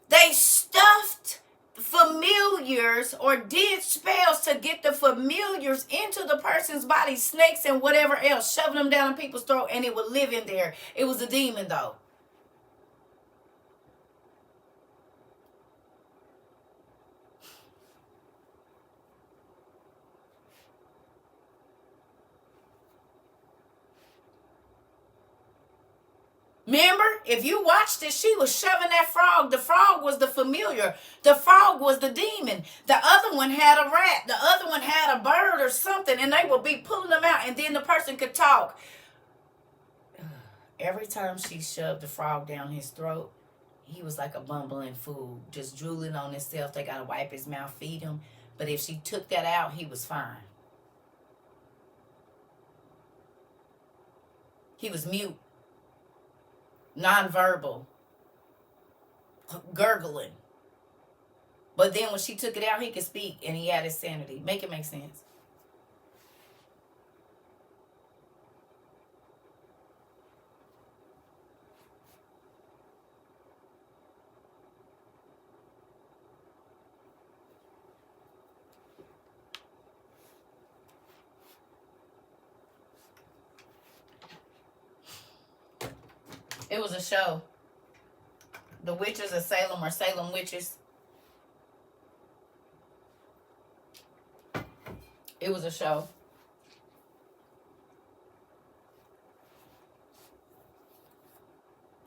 They stuffed familiars or did spells to get the familiars into the person's body, snakes and whatever else, shoving them down in people's throat, and it would live in there. It was a demon, though. Remember, if you watched it, she was shoving that frog. The frog was the familiar. The frog was the demon. The other one had a rat. The other one had a bird or something, and they would be pulling them out, and then the person could talk. Every time she shoved the frog down his throat, he was like a bumbling fool, just drooling on himself. They got to wipe his mouth, feed him. But if she took that out, he was fine. He was mute. Nonverbal, gurgling. But then when she took it out, he could speak and he had his sanity. Make it make sense. It was a show. The Witches of Salem, or Salem Witches. It was a show.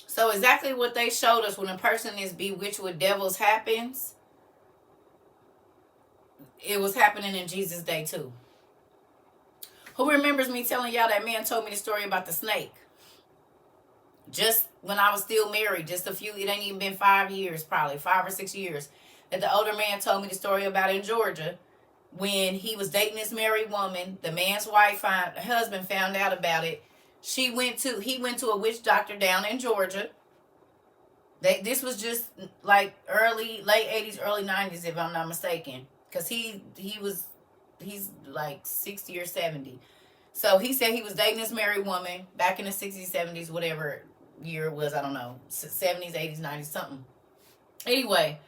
So exactly what they showed us when a person is bewitched with devils happens, it was happening in Jesus' day too. Who remembers me telling y'all that man told me the story about the snake? Just when I was still married, just a few, it ain't even been 5 years, probably 5 or 6 years, that the older man told me the story about in Georgia when he was dating this married woman. The man's husband found out about it. He went to a witch doctor down in Georgia. This was just like late 80s, early 90s, if I'm not mistaken, because he's like 60 or 70. So he said he was dating this married woman back in the 60s, 70s, whatever year it was, I don't know, 70s, 80s, 90s, something. Anyway,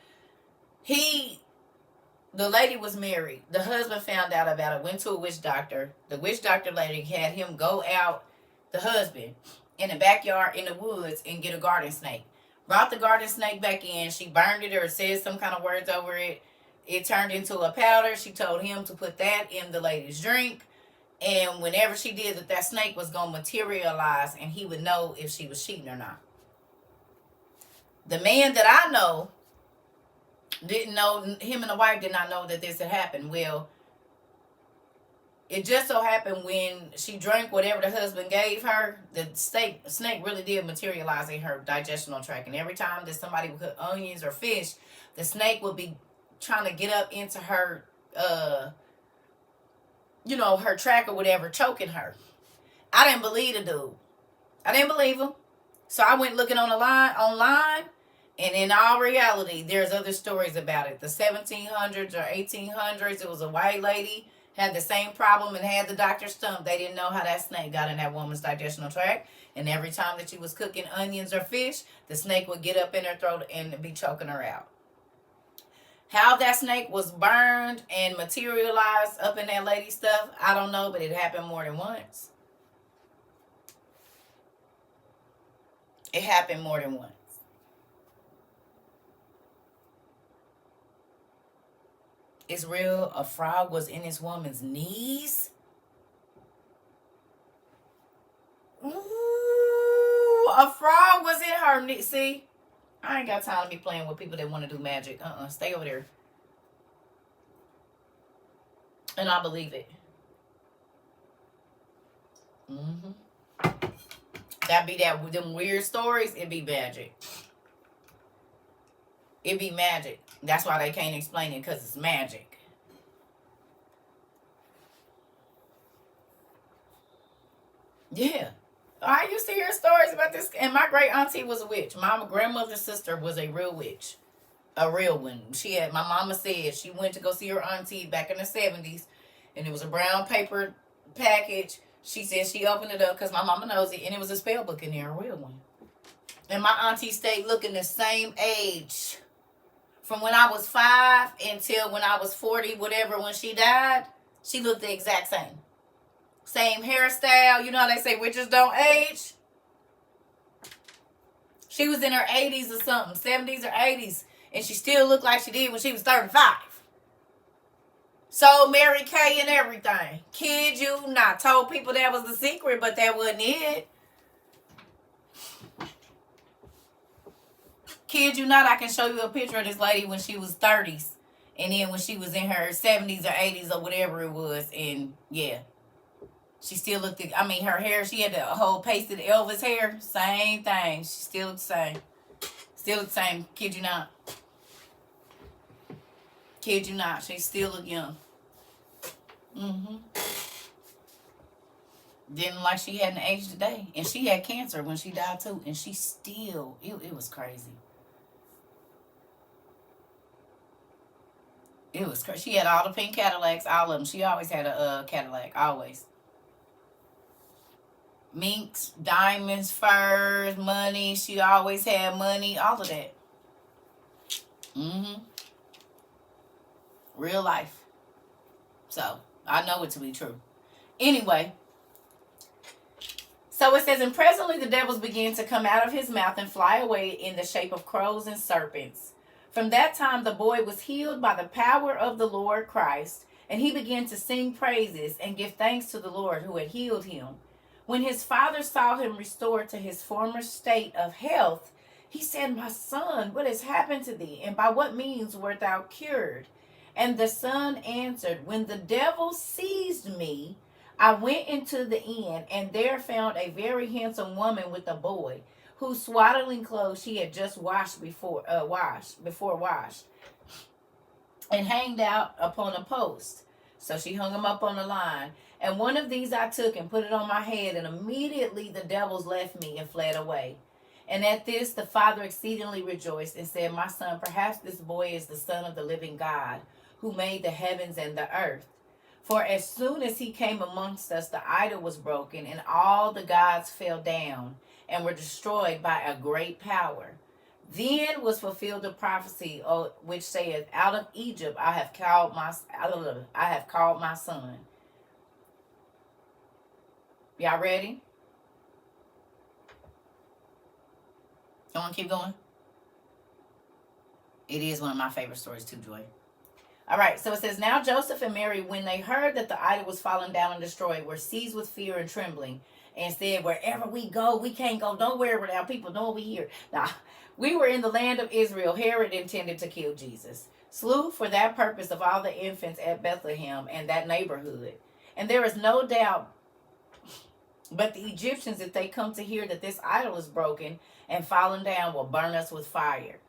the lady was married. The husband found out about it, went to a witch doctor. The witch doctor lady had him go out, the husband, in the backyard, in the woods, and get a garden snake. Brought the garden snake back in. She burned it or said some kind of words over it. It turned into a powder. She told him to put that in the lady's drink. And whenever she did that snake was going to materialize and he would know if she was cheating or not. The man that I know didn't know, him and the wife did not know that this had happened. Well, It just so happened when she drank whatever the husband gave her, the snake really did materialize in her digestional tract. And every time that somebody would cook onions or fish, the snake would be trying to get up into her, her tract or whatever, choking her. I didn't believe the dude. I didn't believe him. So I went looking online, and in all reality, there's other stories about it. The 1700s or 1800s, it was a white lady, had the same problem and had the doctor stumped. They didn't know how that snake got in that woman's digestional tract. And every time that she was cooking onions or fish, the snake would get up in her throat and be choking her out. How that snake was burned and materialized up in that lady's stuff, I don't know, but it happened more than once. It happened more than once. It's real. A frog was in this woman's knees. Ooh, a frog was in her knees. See, I ain't got time to be playing with people that want to do magic. Stay over there. And I believe it. That be them weird stories. It be magic. It be magic. That's why they can't explain it, because it's magic. Yeah. I used to hear stories about this. And my great auntie was a witch. My grandmother's sister was a real witch. A real one. My mama said she went to go see her auntie back in the 70s. And it was a brown paper package. She said she opened it up because my mama knows it. And it was a spell book in there, a real one. And my auntie stayed looking the same age. From when I was 5 until when I was 40, whatever, when she died, she looked the exact same. Same hairstyle. You know how they say witches don't age? She was in her 80s or something, 70s or 80s, and she still looked like she did when she was 35. So Mary Kay and everything. Kid you not. Told people that was the secret, but that wasn't it. Kid you not, I can show you a picture of this lady when she was 30s. And then when she was in her 70s or 80s or whatever it was. And yeah. She still looked, her hair, she had the whole pasted Elvis hair. Same thing. She still looked the same. Still the same. Kid you not. Kid you not. She still look young. Didn't look like she hadn't aged today. And she had cancer when she died too. And she still, it was crazy. It was crazy. She had all the pink Cadillacs, all of them. She always had a Cadillac, always. Minks, diamonds, furs, money. She always had money, all of that. Real life. So, I know it to be true. Anyway. So it says, and presently the devils began to come out of his mouth and fly away in the shape of crows and serpents. From that time the boy was healed by the power of the Lord Christ, and he began to sing praises and give thanks to the Lord who had healed him. When his father saw him restored to his former state of health, he said, my son, what has happened to thee, and by what means wert thou cured? And the son answered, when the devil seized me, I went into the inn, and there found a very handsome woman with a boy, whose swaddling clothes she had just washed, and hanged out upon a post. So she hung him up on the line. And one of these I took and put it on my head, and immediately the devils left me and fled away. And at this the father exceedingly rejoiced and said, my son, perhaps this boy is the son of the living God, who made the heavens and the earth. For as soon as he came amongst us, the idol was broken, and all the gods fell down and were destroyed by a great power. Then was fulfilled the prophecy which saith, out of Egypt I have called my son. Y'all ready? You want to keep going? It is one of my favorite stories too, Joy. All right, so it says, now Joseph and Mary, when they heard that the idol was fallen down and destroyed, were seized with fear and trembling, and said, wherever we go, we can't go nowhere without people knowing we here. Now, we were in the land of Israel. Herod intended to kill Jesus. Slew for that purpose of all the infants at Bethlehem and that neighborhood, And there is no doubt but the Egyptians, if they come to hear that this idol is broken and fallen down, will burn us with fire.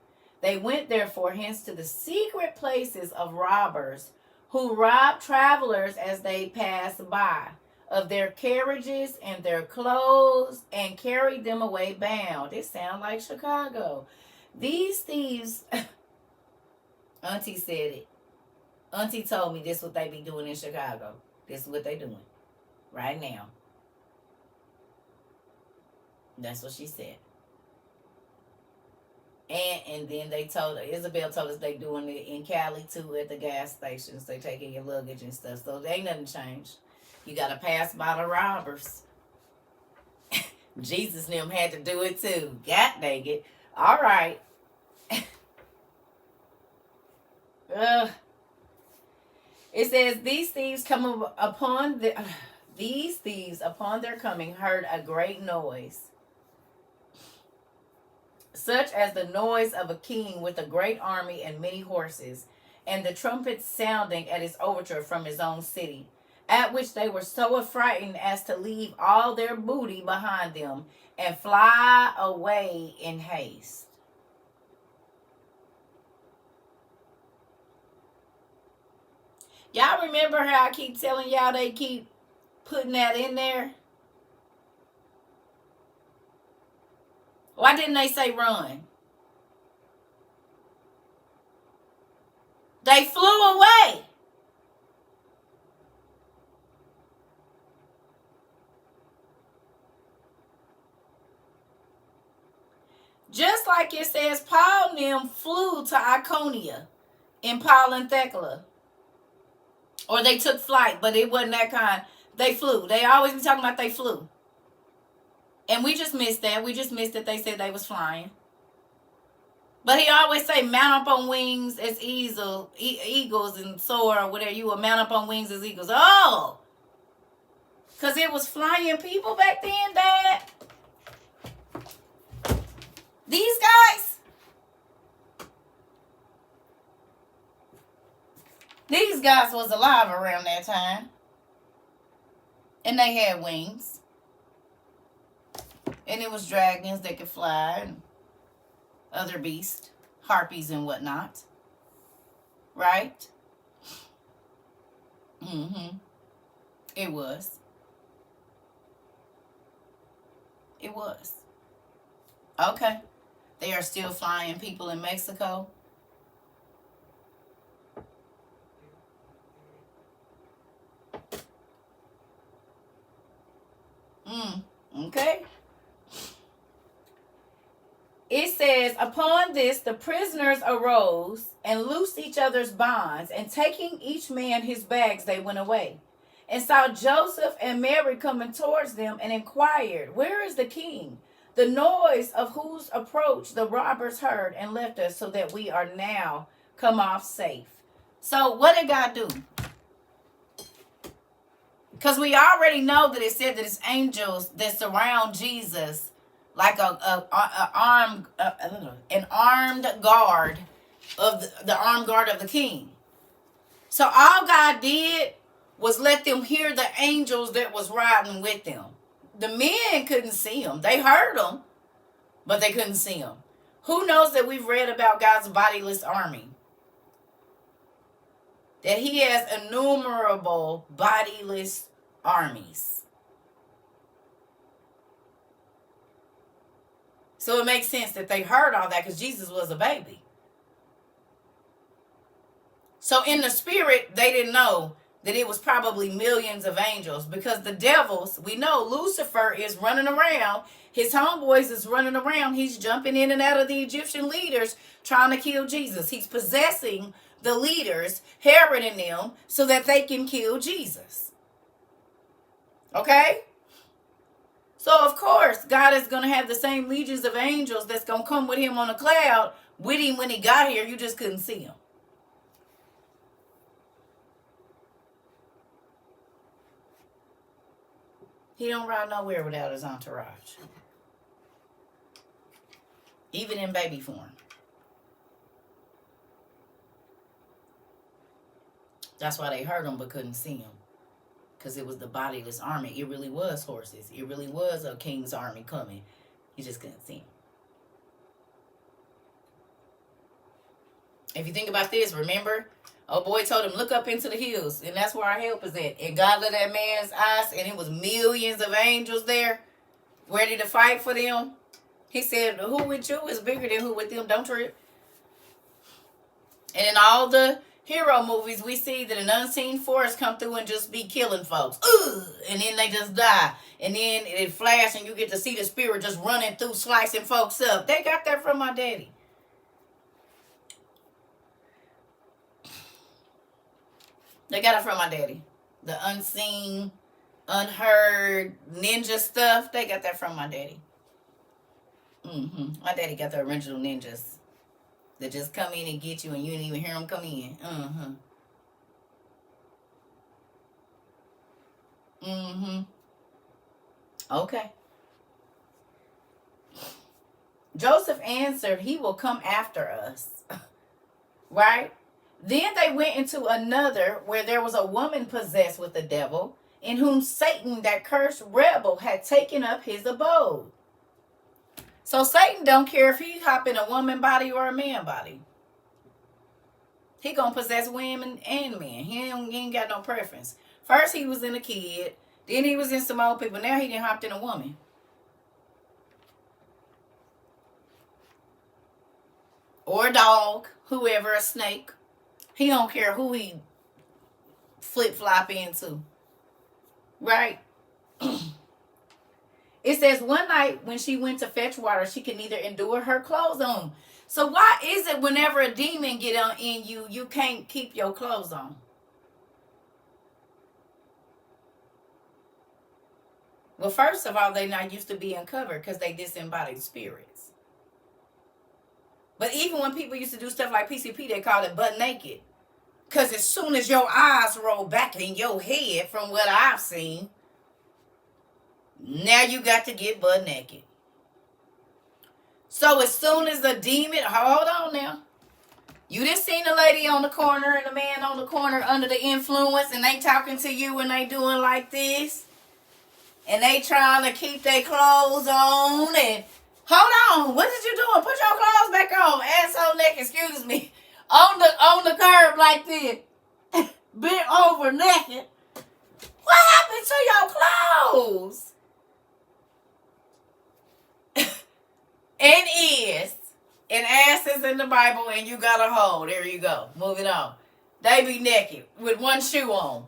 They went therefore hence to the secret places of robbers, who robbed travelers as they passed by of their carriages and their clothes, and carried them away bound. It sounds like Chicago. These thieves, Auntie said it. Auntie told me this what they be doing in Chicago. This is what they doing right now. That's what she said. And then they told her, Isabel told us they doing it in Cali too at the gas stations. They taking your luggage and stuff. So there ain't nothing changed. You got to pass by the robbers. Jesus and them had to do it too. God dang it. All right. It says, these thieves upon their coming heard a great noise, such as the noise of a king with a great army and many horses, and the trumpets sounding at his overture from his own city, at which they were so affrighted as to leave all their booty behind them and fly away in haste. Y'all remember how I keep telling y'all they keep putting that in there? Why didn't they say run? They flew away. Just like it says Paul and them flew to Iconia in Paul and Thecla. Or they took flight, but it wasn't that kind. They flew. They always be talking about they flew. And we just missed that. We just missed that they said they was flying. But he always say mount up on wings as eagles and soar or whatever. You will mount up on wings as eagles. Oh! Because it was flying people back then, Dad. These guys. These guys was alive around that time. And they had wings. And it was dragons that could fly and other beasts, harpies and whatnot. Right? Mm-hmm. It was. It was. Okay. They are still flying people in Mexico. Okay. It says, upon this, the prisoners arose and loosed each other's bonds, and taking each man his bags, they went away, and saw Joseph and Mary coming towards them, and inquired, where is the king? The noise of whose approach the robbers heard and left us, so that we are now come off safe. So what did God do? Because we already know that it said that it's angels that surround Jesus like an armed guard of the armed guard of the king. So all God did was let them hear the angels that was riding with them. The men couldn't see them. They heard them, but they couldn't see them. Who knows that we've read about God's bodiless army? That he has innumerable bodiless armies. So it makes sense that they heard all that because Jesus was a baby. So in the spirit, they didn't know that it was probably millions of angels, because the devils, we know Lucifer is running around. His homeboys is running around. He's jumping in and out of the Egyptian leaders trying to kill Jesus. He's possessing the leaders, Herod and them, so that they can kill Jesus. Okay? So, of course, God is going to have the same legions of angels that's going to come with him on a cloud with him when he got here. You just couldn't see him. He don't ride nowhere without his entourage. Even in baby form. That's why they heard him but couldn't see him. because it was the bodiless army. It really was horses. It really was a king's army coming. You just couldn't see them. If you think about this, remember, oh boy told him, look up into the hills, and that's where our help is at. And God lit that man's eyes, and it was millions of angels there ready to fight for them. He said, who with you is bigger than who with them. Don't trip. And in all the hero movies, we see that an unseen force come through and just be killing folks. Ugh! And then they just die. And then it flash and you get to see the spirit just running through, slicing folks up. They got that from my daddy. They got it from my daddy. The unseen, unheard, ninja stuff, they got that from my daddy. My daddy got the original ninjas that just come in and get you and you didn't even hear them come in. Okay. Joseph answered, he will come after us. Right? Then they went into another where there was a woman possessed with the devil, in whom Satan, that cursed rebel, had taken up his abode. So Satan don't care if he hop in a woman body or a man body. He gonna possess women and men. He ain't got no preference. First he was in a kid, then he was in some old people. Now he done hopped in a woman. Or a dog, whoever, a snake. He don't care who he flip-flop into. Right? It says, one night when she went to fetch water, she could neither endure her clothes on. So why is it whenever a demon get on in you, you can't keep your clothes on? Well, first of all, they not used to being covered because they disembodied spirits. But even when people used to do stuff like PCP, they called it butt naked. Because as soon as your eyes roll back in your head, from what I've seen, now you got to get butt naked. So as soon as the demon, hold on now. You done seen the lady on the corner and the man on the corner under the influence, and they talking to you and they doing like this. And they trying to keep their clothes on. And hold on, what is you doing? Put your clothes back on. Asshole neck, excuse me. On the curb like this. Bent over naked. What happened to your clothes? And is. And ass is in the Bible and you got a hole. There you go. Moving on. They be naked with one shoe on.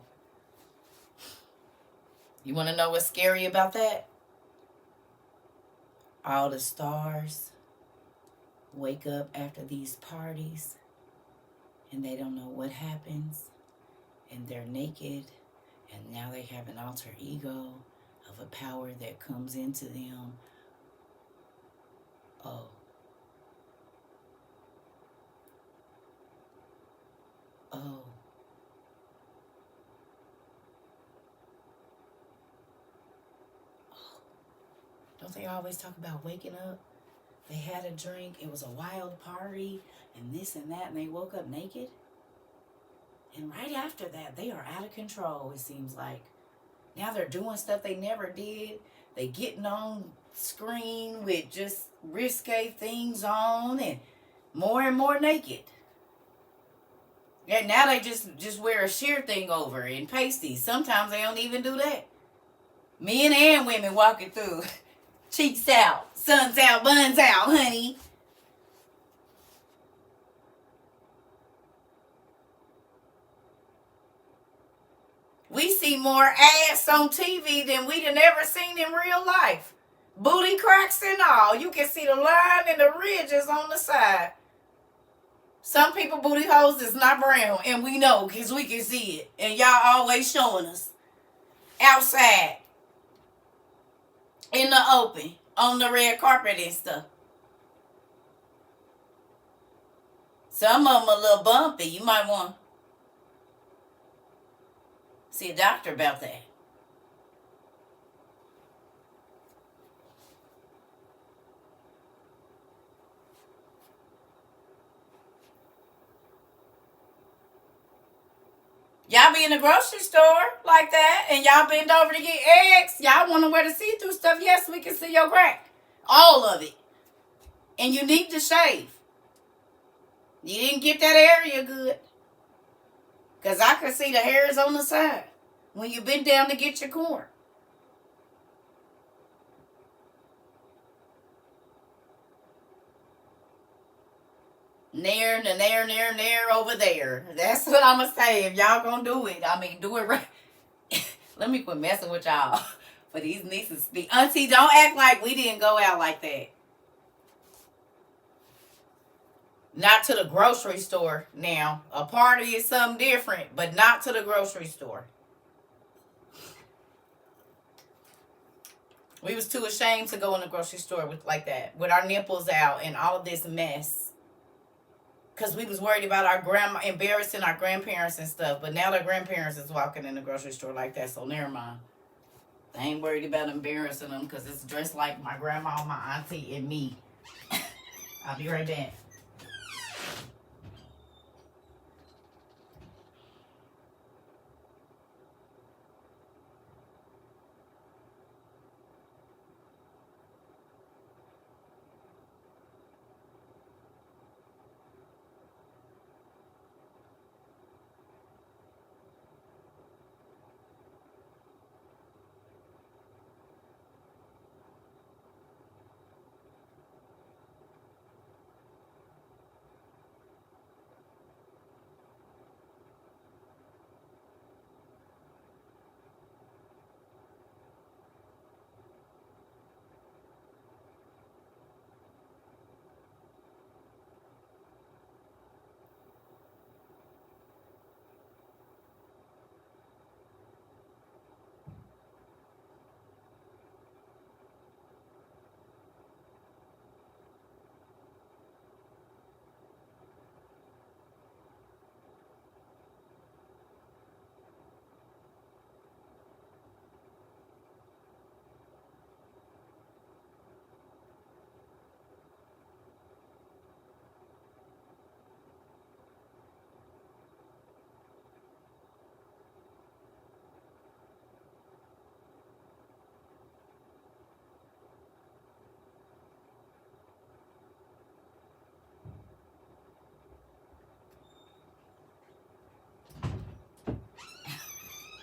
You want to know what's scary about that? All the stars wake up after these parties and they don't know what happens and they're naked and now they have an alter ego of a power that comes into them. Oh. Don't they always talk about waking up? They had a drink, it was a wild party, and this and that, and they woke up naked? And right after that, they are out of control, it seems like. Now they're doing stuff they never did. They getting on screen with just risque things on and more naked. And now they just wear a sheer thing over and pasties. Sometimes they don't even do that. Men and women walking through. Cheeks out, suns out, buns out, honey. We see more ass on TV than we'd have ever seen in real life. Booty cracks and all. You can see the line and the ridges on the side. Some people booty holes is not brown, and we know because we can see it. And y'all always showing us. Outside. In the open. On the red carpet and stuff. Some of them a little bumpy. You might want to see a doctor about that. Y'all be in the grocery store like that, and y'all bend over to get eggs. Y'all want to wear the see-through stuff. Yes, we can see your crack. All of it. And you need to shave. You didn't get that area good. Because I could see the hairs on the side when you bend down to get your corn. Near over there. That's what I'm going to say. If y'all going to do it, I mean, do it right. Let me quit messing with y'all. For these nieces. The auntie, don't act like we didn't go out like that. Not to the grocery store now. A party is something different, but not to the grocery store. We was too ashamed to go in the grocery store like that, with our nipples out and all of this mess. Because we was worried about our grandma, embarrassing our grandparents and stuff. But now their grandparents is walking in the grocery store like that, so never mind. I ain't worried about embarrassing them because it's dressed like my grandma, my auntie, and me. I'll be right back.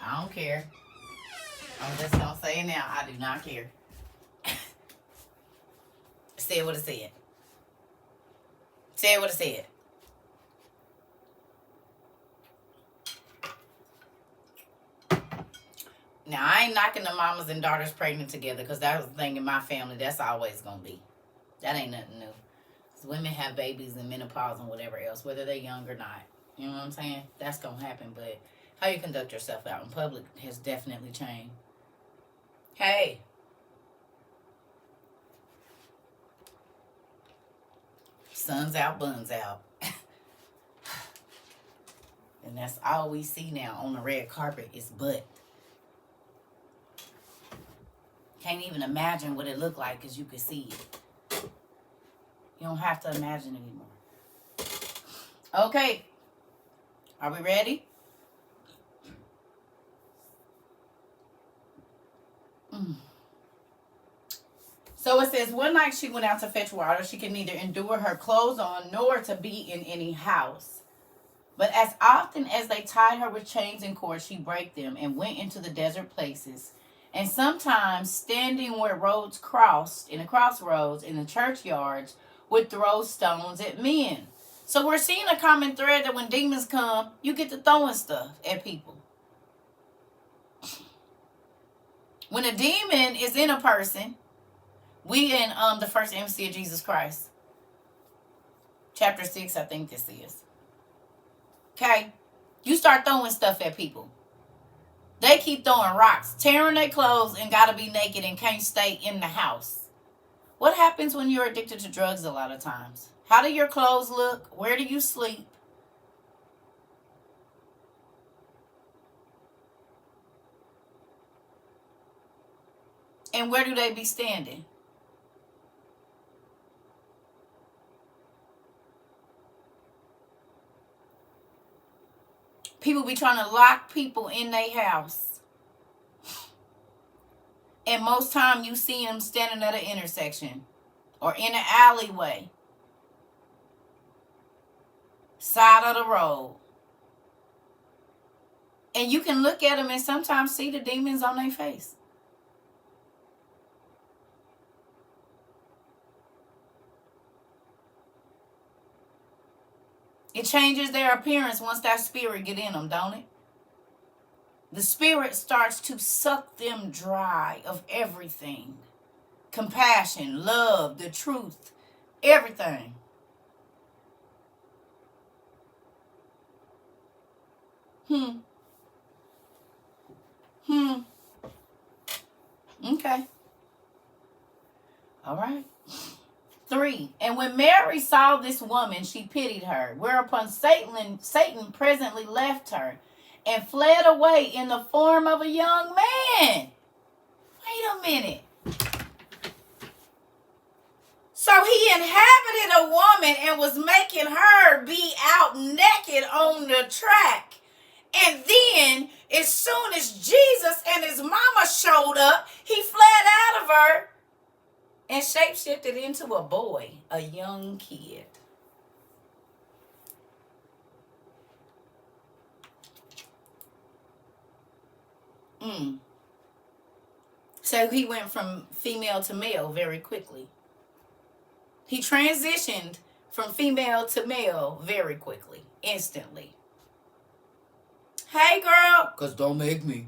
I don't care. I'm just going to say it now. I do not care. Say what it said. Say what it said. Now, I ain't knocking the mamas and daughters pregnant together because that was the thing in my family. That's always going to be. That ain't nothing new. Women have babies and menopause and whatever else, whether they're young or not. You know what I'm saying? That's going to happen. But how you conduct yourself out in public has definitely changed. Hey. Sun's out, buns out. And that's all we see now on the red carpet is butt. Can't even imagine what it looked like because you could see it. You don't have to imagine anymore. Okay. Are we ready? So it says, one night she went out to fetch water. She could neither endure her clothes on nor to be in any house. But as often as they tied her with chains and cords, she brake them and went into the desert places. And sometimes, standing where roads crossed, in the crossroads, in the churchyards, would throw stones at men. So we're seeing a common thread that when demons come, you get to throwing stuff at people. When a demon is in a person, we in the first embassy of Jesus Christ. Chapter 6, I think this is. Okay? You start throwing stuff at people. They keep throwing rocks, tearing their clothes, and got to be naked and can't stay in the house. What happens when you're addicted to drugs a lot of times? How do your clothes look? Where do you sleep? And where do they be standing? People be trying to lock people in their house. And most time you see them standing at an intersection or in an alleyway, side of the road. And you can look at them and sometimes see the demons on their face. It changes their appearance once that spirit get in them, don't it? The spirit starts to suck them dry of everything. Compassion, love, the truth, everything. Okay. All right. 3. And when Mary saw this woman, she pitied her, whereupon Satan presently left her and fled away in the form of a young man. Wait a minute. So he inhabited a woman and was making her be out naked on the track. And then, as soon as Jesus and his mama showed up, he fled out of her and shapeshifted into a boy, a young kid. So he went from female to male very quickly. He transitioned from female to male very quickly, instantly. Hey, girl. Because don't make me.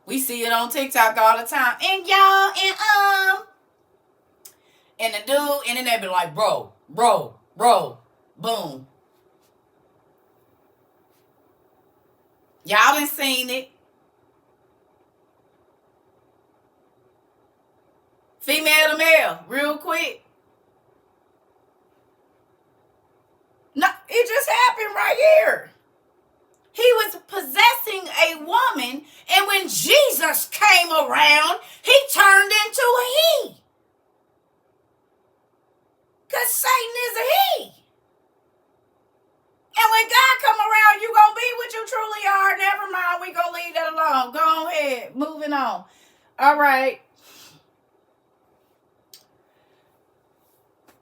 We see it on TikTok all the time. And y'all, and the dude, and then they be like, bro, boom. Y'all done seen it. Female to male, real quick. No, it just happened right here. He was possessing a woman, and when Jesus came around, he turned into a he. Because Satan is a he. And when God come around, you going to be what you truly are. Never mind, we going to leave that alone. Go ahead, moving on. All right.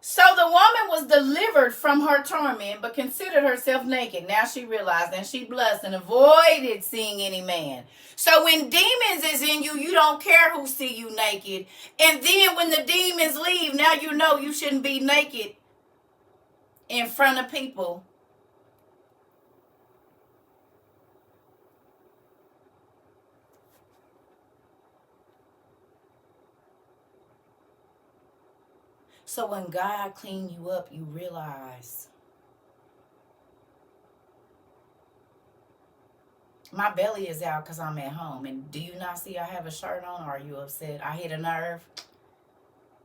So the woman was delivered from her torment, but considered herself naked. Now she realized, and she blushed and avoided seeing any man. So when demons is in you, you don't care who see you naked. And then when the demons leave, now you know you shouldn't be naked in front of people. So when God clean you up, you realize, my belly is out because I'm at home. And do you not see I have a shirt on? Or are you upset? I hit a nerve.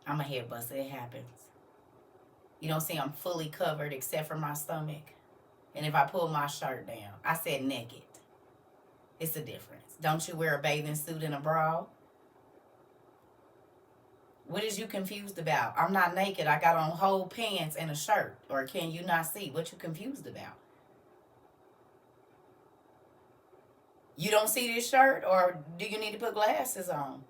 I'm a head buster. It happens. You don't see I'm fully covered except for my stomach. And if I pull my shirt down, I said naked. It's a difference. Don't you wear a bathing suit and a bra? What is you confused about? I'm not naked. I got on whole pants and a shirt. Or can you not see what you confused about? You don't see this shirt, or do you need to put glasses on?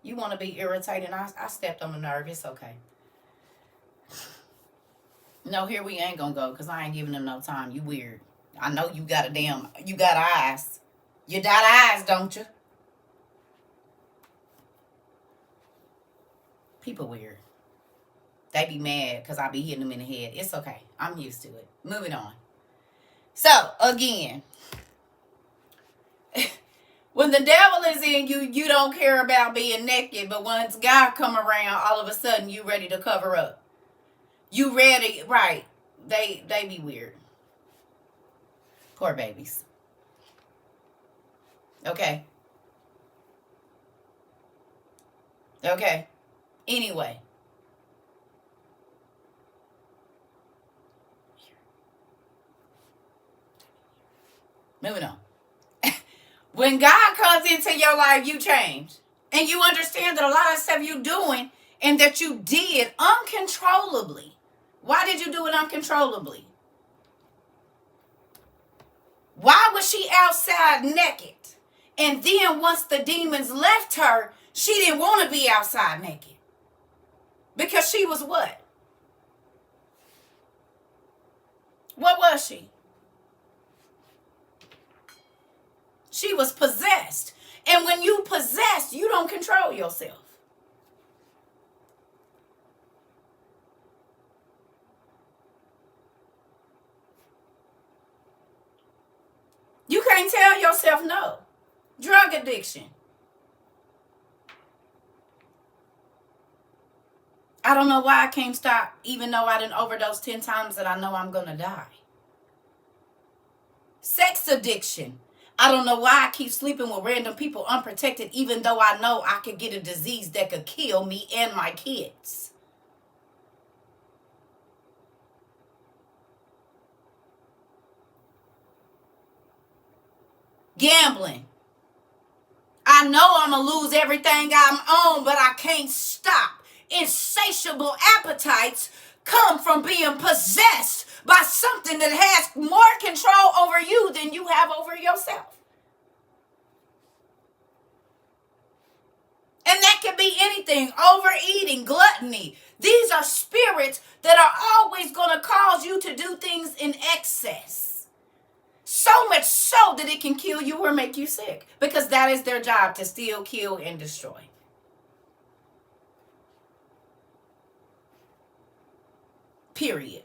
You want to be irritated. I stepped on a nerve. It's okay. No, here we ain't going to go because I ain't giving them no time. You weird. I know you got eyes. You got eyes, don't you? People weird. They be mad because I be hitting them in the head. It's okay. I'm used to it. Moving on. So, again, when the devil is in you, you don't care about being naked. But once God come around, all of a sudden, you ready to cover up. You ready, right. They be weird. Poor babies. Okay. Anyway. Moving on. When God comes into your life, you change. And you understand that a lot of stuff you doing and that you did uncontrollably. Why did you do it uncontrollably? was she outside naked? And then once the demons left her, she didn't want to be outside naked. Because she was what? What was she? She was possessed. And when you possessed, you don't control yourself. You can't tell yourself no. Drug addiction. I don't know why I can't stop, even though I didn't overdose 10 times that I know I'm going to die. Sex addiction. I don't know why I keep sleeping with random people unprotected, even though I know I could get a disease that could kill me and my kids. Gambling. I know I'm going to lose everything I'm on, but I can't stop. Insatiable appetites come from being possessed by something that has more control over you than you have over yourself. And that could be anything. Overeating, gluttony. These are spirits that are always going to cause you to do things in excess. So much so that it can kill you or make you sick. Because that is their job, to steal, kill, and destroy. Period.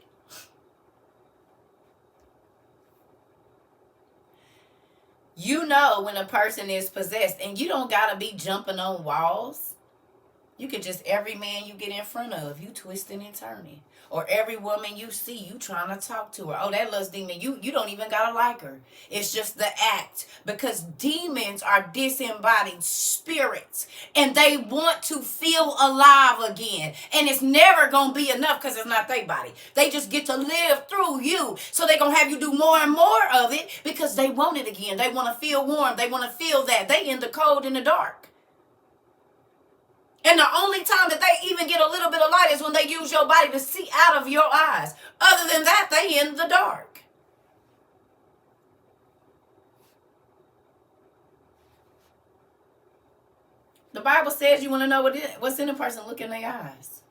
You know when a person is possessed, and you don't got to be jumping on walls. You could just, every man you get in front of, you twisting and turning. Or every woman you see, you trying to talk to her. Oh, that lust demon, you don't even got to like her. It's just the act. Because demons are disembodied spirits. And they want to feel alive again. And it's never going to be enough because it's not their body. They just get to live through you. So they're going to have you do more and more of it because they want it again. They want to feel warm. They want to feel that. They in the cold and the dark. And the only time that they even get a little bit of light is when they use your body to see out of your eyes. Other than that, they in the dark. The Bible says you want to know what's in a person, look in their eyes.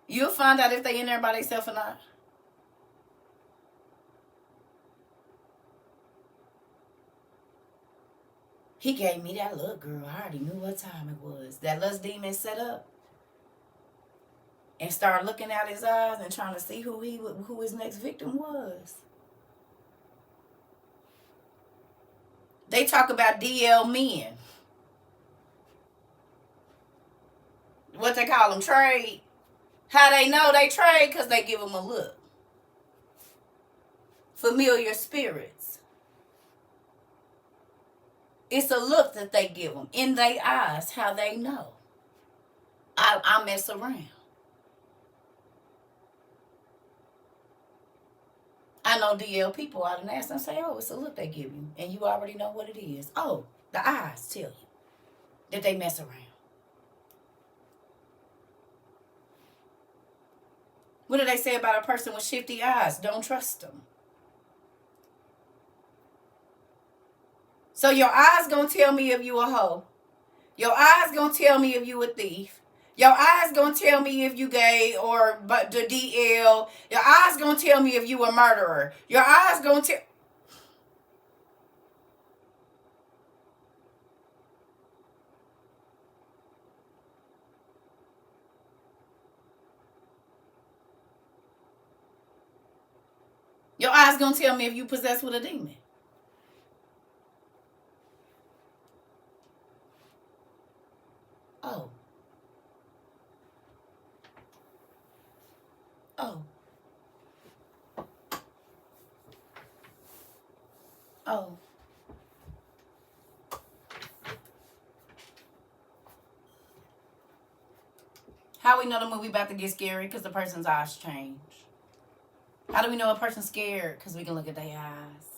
You'll find out if they in there by themselves or not. He gave me that look, girl. I already knew what time it was. That lust demon set up and started looking out his eyes and trying to see who his next victim was. They talk about DL men. What they call them, trade. How they know they trade? Because they give them a look. Familiar spirits. It's a look that they give them in their eyes, how they know. I mess around. I know DL people out and ask and say, oh, it's a look they give you. And you already know what it is. Oh, the eyes tell you that they mess around. What do they say about a person with shifty eyes? Don't trust them. So your eyes gonna tell me if you a hoe. Your eyes gonna tell me if you a thief. Your eyes gonna tell me if you gay or but the DL. Your eyes gonna tell me if you a murderer. Your eyes gonna tell. Your eyes gonna tell me if you possessed with a demon. Oh. Oh. Oh. How we know the movie about to get scary? Because the person's eyes change. How do we know a person's scared? Because we can look at their eyes.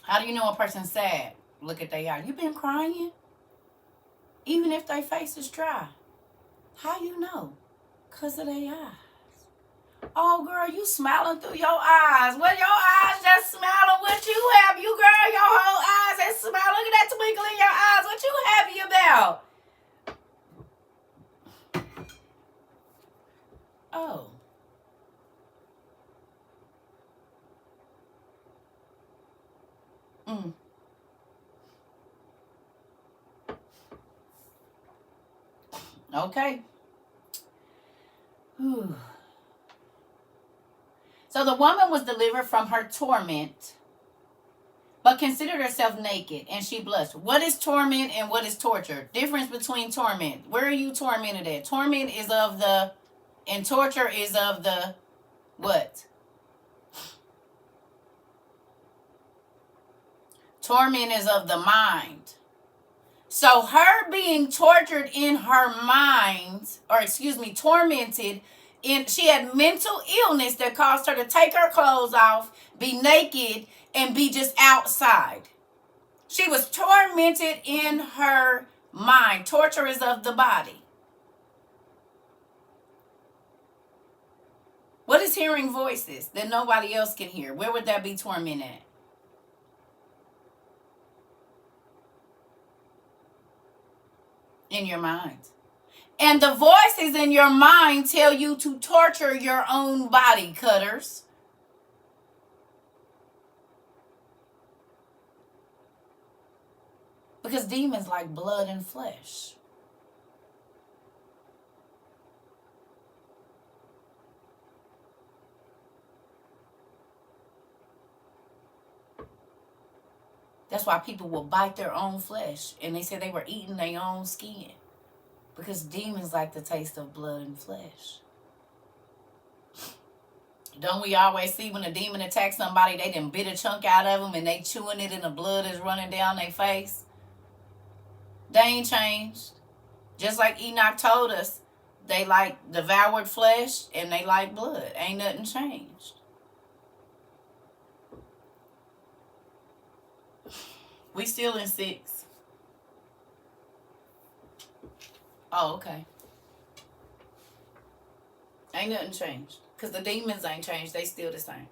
How do you know a person's sad? Look at their eyes. You been crying? Even if their face is dry. How you know? Because of their eyes. Oh, girl, you smiling through your eyes. Well, your eyes just smiling. What you happy? You, girl, your whole eyes is smiling. Look at that twinkle in your eyes. What you happy about? Oh. Okay. Whew. So the woman was delivered from her torment, but considered herself naked, and she blushed. What is torment and what is torture? Difference between torment. Where are you tormented at? Torment is of the, and torture is of the what? Torment is of the mind. So her being tortured in her mind, or excuse me, tormented, she had mental illness that caused her to take her clothes off, be naked, and be just outside. She was tormented in her mind. Torture is of the body. What is hearing voices that nobody else can hear? Where would that be torment at? In your mind. And the voices in your mind tell you to torture your own body, cutters. Because demons like blood and flesh. That's why people will bite their own flesh. And they say they were eating their own skin. Because demons like the taste of blood and flesh. Don't we always see when a demon attacks somebody, they done bit a chunk out of them and they chewing it and the blood is running down their face? They ain't changed. Just like Enoch told us, they like devoured flesh and they like blood. Ain't nothing changed. We still in 6. Oh, okay. Ain't nothing changed. Because the demons ain't changed. They still the same.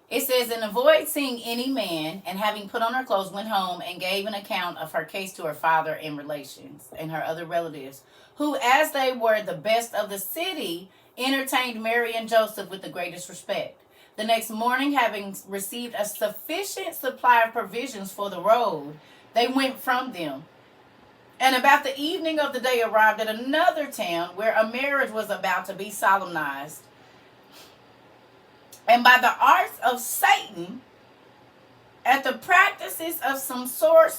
It says, and avoid seeing any man, and having put on her clothes, went home and gave an account of her case to her father and relations and her other relatives, who, as they were the best of the city, entertained Mary and Joseph with the greatest respect. The next morning, having received a sufficient supply of provisions for the road, they went from them. And about the evening of the day arrived at another town where a marriage was about to be solemnized. And by the arts of Satan, at the practices of some sorcerers,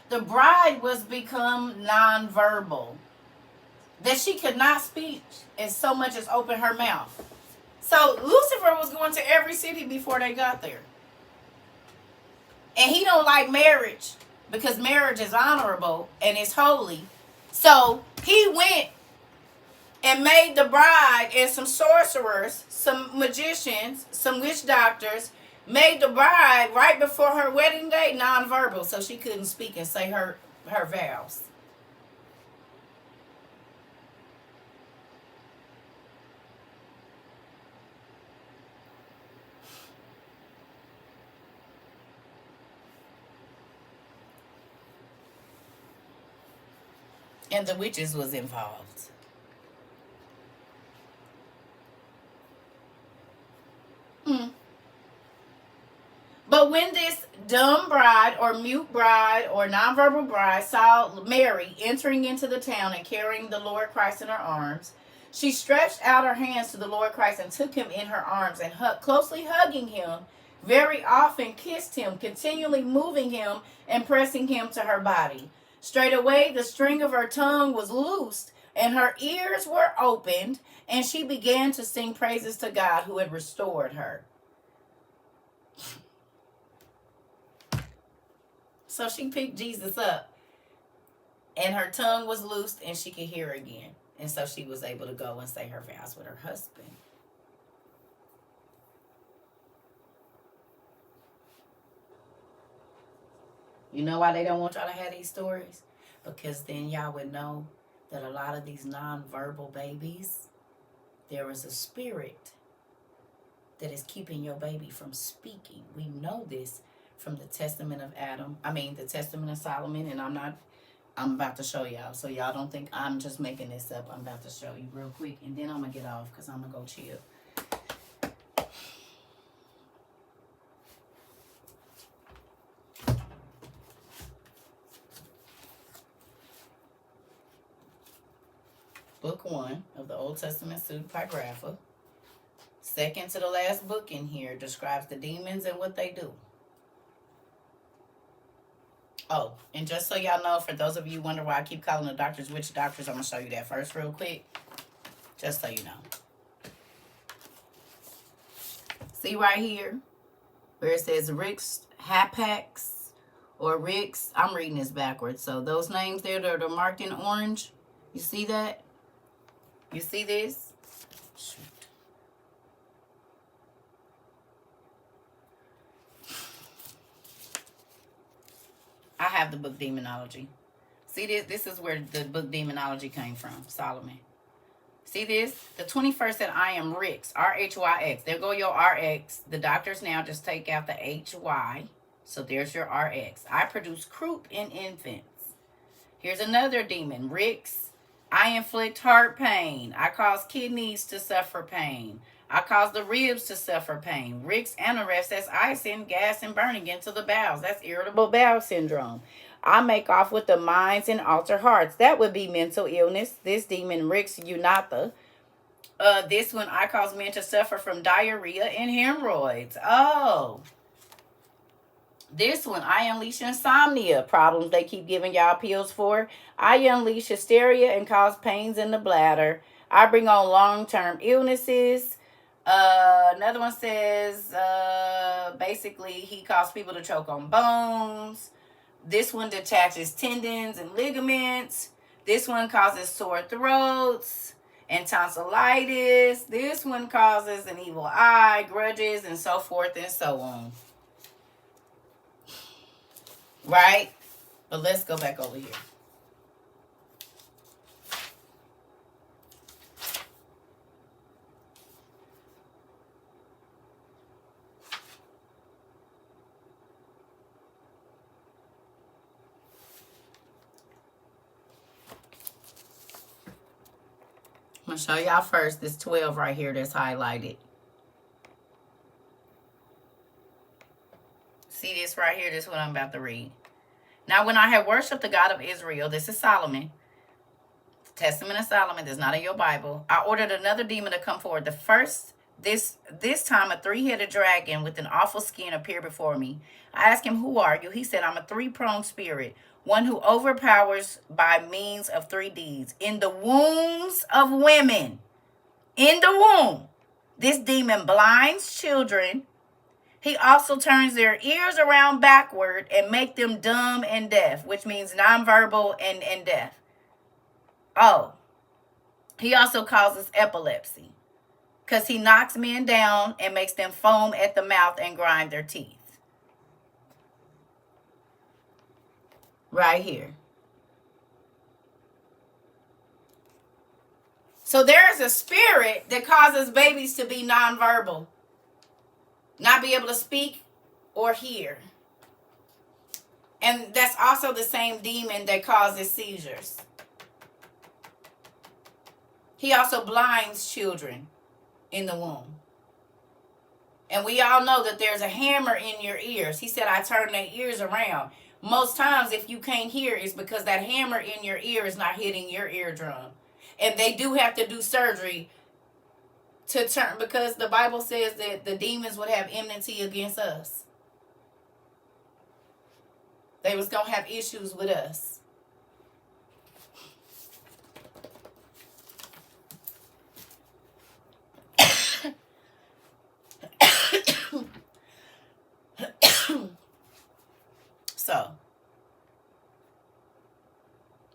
the bride was become nonverbal, that she could not speak as so much as open her mouth. So Lucifer was going to every city before they got there. And he don't like marriage because marriage is honorable and it's holy. So he went and made the bride and some sorcerers, some magicians, some witch doctors, made the bride right before her wedding day nonverbal so she couldn't speak and say her vows. And the witches was involved. But when this dumb bride or mute bride or nonverbal bride saw Mary entering into the town and carrying the Lord Christ in her arms, she stretched out her hands to the Lord Christ and took him in her arms and closely hugging him, very often kissed him, continually moving him and pressing him to her body. Straightway the string of her tongue was loosed and her ears were opened, and she began to sing praises to God who had restored her. So she picked Jesus up, and her tongue was loosed, and she could hear again. And so she was able to go and say her vows with her husband. You know why they don't want y'all to have these stories? Because then y'all would know that a lot of these nonverbal babies, there is a spirit that is keeping your baby from speaking. We know this from the Testament of the Testament of Solomon, and I'm about to show y'all. So y'all don't think I'm just making this up. I'm about to show you real quick, and then I'm going to get off because I'm going to go chill. Book 1 of the Old Testament Pseudepigrapha. Second to the last book in here describes the demons and what they do. Oh, and just so y'all know, for those of you who wonder why I keep calling the doctors witch doctors, I'm going to show you that first real quick. Just so you know. See right here where it says Rix Hapax or Rix. I'm reading this backwards. So those names there that are marked in orange, you see that? You see this? Shoot. I have the book Demonology. See this? This is where the book Demonology came from, Solomon. See this? The 21st said, I am Rix, R-H-Y-X. There go your R-X. The doctors now just take out the H-Y. So there's your R-X. I produce croup in infants. Here's another demon, Rix. I inflict heart pain. I cause kidneys to suffer pain. I cause the ribs to suffer pain. Rix anorexia, that's ice and gas and burning into the bowels. That's irritable bowel syndrome. I make off with the minds and alter hearts. That would be mental illness. This demon, Rix unatha. This one, I cause men to suffer from diarrhea and hemorrhoids. Oh. This one, I unleash insomnia problems they keep giving y'all pills for. I unleash hysteria and cause pains in the bladder. I bring on long-term illnesses. Another one says, basically, he causes people to choke on bones. This one detaches tendons and ligaments. This one causes sore throats and tonsillitis. This one causes an evil eye, grudges, and so forth and so on. Right? But let's go back over here. I'm going to show y'all first this 12 right here that's highlighted. See this right here? This is what I'm about to read. Now, when I had worshipped the God of Israel, this is Solomon, Testament of Solomon, that's not in your Bible, I ordered another demon to come forward. The first, this time, a three-headed dragon with an awful skin appeared before me. I asked him, who are you? He said, I'm a three-pronged spirit, one who overpowers by means of three deeds. In the wombs of women, in the womb, this demon blinds children. He also turns their ears around backward and make them dumb and deaf, which means nonverbal and deaf. Oh, he also causes epilepsy because he knocks men down and makes them foam at the mouth and grind their teeth. Right here. So there is a spirit that causes babies to be nonverbal. Not be able to speak or hear. And that's also the same demon that causes seizures. He also blinds children in the womb. And we all know that there's a hammer in your ears. He said, I turn their ears around. Most times, if you can't hear, it's because that hammer in your ear is not hitting your eardrum. And they do have to do surgery to turn, because the Bible says that the demons would have enmity against us. They was going to have issues with us. So,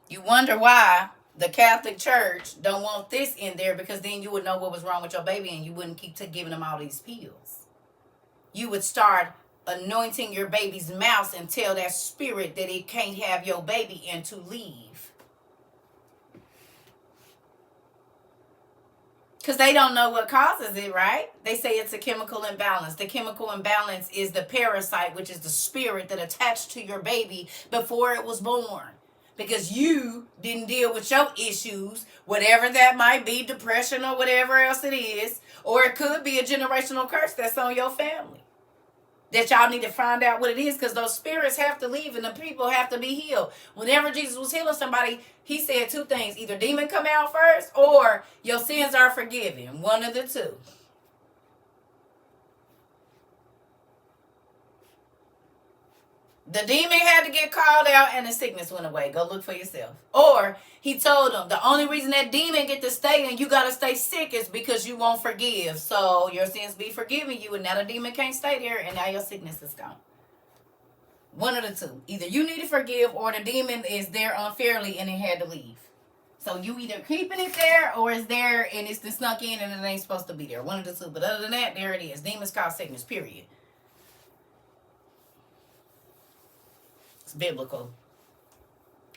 you wonder why the Catholic Church don't want this in there, because then you would know what was wrong with your baby and you wouldn't keep giving them all these pills. You would start anointing your baby's mouth and tell that spirit that it can't have your baby and to leave. Because they don't know what causes it, right? They say it's a chemical imbalance. The chemical imbalance is the parasite, which is the spirit that attached to your baby before it was born. Because you didn't deal with your issues, whatever that might be, depression or whatever else it is. Or it could be a generational curse that's on your family. That y'all need to find out what it is, because those spirits have to leave and the people have to be healed. Whenever Jesus was healing somebody, he said two things. Either demon come out first or your sins are forgiven. One of the two. The demon had to get called out and the sickness went away. Go look for yourself. Or he told them the only reason that demon get to stay and you got to stay sick is because you won't forgive. So your sins be forgiven you and now the demon can't stay there and now your sickness is gone. One of the two. Either you need to forgive or the demon is there unfairly and it had to leave. So you either keeping it there or it's there and it's snuck in and it ain't supposed to be there. One of the two. But other than that, there it is. Demons cause sickness, period. It's biblical.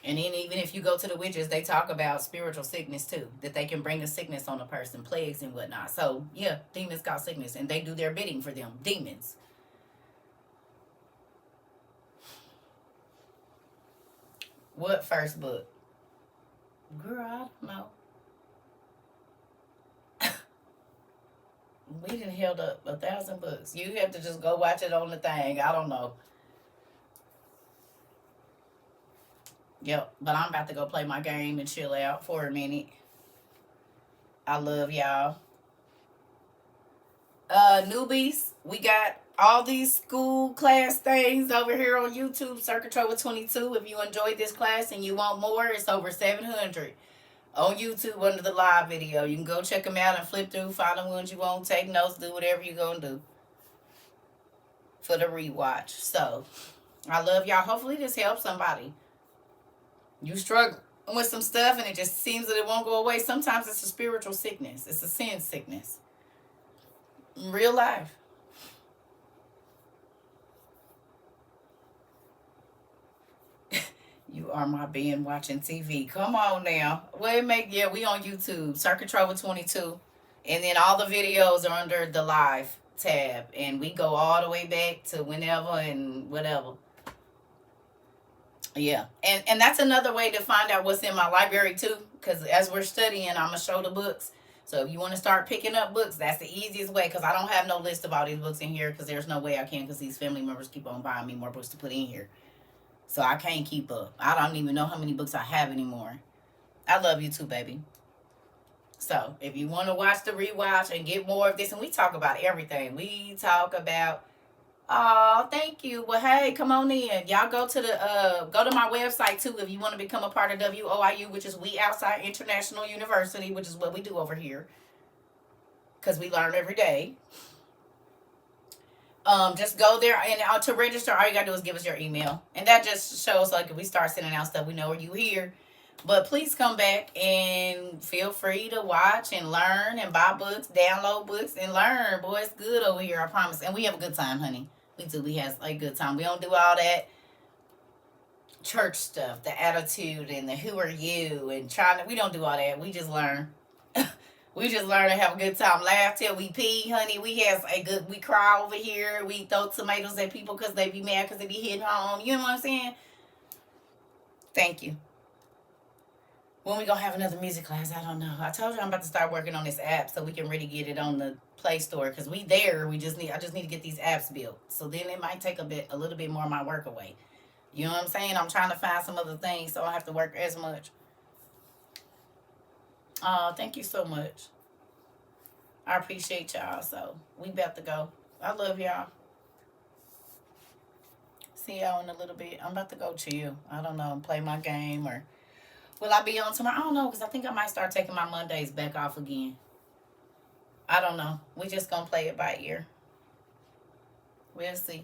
And then even if you go to the witches, they talk about spiritual sickness too. That they can bring a sickness on a person, plagues and whatnot. So yeah, demons cause sickness and they do their bidding for them. Demons. What first book? Girl, I don't know. We done held up 1,000 books. You have to just go watch it on the thing. I don't know. Yep, but I'm about to go play my game and chill out for a minute. I love y'all. Newbies, we got all these school class things over here on YouTube, CERCA TROVA 22. If you enjoyed this class and you want more, it's over 700 on YouTube under the live video. You can go check them out and flip through, find the ones you want, take notes, do whatever you're going to do for the rewatch. So, I love y'all. Hopefully this helps somebody. You struggle with some stuff and it just seems that it won't go away. Sometimes it's a spiritual sickness. It's a sin sickness. In real life. You are my being watching TV. Come on now. We on YouTube. CERCA TROVA 22. And then all the videos are under the live tab. And we go all the way back to whenever and whatever. Yeah. And that's another way to find out what's in my library too. Because as we're studying, I'm going to show the books. So if you want to start picking up books, that's the easiest way. Because I don't have no list of all these books in here. Because there's no way I can. Because these family members keep on buying me more books to put in here. So I can't keep up. I don't even know how many books I have anymore. I love you too, baby. So if you want to watch the rewatch and get more of this. And we talk about everything. We talk about... Oh, thank you. Well, hey, come on in. Y'all go to my website too if you want to become a part of WOIU, which is We Outside International University, which is what we do over here. Because we learn every day. Just go there and to register, all you gotta do is give us your email. And that just shows like if we start sending out stuff, we know you here. But please come back and feel free to watch and learn and buy books, download books and learn. Boy, it's good over here, I promise. And we have a good time, honey. We do. We have a good time. We don't do all that church stuff, the attitude and the who are you and we don't do all that. We just learn. We just learn to have a good time, laugh till we pee, honey. We cry over here. We throw tomatoes at people because they be mad because they be hitting home. You know what I'm saying? Thank you. When we gonna have another music class, I don't know. I told you I'm about to start working on this app so we can really get it on the Play Store because I just need to get these apps built. So then it might take a little bit more of my work away. You know what I'm saying? I'm trying to find some other things so I don't have to work as much. Oh, thank you so much. I appreciate y'all. So we about to go. I love y'all. See y'all in a little bit. I'm about to go chill. I don't know. Play my game or will I be on tomorrow? I don't know because I think I might start taking my Mondays back off again. I don't know. We just gonna play it by ear. We'll see.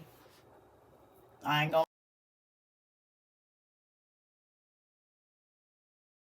I ain't gonna